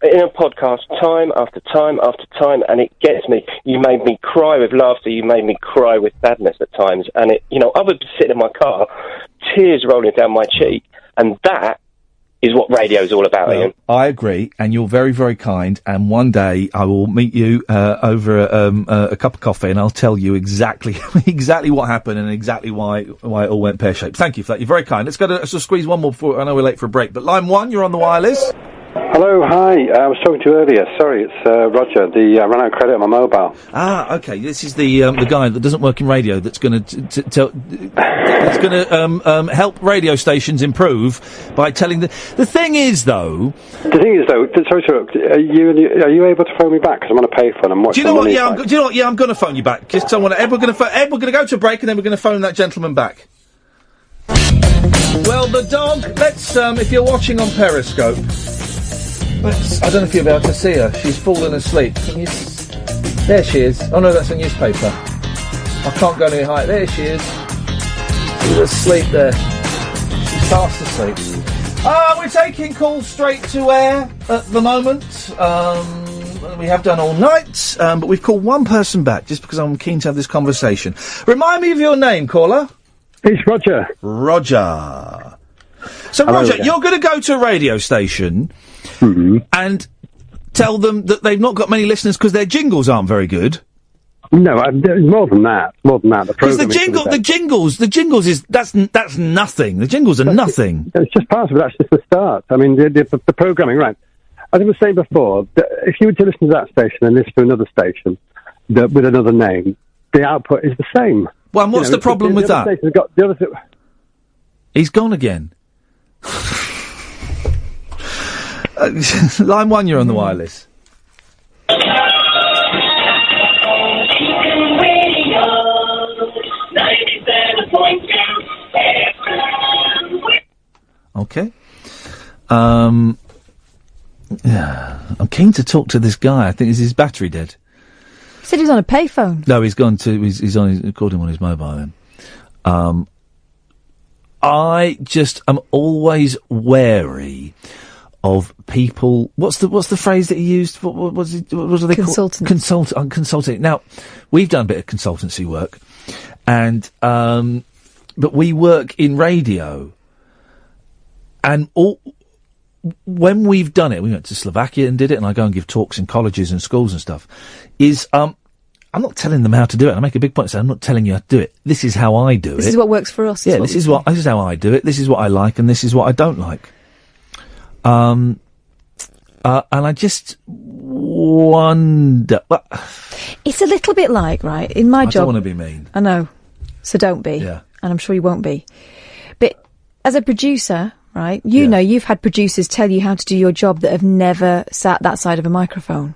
in a podcast time after time after time, and it gets me. You made me cry with laughter. You made me cry with sadness at times, and I would sit in my car, tears rolling down my cheek, and that is what radio is all about, Iain. I agree, and you're very, very kind, and one day I will meet you over a cup of coffee, and I'll tell you exactly what happened and exactly why it all went pear-shaped. Thank you for that. You're very kind. Let's squeeze one more before I know we're late for a break. But line 1, you're on the wireless. Hello, hi. I was talking to you earlier. Sorry, it's Roger. I ran out of credit on my mobile. Ah, okay. This is the guy that doesn't work in radio that's going to help radio stations improve by telling the thing is though. Sorry to interrupt. Are you able to phone me back? Because I'm on a payphone and watch. Do you know what? Yeah, I'm going to phone you back. Just someone. Ed, we're going to go to a break and then we're going to phone that gentleman back. Well, the dog. Let's. If you're watching on Periscope. I don't know if you'll be able to see her. She's fallen asleep. There she is. Oh no, that's a newspaper. I can't go any higher. There she is. She's asleep there. She's fast asleep. We're taking calls straight to air at the moment. We have done all night, but we've called one person back just because I'm keen to have this conversation. Remind me of your name, caller. It's Roger. Roger. So, Roger, you're going to go to a radio station and tell them that they've not got many listeners because their jingles aren't very good. No, more than that. Because the jingles is that's nothing. The jingles are nothing. It's just part of it. That's just the start. I mean, the programming, right? As I was saying before, if you were to listen to that station and listen to another station with another name, the output is the same. Well, and what's the problem with that? He's gone again. Line 1, you're on the wireless. Okay. Yeah, I'm keen to talk to this guy. I think, is his battery dead? He said he was on a payphone. No, he's gone to. He's on. He's called him on his mobile. Then. I just am always wary of people. What's the phrase that he used? What was it? What are they called? Consultant. Now, we've done a bit of consultancy work, and but we work in radio, and when we've done it, we went to Slovakia and did it, and I go and give talks in colleges and schools and stuff. I'm not telling them how to do it. I make a big point of saying, I'm not telling you how to do it. This is how I do it. This is what works for us. Yeah, this is how I do it. This is what I like, and this is what I don't like. And I just wonder. Well, it's a little bit like, right, in my job. I don't want to be mean. I know, so don't be. Yeah. And I'm sure you won't be. But as a producer, right, you know, you've had producers tell you how to do your job that have never sat that side of a microphone.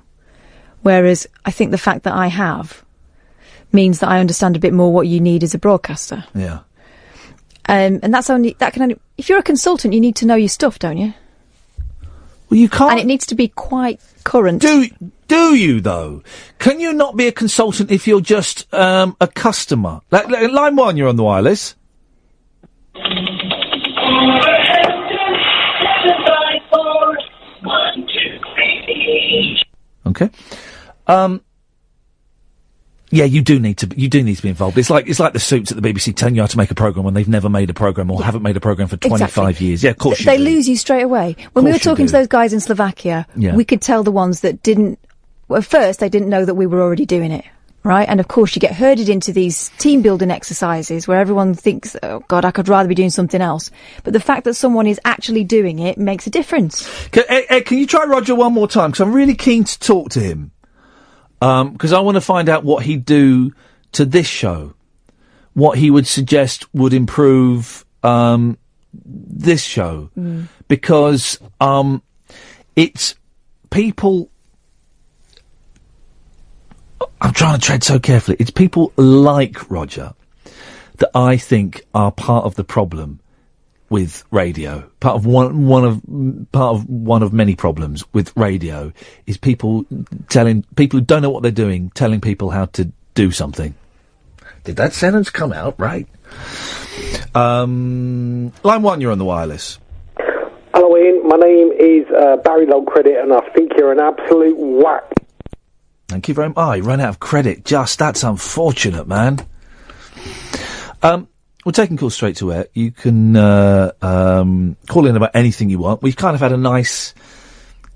Whereas I think the fact that I have means that I understand a bit more what you need as a broadcaster. Yeah. And if you're a consultant, you need to know your stuff, don't you? Well, you can't. And it needs to be quite current. Do you though? Can you not be a consultant if you're just a customer? Line 1, you're on the wireless. Okay. Yeah, you do need to be involved. It's like the Suits at the BBC telling you how to make a programme when they've never made a programme or haven't made a programme for 25 years. Yeah, of course They lose you straight away. When we were talking to those guys in Slovakia, we could tell the ones that didn't. Well, at first, they didn't know that we were already doing it. Right? And of course, you get herded into these team building exercises where everyone thinks, oh God, I could rather be doing something else. But the fact that someone is actually doing it makes a difference. Can you try Roger one more time? Because I'm really keen to talk to him. Because I want to find out what he'd do to this show. What he would suggest would improve, this show. Because, it's people. I'm trying to tread so carefully. It's people like Roger that I think are part of the problem with radio. Part of one of many problems with radio is people who don't know what they're doing, telling people how to do something. Did that sentence come out right? Line 1, you're on the wireless. Hello, Ian. My name is Barry Long Credit, and I think you're an absolute whack. Thank you very much. I ran out of credit. That's unfortunate, man. We're taking calls straight to air. You can call in about anything you want. We've kind of had a nice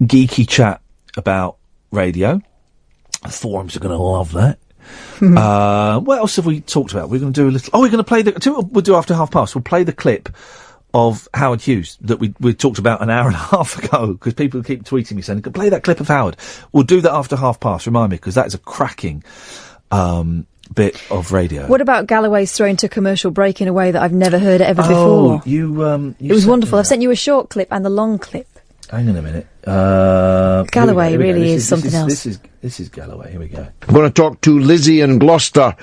geeky chat about radio. The forums are going to love that. What else have we talked about? We're going to do a little. Oh, we're going to play we'll do after past. We'll play the clip of Howard Hughes that we talked about an hour and a half ago, because people keep tweeting me saying, play that clip of Howard. We'll do that after past. Remind me, because that is a cracking bit of radio. What about Galloway's throwing to commercial break in a way that I've never heard it ever before? It was wonderful. I've sent you a short clip and the long clip. Hang on a minute. Galloway really is something else. This is Galloway. Here we go. I'm going to talk to Lizzie in Gloucester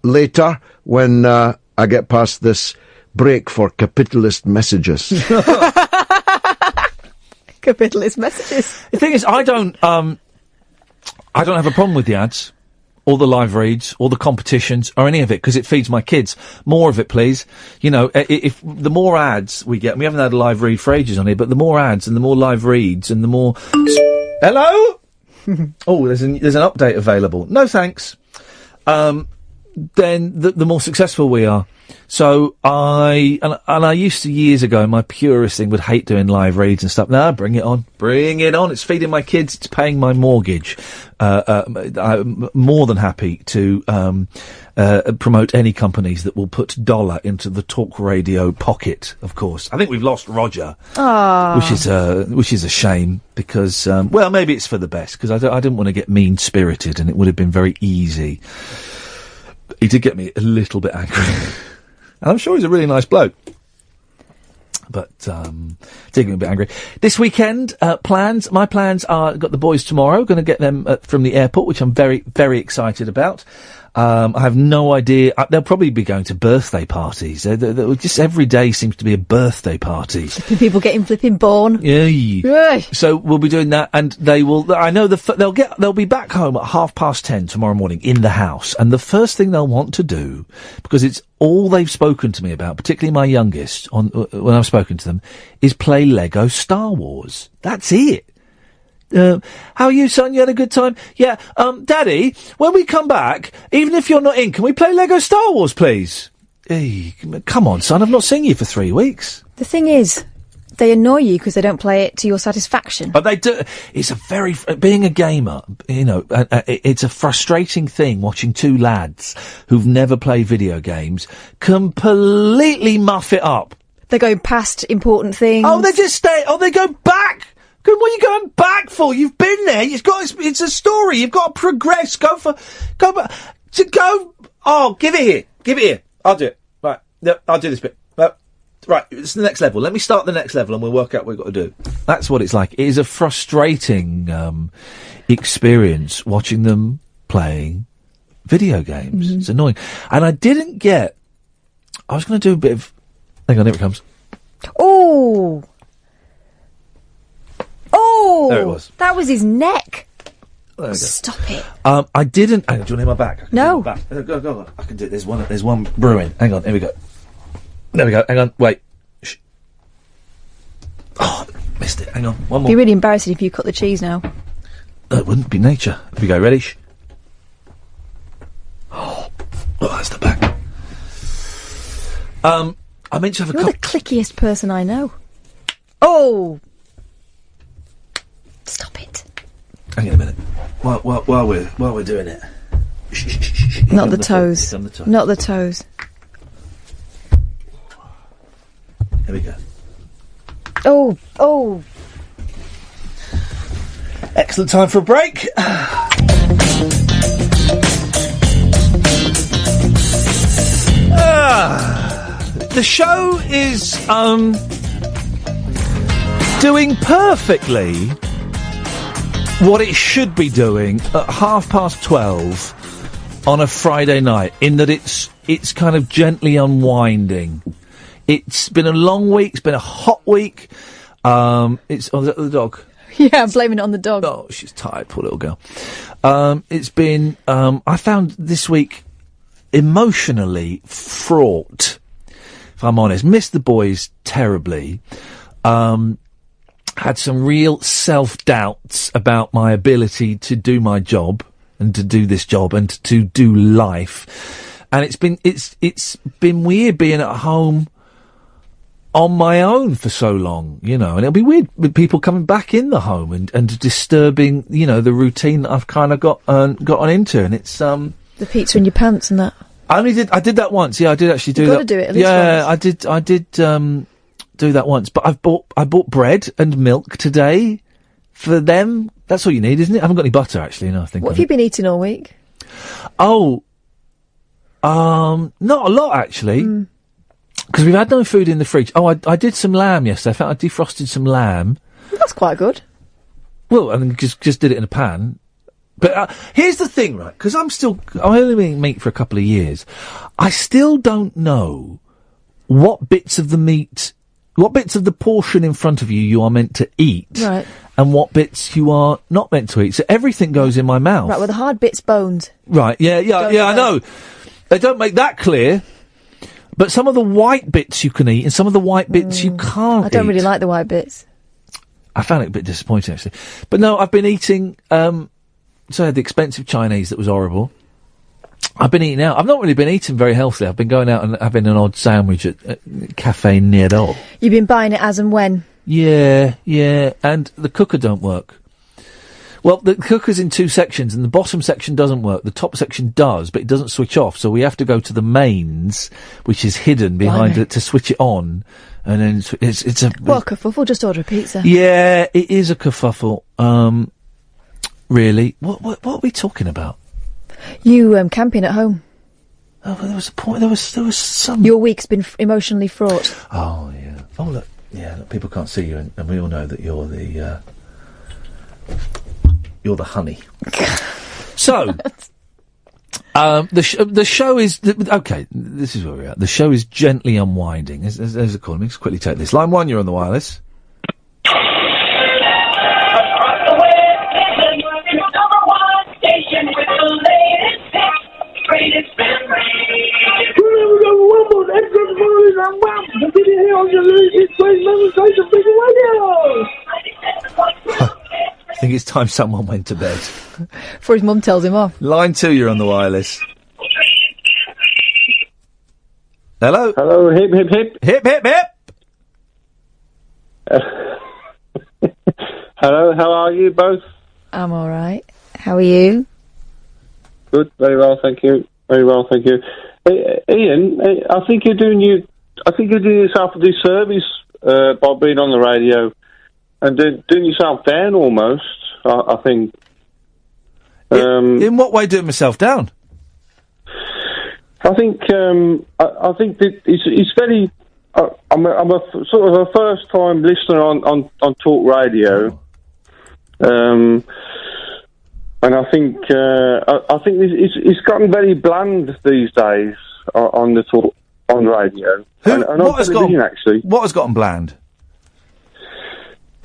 later when I get past this break for capitalist messages. Capitalist messages. The thing is, I don't have a problem with the ads, or the live reads, or the competitions, or any of it, because it feeds my kids. More of it, please. You know, if the more ads we get, and we haven't had a live read for ages on here, but the more ads and the more live reads and the more. Hello. Oh, there's an update available. No thanks. Then the more successful we are. So I used to years ago, my purist thing would hate doing live reads and stuff. Now bring it on. It's feeding my kids. It's paying my mortgage. I'm more than happy to promote any companies that will put dollar into the talk radio pocket. Of course, I think we've lost Roger, which is a shame because well, maybe it's for the best because I didn't want to get mean spirited and it would have been very easy. He did get me a little bit angry. And I'm sure he's a really nice bloke. But, did get me a bit angry. This weekend, plans. My plans are, got the boys tomorrow, going to get them from the airport, which I'm very, very excited about. I have no idea. They'll probably be going to birthday parties. They're just every day seems to be a birthday party. People getting flipping born. Yeah. So we'll be doing that, and they will. I know they'll be back home at 10:30 tomorrow morning in the house, and the first thing they'll want to do, because it's all they've spoken to me about, particularly my youngest, when I've spoken to them, is play Lego Star Wars. That's it. How are you, son? You had a good time? Yeah. Daddy, when we come back, even if you're not in, can we play Lego Star Wars, please? Hey, come on, son. I've not seen you for 3 weeks. The thing is, they annoy you because they don't play it to your satisfaction. But they do. It's being a gamer, it's a frustrating thing watching two lads who've never played video games completely muff it up. They're going past important things. Oh, they go back. What are you going back for? You've been there. It's a story. You've got to progress. Go back. Oh, give it here. I'll do it. Right. No, I'll do this bit. Right. It's the next level. Let me start the next level and we'll work out what we've got to do. That's what it's like. It is a frustrating, experience watching them playing video games. Mm-hmm. It's annoying. And I was going to do a bit of, hang on, here it comes. Oh! Oh! There it was. That was his neck. There we go. Stop it. I didn't... Hang on, do you want to hear my back? No. Go. I can do it. There's one brewing. Hang on, here we go. There we go. Hang on, wait. Shh. Oh, missed it. Hang on, one more. It'd be really embarrassing if you cut the cheese now. It wouldn't be nature. Here we go, ready? Shh. Oh, that's the back. I meant to have a You're the clickiest person I know. Oh! Stop it. Hang on a minute. While we're doing it. Not the toes. Not the toes. Here we go. Oh. Excellent time for a break. The show is doing perfectly what it should be doing at 12:30 on a Friday night, in that it's kind of gently unwinding. It's been a long week. It's been a hot week. Is that the dog? Yeah, I'm blaming it on the dog. Oh, she's tired, poor little girl. It's been, I found this week emotionally fraught, if I'm honest. Missed the boys terribly. Had some real self-doubts about my ability to do my job and to do this job and to do life. And it's been weird being at home on my own for so long, and it'll be weird with people coming back in the home and disturbing, the routine that I've kind of gotten into. And it's, the pizza in your pants and that. I did that once. Yeah, I did actually do that. You've got to do it at least once. I did, do that once, but I bought bread and milk today for them. That's all you need, isn't it? I haven't got any butter, actually. No, I think. What have you been eating all week? Oh, not a lot, actually, because we've had no food in the fridge. Oh, I did some lamb yesterday. I found I defrosted some lamb. That's quite good. Well, I mean, just did it in a pan. But here's the thing, right? Because I'm only eating meat for a couple of years. I still don't know what bits of the meat. What bits of the portion in front of you are meant to eat, right, and what bits you are not meant to eat. So everything goes in my mouth. Right, well, the hard bits bones. Right, yeah, I know. They don't make that clear, but some of the white bits you can eat, and some of the white bits you can't I don't eat. really like the white bits. I found it a bit disappointing, actually. But no, I've been eating, so I had the expensive Chinese that was horrible. I've been eating out. I've not really been eating very healthily. I've been going out and having an odd sandwich at Cafe Nero. You've been buying it as and when? Yeah. And the cooker don't work. Well, the cooker's in two sections, and the bottom section doesn't work. The top section does, but it doesn't switch off. So we have to go to the mains, which is hidden behind it, to switch it on. And then it's a... What, a kerfuffle? Just order a pizza. Yeah, it is a kerfuffle. Really. What are we talking about? You camping at home. Oh, well, there was a point. There was some. Your week's been emotionally fraught. Oh yeah. Oh look. Yeah. Look, people can't see you, and we all know that you're the honey. So. The show is okay. This is where we're at. The show is gently unwinding. There's a call. Let me just quickly take this. Line 1, you're on the wireless. I think it's time someone went to bed. Before his mum tells him off. Line 2, you're on the wireless. Hello? Hello, hip, hip, hip. Hip, hip, hip. Hello, how are you both? I'm all right. How are you? Good, very well, thank you. Very well, thank you. Iain, I think you're doing yourself a disservice by being on the radio and doing yourself down almost. I think. In what way doing myself down? I think that it's very. I'm a sort of a first time listener on talk radio, and I think it's gotten very bland these days on the talk on radio. And what has television, actually. What has gotten bland?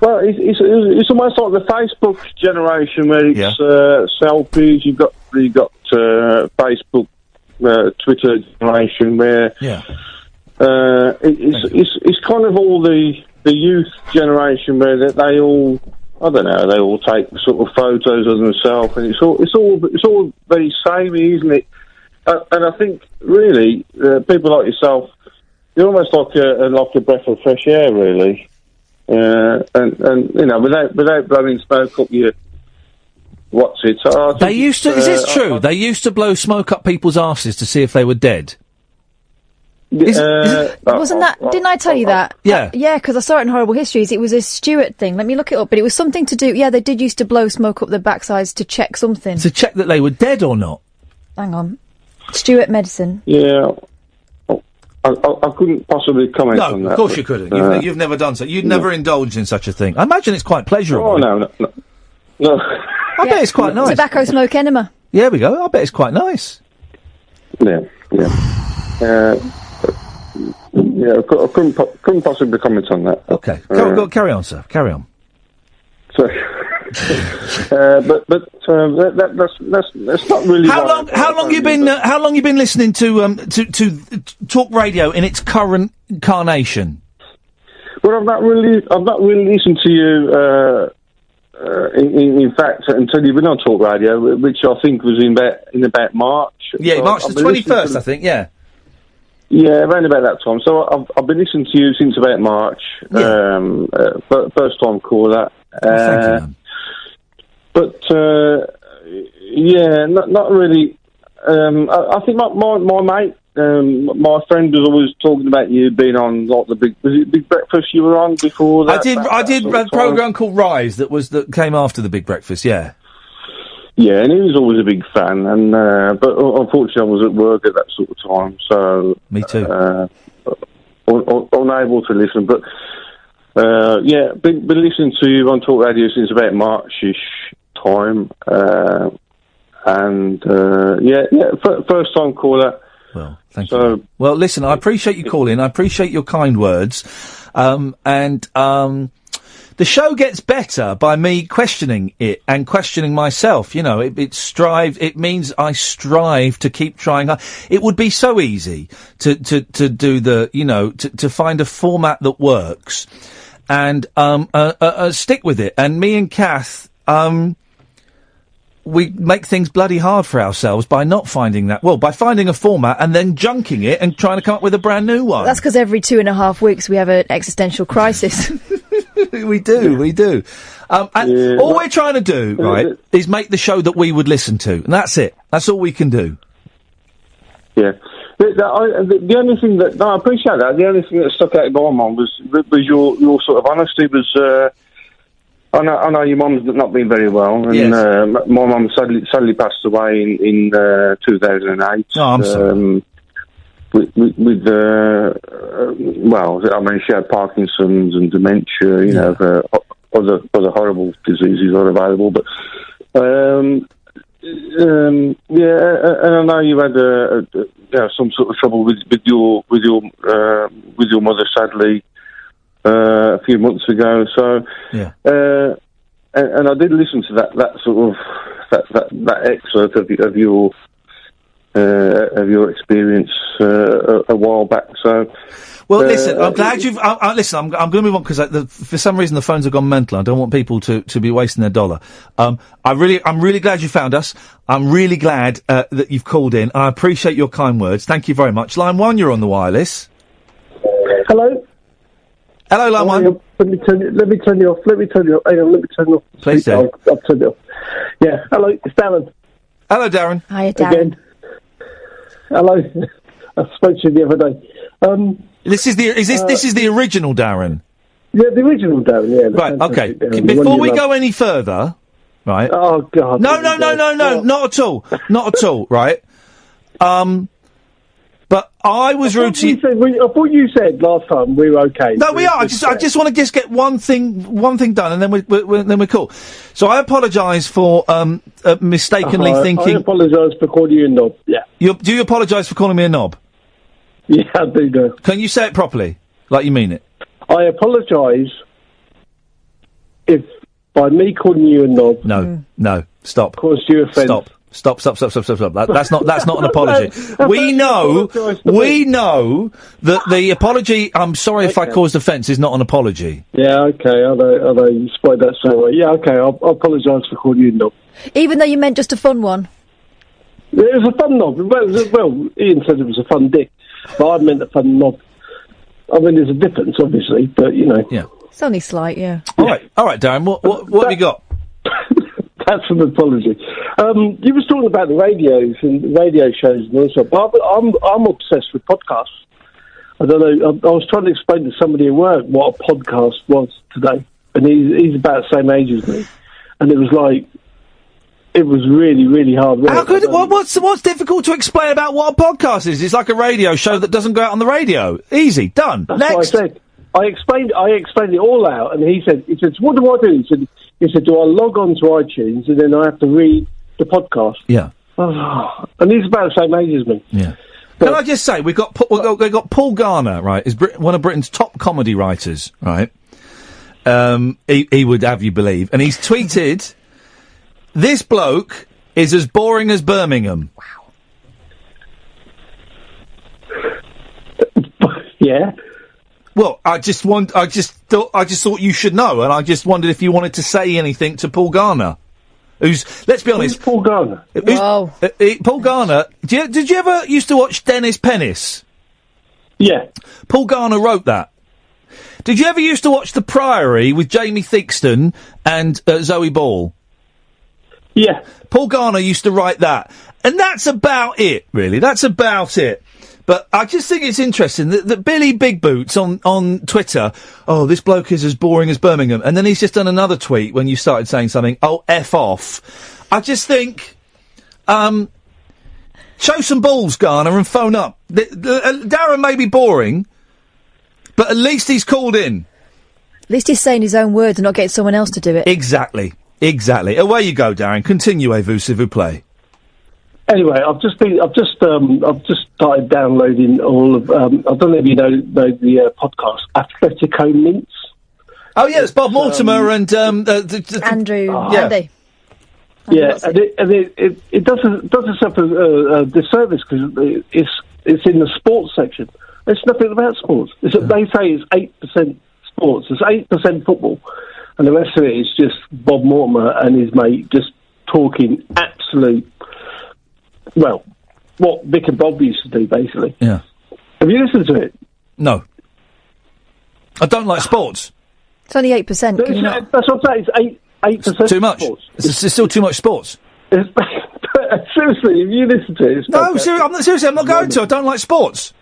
Well, it's almost like the Facebook generation where it's selfies. You've got Facebook, Twitter generation where it's kind of all the youth generation where they all, I don't know, they all take sort of photos of themselves, and it's all very samey, isn't it? And I think really people like yourself, you're almost like a breath of fresh air, really. And you know, without blowing smoke up your what's it? So They used to. Is this true? They used to blow smoke up people's arses to see if they were dead. Wasn't that? Didn't I tell you that? Yeah. Yeah, because I saw it in Horrible Histories. It was a Stuart thing. Let me look it up. But it was something to do. Yeah, they did used to blow smoke up their backsides to check something. To check that they were dead or not. Hang on. Stuart medicine. Yeah. I couldn't possibly comment on that. No, of course you couldn't. You've never done so. You'd never indulged in such a thing. I imagine it's quite pleasurable. Oh, no. I bet it's quite nice. Tobacco smoke enema. Yeah, we go. I bet it's quite nice. Yeah. I couldn't possibly comment on that. Okay. Carry on, sir. Carry on. So, that's not really. How long you been listening to talk radio in its current incarnation? Well, I've not really listened to you. In fact, until you've been on talk radio, which I think was in about March. Yeah, so March the 21st, I think. Yeah. Yeah, around about that time. So I've been listening to you since about March. First time caller. Thank you, man. But not really. I think my mate, my friend, was always talking about you being on like the Big Breakfast you were on before that. I did a programme called Rise that came after the Big Breakfast. Yeah. Yeah, and he was always a big fan, and but unfortunately I was at work at that sort of time, so me too. Unable to listen, but been listening to you on talk radio since about March-ish time, first time caller. Well, thank you. Well, listen, I appreciate you calling. I appreciate your kind words, the show gets better by me questioning it and questioning myself. You know, it means I strive to keep trying. It would be so easy to do to find a format that works and stick with it. And me and Kath, we make things bloody hard for ourselves by not finding that. Well, by finding a format and then junking it and trying to come up with a brand new one. That's because every 2.5 weeks we have an existential crisis. We do. All we're trying to do, right, is make the show that we would listen to. And that's it. That's all we can do. Yeah. The only thing that... No, I appreciate that. The only thing that stuck out in my mind was your sort of honesty was... I know your mum's not been very well, and Yes. my mum sadly passed away in 2008. Oh, I'm sorry. She had Parkinson's and dementia, other horrible diseases are available, but and I know you had some sort of trouble with your mother, sadly, a few months ago. So, and I did listen to that sort of that excerpt of your experience a while back. So, well, listen, I'm glad you've. Listen, I'm going to move on because for some reason the phones have gone mental. I don't want people to be wasting their dollar. I'm really glad you found us. I'm really glad that you've called in. I appreciate your kind words. Thank you very much. Line 1, you're on the wireless. Hello. Hello, Line 1. Let me turn you off. Hang on, let me turn you off. Please do. I'll turn it off. Yeah. Hello, it's Darren. Hello, Darren. Hiya, Darren. Again. Hello. I spoke to you the other day. This is the original Darren. Yeah, the original Darren. Yeah. Right. Okay. Darren, Before we go any further, right? Oh God. No, not at all. Not at all. Right. But I was rude to you. I thought you said last time we were okay. No, we are. I just want to get one thing done, and then we're cool. So I apologise for mistakenly thinking. I apologise for calling you a knob. Yeah. Do you apologise for calling me a knob? Yeah, I do. Can you say it properly, like you mean it? I apologise if by me calling you a knob. No, stop. Caused you offence. Stop. That's not an apology. We know that the apology, I'm sorry if I caused offence, is not an apology. Yeah, okay, I know you spoiled that so well. Yeah, okay, I'll apologise for calling you a knob. Even though you meant just a fun one. It was a fun knob. Well, Ian said it was a fun dick, but I meant a fun knob. I mean, there's a difference, obviously, but, you know. Yeah. It's only slight, yeah. All right, Darren, what have you got? That's an apology. You was talking about the radios and the radio shows and all that, but I'm obsessed with podcasts. I don't know. I was trying to explain to somebody at work what a podcast was today, and he's about the same age as me, and it was really, really hard work. How could what's difficult to explain about what a podcast is? It's like a radio show that doesn't go out on the radio. Easy, done. That's Next. what I said. I explained it all out, and he said, what do I do? He said, do I log on to iTunes and then I have to read the podcast? Yeah. Oh, and he's about the same age as me. Yeah. Can I just say, we've got Paul Garner, right, is one of Britain's top comedy writers, right? He would have you believe. And he's tweeted, this bloke is as boring as Birmingham. Wow. Yeah. Well, I just thought you should know, and I just wondered if you wanted to say anything to Paul Garner, who's, let's be honest, who's Paul Garner? Wow. Paul Garner. Did you ever used to watch Dennis Pennis? Yeah. Paul Garner wrote that. Did you ever used to watch The Priory with Jamie Theakston and Zoe Ball? Yeah. Paul Garner used to write that, and that's about it, really. That's about it. But I just think it's interesting that Billy Big Boots on Twitter, oh, this bloke is as boring as Birmingham. And then he's just done another tweet when you started saying something, oh, F off. I just think, show some balls, Garner, and phone up. Darren may be boring, but at least he's called in. At least he's saying his own words and not getting someone else to do it. Exactly. Away you go, Darren. Continuez-vous, s'il vous plaît. Anyway, I've just started downloading all of. I don't know if you know the podcast Atletico Mints. Oh yeah, it's Bob Mortimer and Andrew. Andy. Yeah, and it does itself a disservice because it's in the sports section. It's nothing about sports. They say it's 8% sports. It's 8% football, and the rest of it is just Bob Mortimer and his mate just talking absolute. Well, what Vic and Bob used to do, basically. Yeah. Have you listened to it? No. I don't like sports. It's only 8%. Can you not? That's what I'm saying. It's 8%. Too much. Sports. It's still too much sports. Seriously, if you listen to it, it's seriously, I'm not going to. I don't like sports.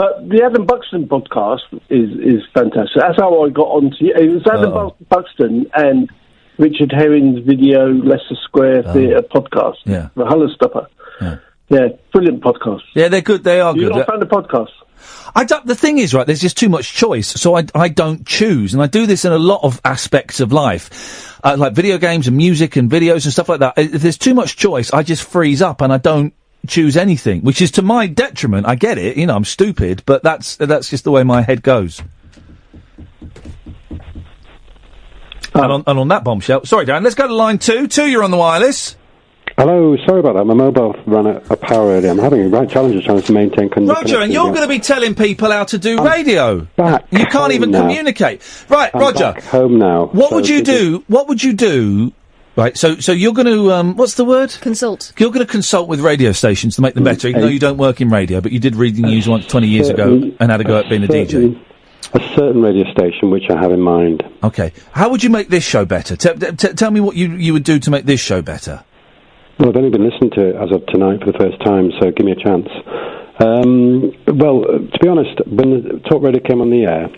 But the Adam Buxton podcast is fantastic. That's how I got onto it. It was Adam Buxton and Richard Herring's video Leicester Square Theatre podcast. Yeah. The Hullestopper. Yeah, brilliant podcast. Yeah, they're good. They are good. You not found the podcast? The thing is, right, there's just too much choice, so I don't choose. And I do this in a lot of aspects of life. Like video games and music and videos and stuff like that. If there's too much choice, I just freeze up and I don't choose anything, which is to my detriment. I get it, I'm stupid, but that's just the way my head goes. And on that bombshell, sorry, Darren, let's go to line 2. 2, you're on the wireless. Hello, sorry about that. My mobile ran out of power earlier. I'm having right challenges trying to maintain Roger, and you're going to be telling people how to do radio. You can't even communicate. Right, I'm Roger. back home now. What would you do? What would you do? Right, so you're going to, what's the word? Consult. You're going to consult with radio stations to make them better, even though you don't work in radio, but you did read the news once 20 years ago and had a go at being a DJ. A certain radio station which I have in mind. Okay. How would you make this show better? Tell me what you would do to make this show better. Well, I've only been listening to it as of tonight for the first time, so give me a chance. Well, to be honest, when the talk radio came on the air,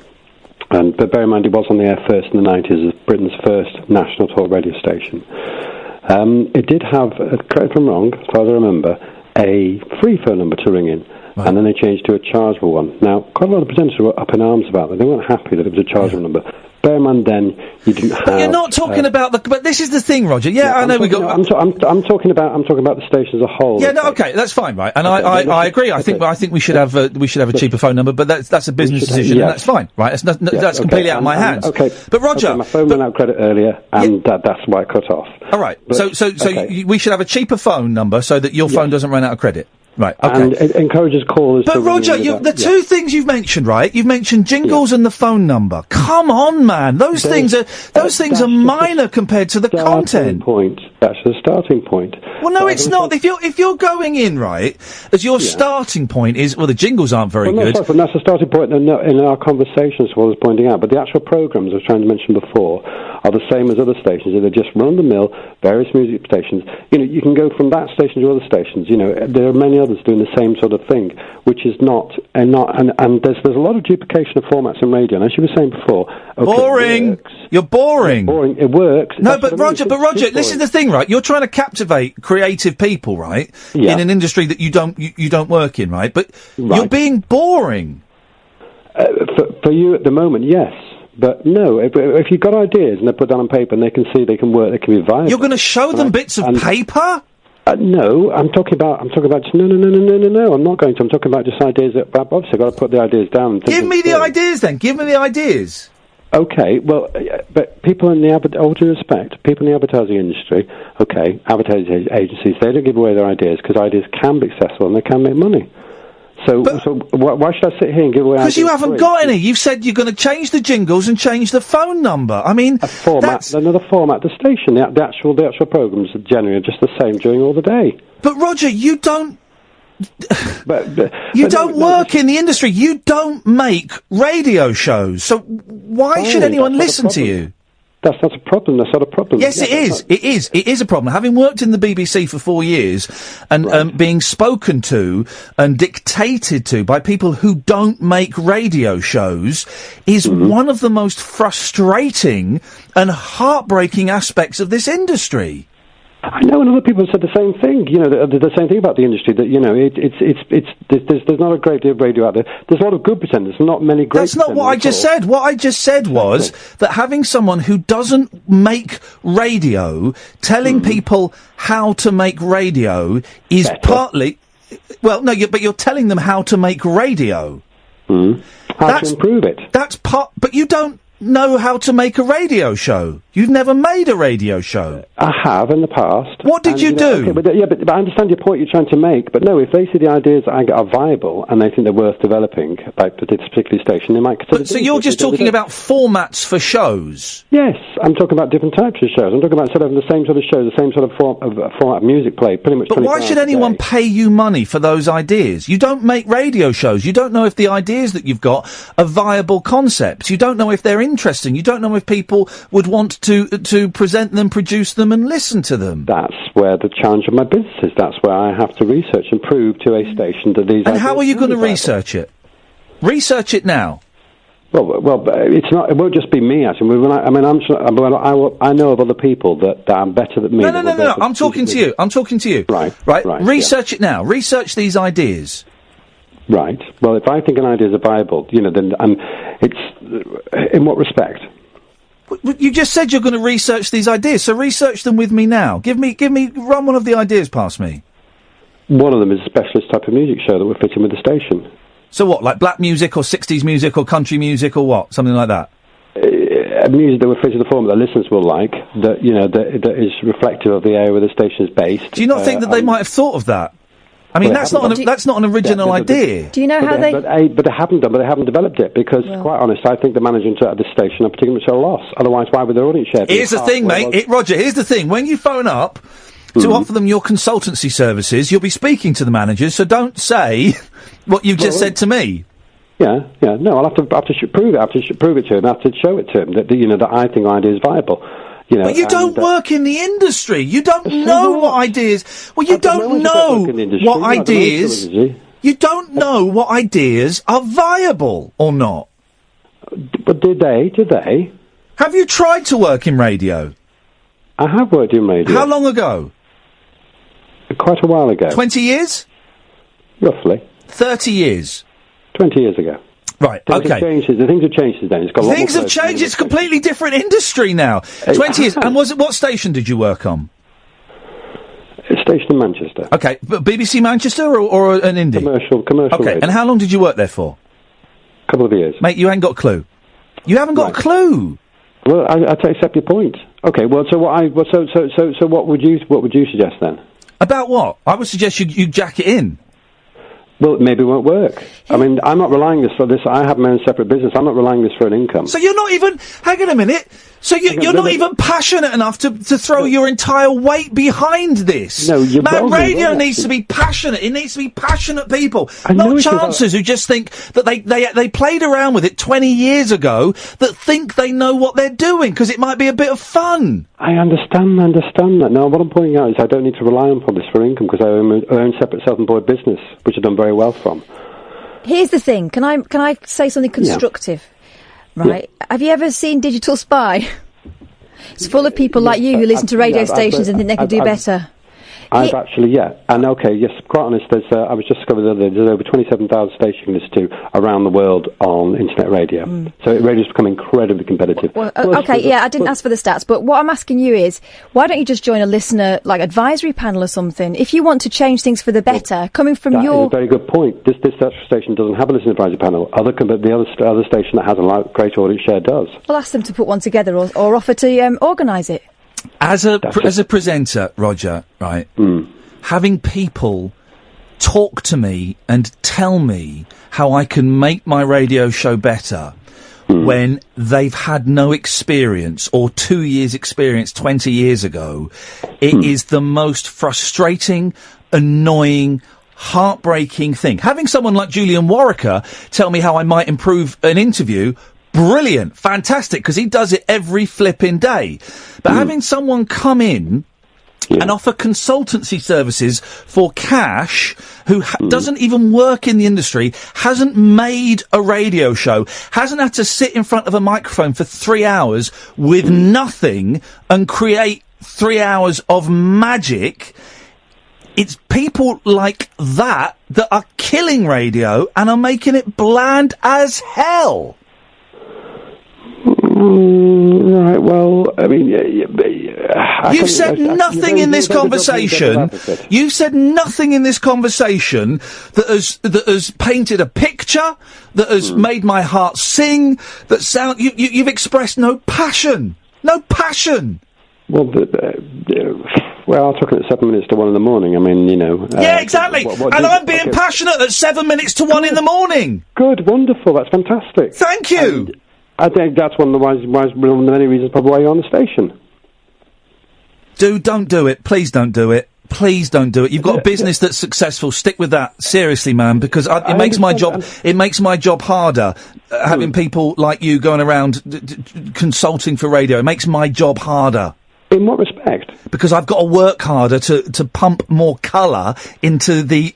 but bear in mind it was on the air first in the 90s as Britain's first national talk radio station, it did have, correct if I'm wrong, as far as I remember, a free phone number to ring in. Right. And then they changed to a chargeable one. Now, quite a lot of presenters were up in arms about that. They weren't happy that it was a chargeable number. Bear in mind then, you didn't have... But you're not talking about the... But this is the thing, Roger. I know we got... I'm talking about the station as a whole. Yeah, no, okay, that's fine, right? And I agree. I think we should have a cheaper phone number, but that's a business decision, and that's fine, right? That's completely out of my hands. Okay, but Roger, my phone went out of credit earlier, and that's why it cut off. All right. So we should have a cheaper phone number so that your phone doesn't run out of credit. Right, okay. And it encourages callers But Roger, the two things you've mentioned, right? You've mentioned jingles and the phone number. Come on, man. Those things are minor compared to the content. That's the starting point. Well, no, it's not. If you're going in, right, as your starting point is, the jingles aren't very good. And that's the starting point in our conversations, what I was pointing out. But the actual programmes I was trying to mention before are the same as other stations. They're just run-of-the-mill, various music stations. You can go from that station to other stations. There are many others doing the same sort of thing, which is not and there's a lot of duplication of formats in radio. And as you were saying before, boring. You're boring. Boring. It works. No, but Roger, this is the thing, right? You're trying to captivate creative people, right? Yeah. In an industry that you don't work in, right? But you're being boring. For you at the moment, yes. But no, if you've got ideas and they're put down on paper and they can see they can work, they can be viable. You're going to show them bits of paper? No, I'm talking about just, no, I'm not going to. I'm talking about just ideas that, obviously I've got to put the ideas down. Give me the ideas then. Give me the ideas. Okay, well, but people in the, all due respect, people in the advertising industry, advertising agencies, they don't give away their ideas because ideas can be accessible and they can make money. So why should I sit here and give away ideas? Because you haven't got any. You've said you're going to change the jingles and change the phone number. I mean, another format. The station, the actual programs are generally just the same during all the day. But Roger, you don't. You don't work in the industry. You don't make radio shows. So why should anyone listen to you? That's not a problem. That's not a problem. Yes, it is. It is. It is a problem. Having worked in the BBC for 4 years and being spoken to and dictated to by people who don't make radio shows is one of the most frustrating and heartbreaking aspects of this industry. I know, and other people have said the same thing. The same thing about the industry. That there's not a great deal of radio out there. There's a lot of good presenters, not many great. That's not what I just said. What I just said was that having someone who doesn't make radio telling people how to make radio is partly. Well, no, but you're telling them how to make radio. How to improve it. That's but you don't know how to make a radio show. You've never made a radio show. I have in the past. What did you do? Okay, but I understand your point you're trying to make. But no, if they see the ideas are viable and they think they're worth developing, like this particular station, they might consider. But so you're just talking about formats for shows? Yes, I'm talking about different types of shows. I'm talking about sort of the same sort of shows, the same sort of format of music played, pretty much. But why should anyone pay you money for those ideas? You don't make radio shows. You don't know if the ideas that you've got are viable concepts. You don't know if they're interesting. You don't know if people would want to present them, produce them, and listen to them. That's where the challenge of my business is. That's where I have to research and prove to a station that these. And how are you going to research it? Research it now. Well, but it's not. It won't just be me. Actually, I know of other people that are better than me. No. I'm talking to you. I'm talking to you. Right. Research it now. Research these ideas. Right. Well, if I think an idea is viable, then it's in what respect? You just said you're going to research these ideas, so research them with me now. Run one of the ideas past me. One of them is a specialist type of music show that would fit in with the station. So what, like black music or 60s music or country music or what? Something like that? Music that would fit in the form that listeners will like, that is reflective of the area where the station is based. Do you not think that they might have thought of that? I mean, that's not an original idea. Do you know how they... But they haven't done, but they haven't developed it, because, quite honest, I think the management at this station are pretty much at a loss. Otherwise, why would their audience share be? Here's the thing, mate. Roger, here's the thing. When you phone up to offer them your consultancy services, you'll be speaking to the managers, so don't say what you've just said to me. Yeah. No, I'll have to prove it. I have to prove it to him. I have to show it to him that I think our idea is viable. But you don't work in the industry. You don't know what ideas. Well, you don't know what ideas. You don't know what ideas are viable or not. But did they? Have you tried to work in radio? I have worked in radio. How long ago? Quite a while ago. 20 years? Roughly. 30 years? 20 years ago. Right, The things have changed since then. Things have changed. It's a completely different industry now. 20 years. And what station did you work on? A station in Manchester. Okay, but BBC Manchester or an indie? Commercial Okay, radio. and how long did you work there for? A couple of years. Mate, you ain't got a clue. You haven't got a clue. Well, I accept your point. Okay, well, so what would you suggest then? About what? I would suggest you jack it in. Well, maybe it won't work. I mean, I'm not relying this for this. I have my own separate business. I'm not relying this for an income. So you're not even... Hang on a minute. So you're not even passionate enough to throw your entire weight behind this. No, you're Man, radio needs to be passionate. It needs to be passionate people. I know Not it's about- chancers who just think that they played around with it 20 years ago, that think they know what they're doing because it might be a bit of fun. I understand that. Now, what I'm pointing out is I don't need to rely on this for income because I own my own separate self-employed business, which I've done very well from. Here's the thing. Can I say something constructive? Right. Yeah. Have you ever seen Digital Spy? It's full of people like you who listen to radio stations and think they can do better. I've actually, and okay, yes, quite honest, I was just discovered the other day, there's over 27,000 stations you can listen to around the world on internet radio. So radio's become incredibly competitive. Well, I didn't ask for the stats, but what I'm asking you is, why don't you just join a listener, advisory panel or something? If you want to change things for the better, coming from That is a very good point. This station doesn't have a listener advisory panel. The other station that has a great audience share does. Well, ask them to put one together or offer to organise it. As a presenter, Roger, right, having people talk to me and tell me how I can make my radio show better when they've had no experience or 2 years experience 20 years ago, it is the most frustrating, annoying, heartbreaking thing. Having someone like Julian Warwicker tell me how I might improve an interview, brilliant, fantastic, because he does it every flipping day. But having someone come in and offer consultancy services for cash, who doesn't even work in the industry, hasn't made a radio show, hasn't had to sit in front of a microphone for 3 hours with nothing and create 3 hours of magic, it's people like that are killing radio and are making it bland as hell. Right, well, I mean... You've said nothing in this conversation. You've said nothing in this conversation that has painted a picture, that has made my heart sing, that you've expressed no passion. No passion! Well, I'll talk at 7 minutes to 1 in the morning. I mean, yeah, exactly. I'm being passionate at 7 minutes to 1 in the morning. Good, wonderful. That's fantastic. Thank you. And I think that's one of the many reasons probably why you're on the station. Don't do it. Please don't do it. Please don't do it. You've got a business that's successful. Stick with that. Seriously, man, because it makes my job. It makes my job harder having people like you going around consulting for radio. It makes my job harder. In what respect? Because I've got to work harder to pump more colour into the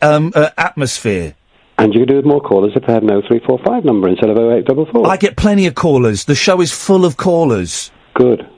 atmosphere. And you could do with more callers if they had an 0345 number instead of 0844. I get plenty of callers. The show is full of callers. Good.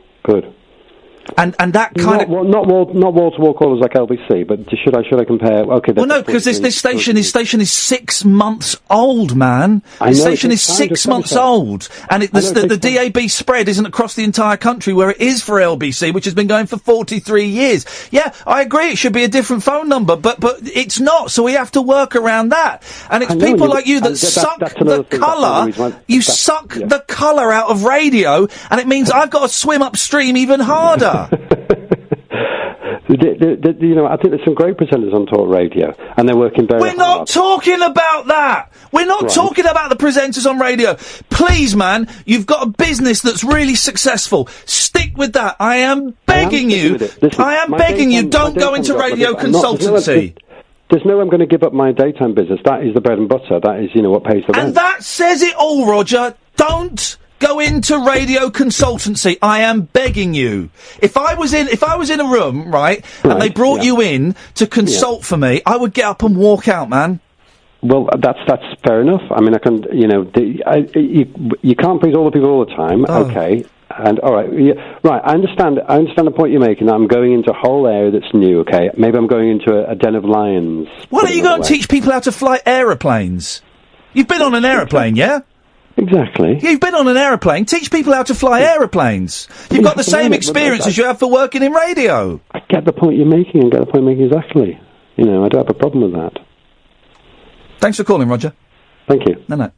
And that kind of not wall-to-wall callers like LBC, but should I compare? Okay. Well, no, because this station is 6 months old, man. This station is 6 months old, and the DAB spread isn't across the entire country where it is for LBC, which has been going for 43 years. Yeah, I agree. It should be a different phone number, but it's not. So we have to work around that. And it's people like you that suck the colour. You suck the colour out of radio, and it means I've got to swim upstream even harder. I think there's some great presenters on talk radio, and they're working very hard. We're not talking about that. We're not talking about the presenters on radio. Please, man, you've got a business that's really successful. Stick with that. I am begging you. I am begging you. Don't go into radio consultancy. There's no way I'm going to give up my daytime business. That is the bread and butter. That is, what pays the rent. And that says it all, Roger. Don't go into radio consultancy. I am begging you. If I was in a room, right, and they brought you in to consult for me, I would get up and walk out, man. Well, that's fair enough. I mean, I can, you can't please all the people all the time. Okay. And all right, right. I understand the point you're making. I'm going into a whole area that's new. Okay, maybe I'm going into a den of lions. Why don't you go and teach people how to fly aeroplanes? You've been on an aeroplane, yeah? Exactly. You've been on an aeroplane. Teach people how to fly aeroplanes. You've got the same experience as you have for working in radio. I get the point you're making. Exactly. I don't have a problem with that. Thanks for calling, Roger. Thank you. No.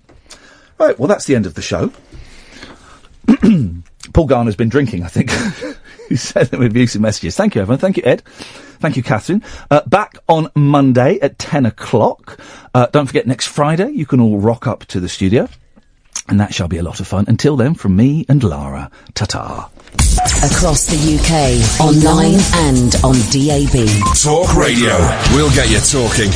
Right, well, that's the end of the show. Paul Garner's been drinking, I think. He sent them abusive messages. Thank you, everyone. Thank you, Ed. Thank you, Catherine. Back on Monday at 10 o'clock. Don't forget, next Friday, you can all rock up to the studio. And that shall be a lot of fun. Until then, from me and Lara, ta-ta. Across the UK, online and on DAB. Talk Radio. We'll get you talking.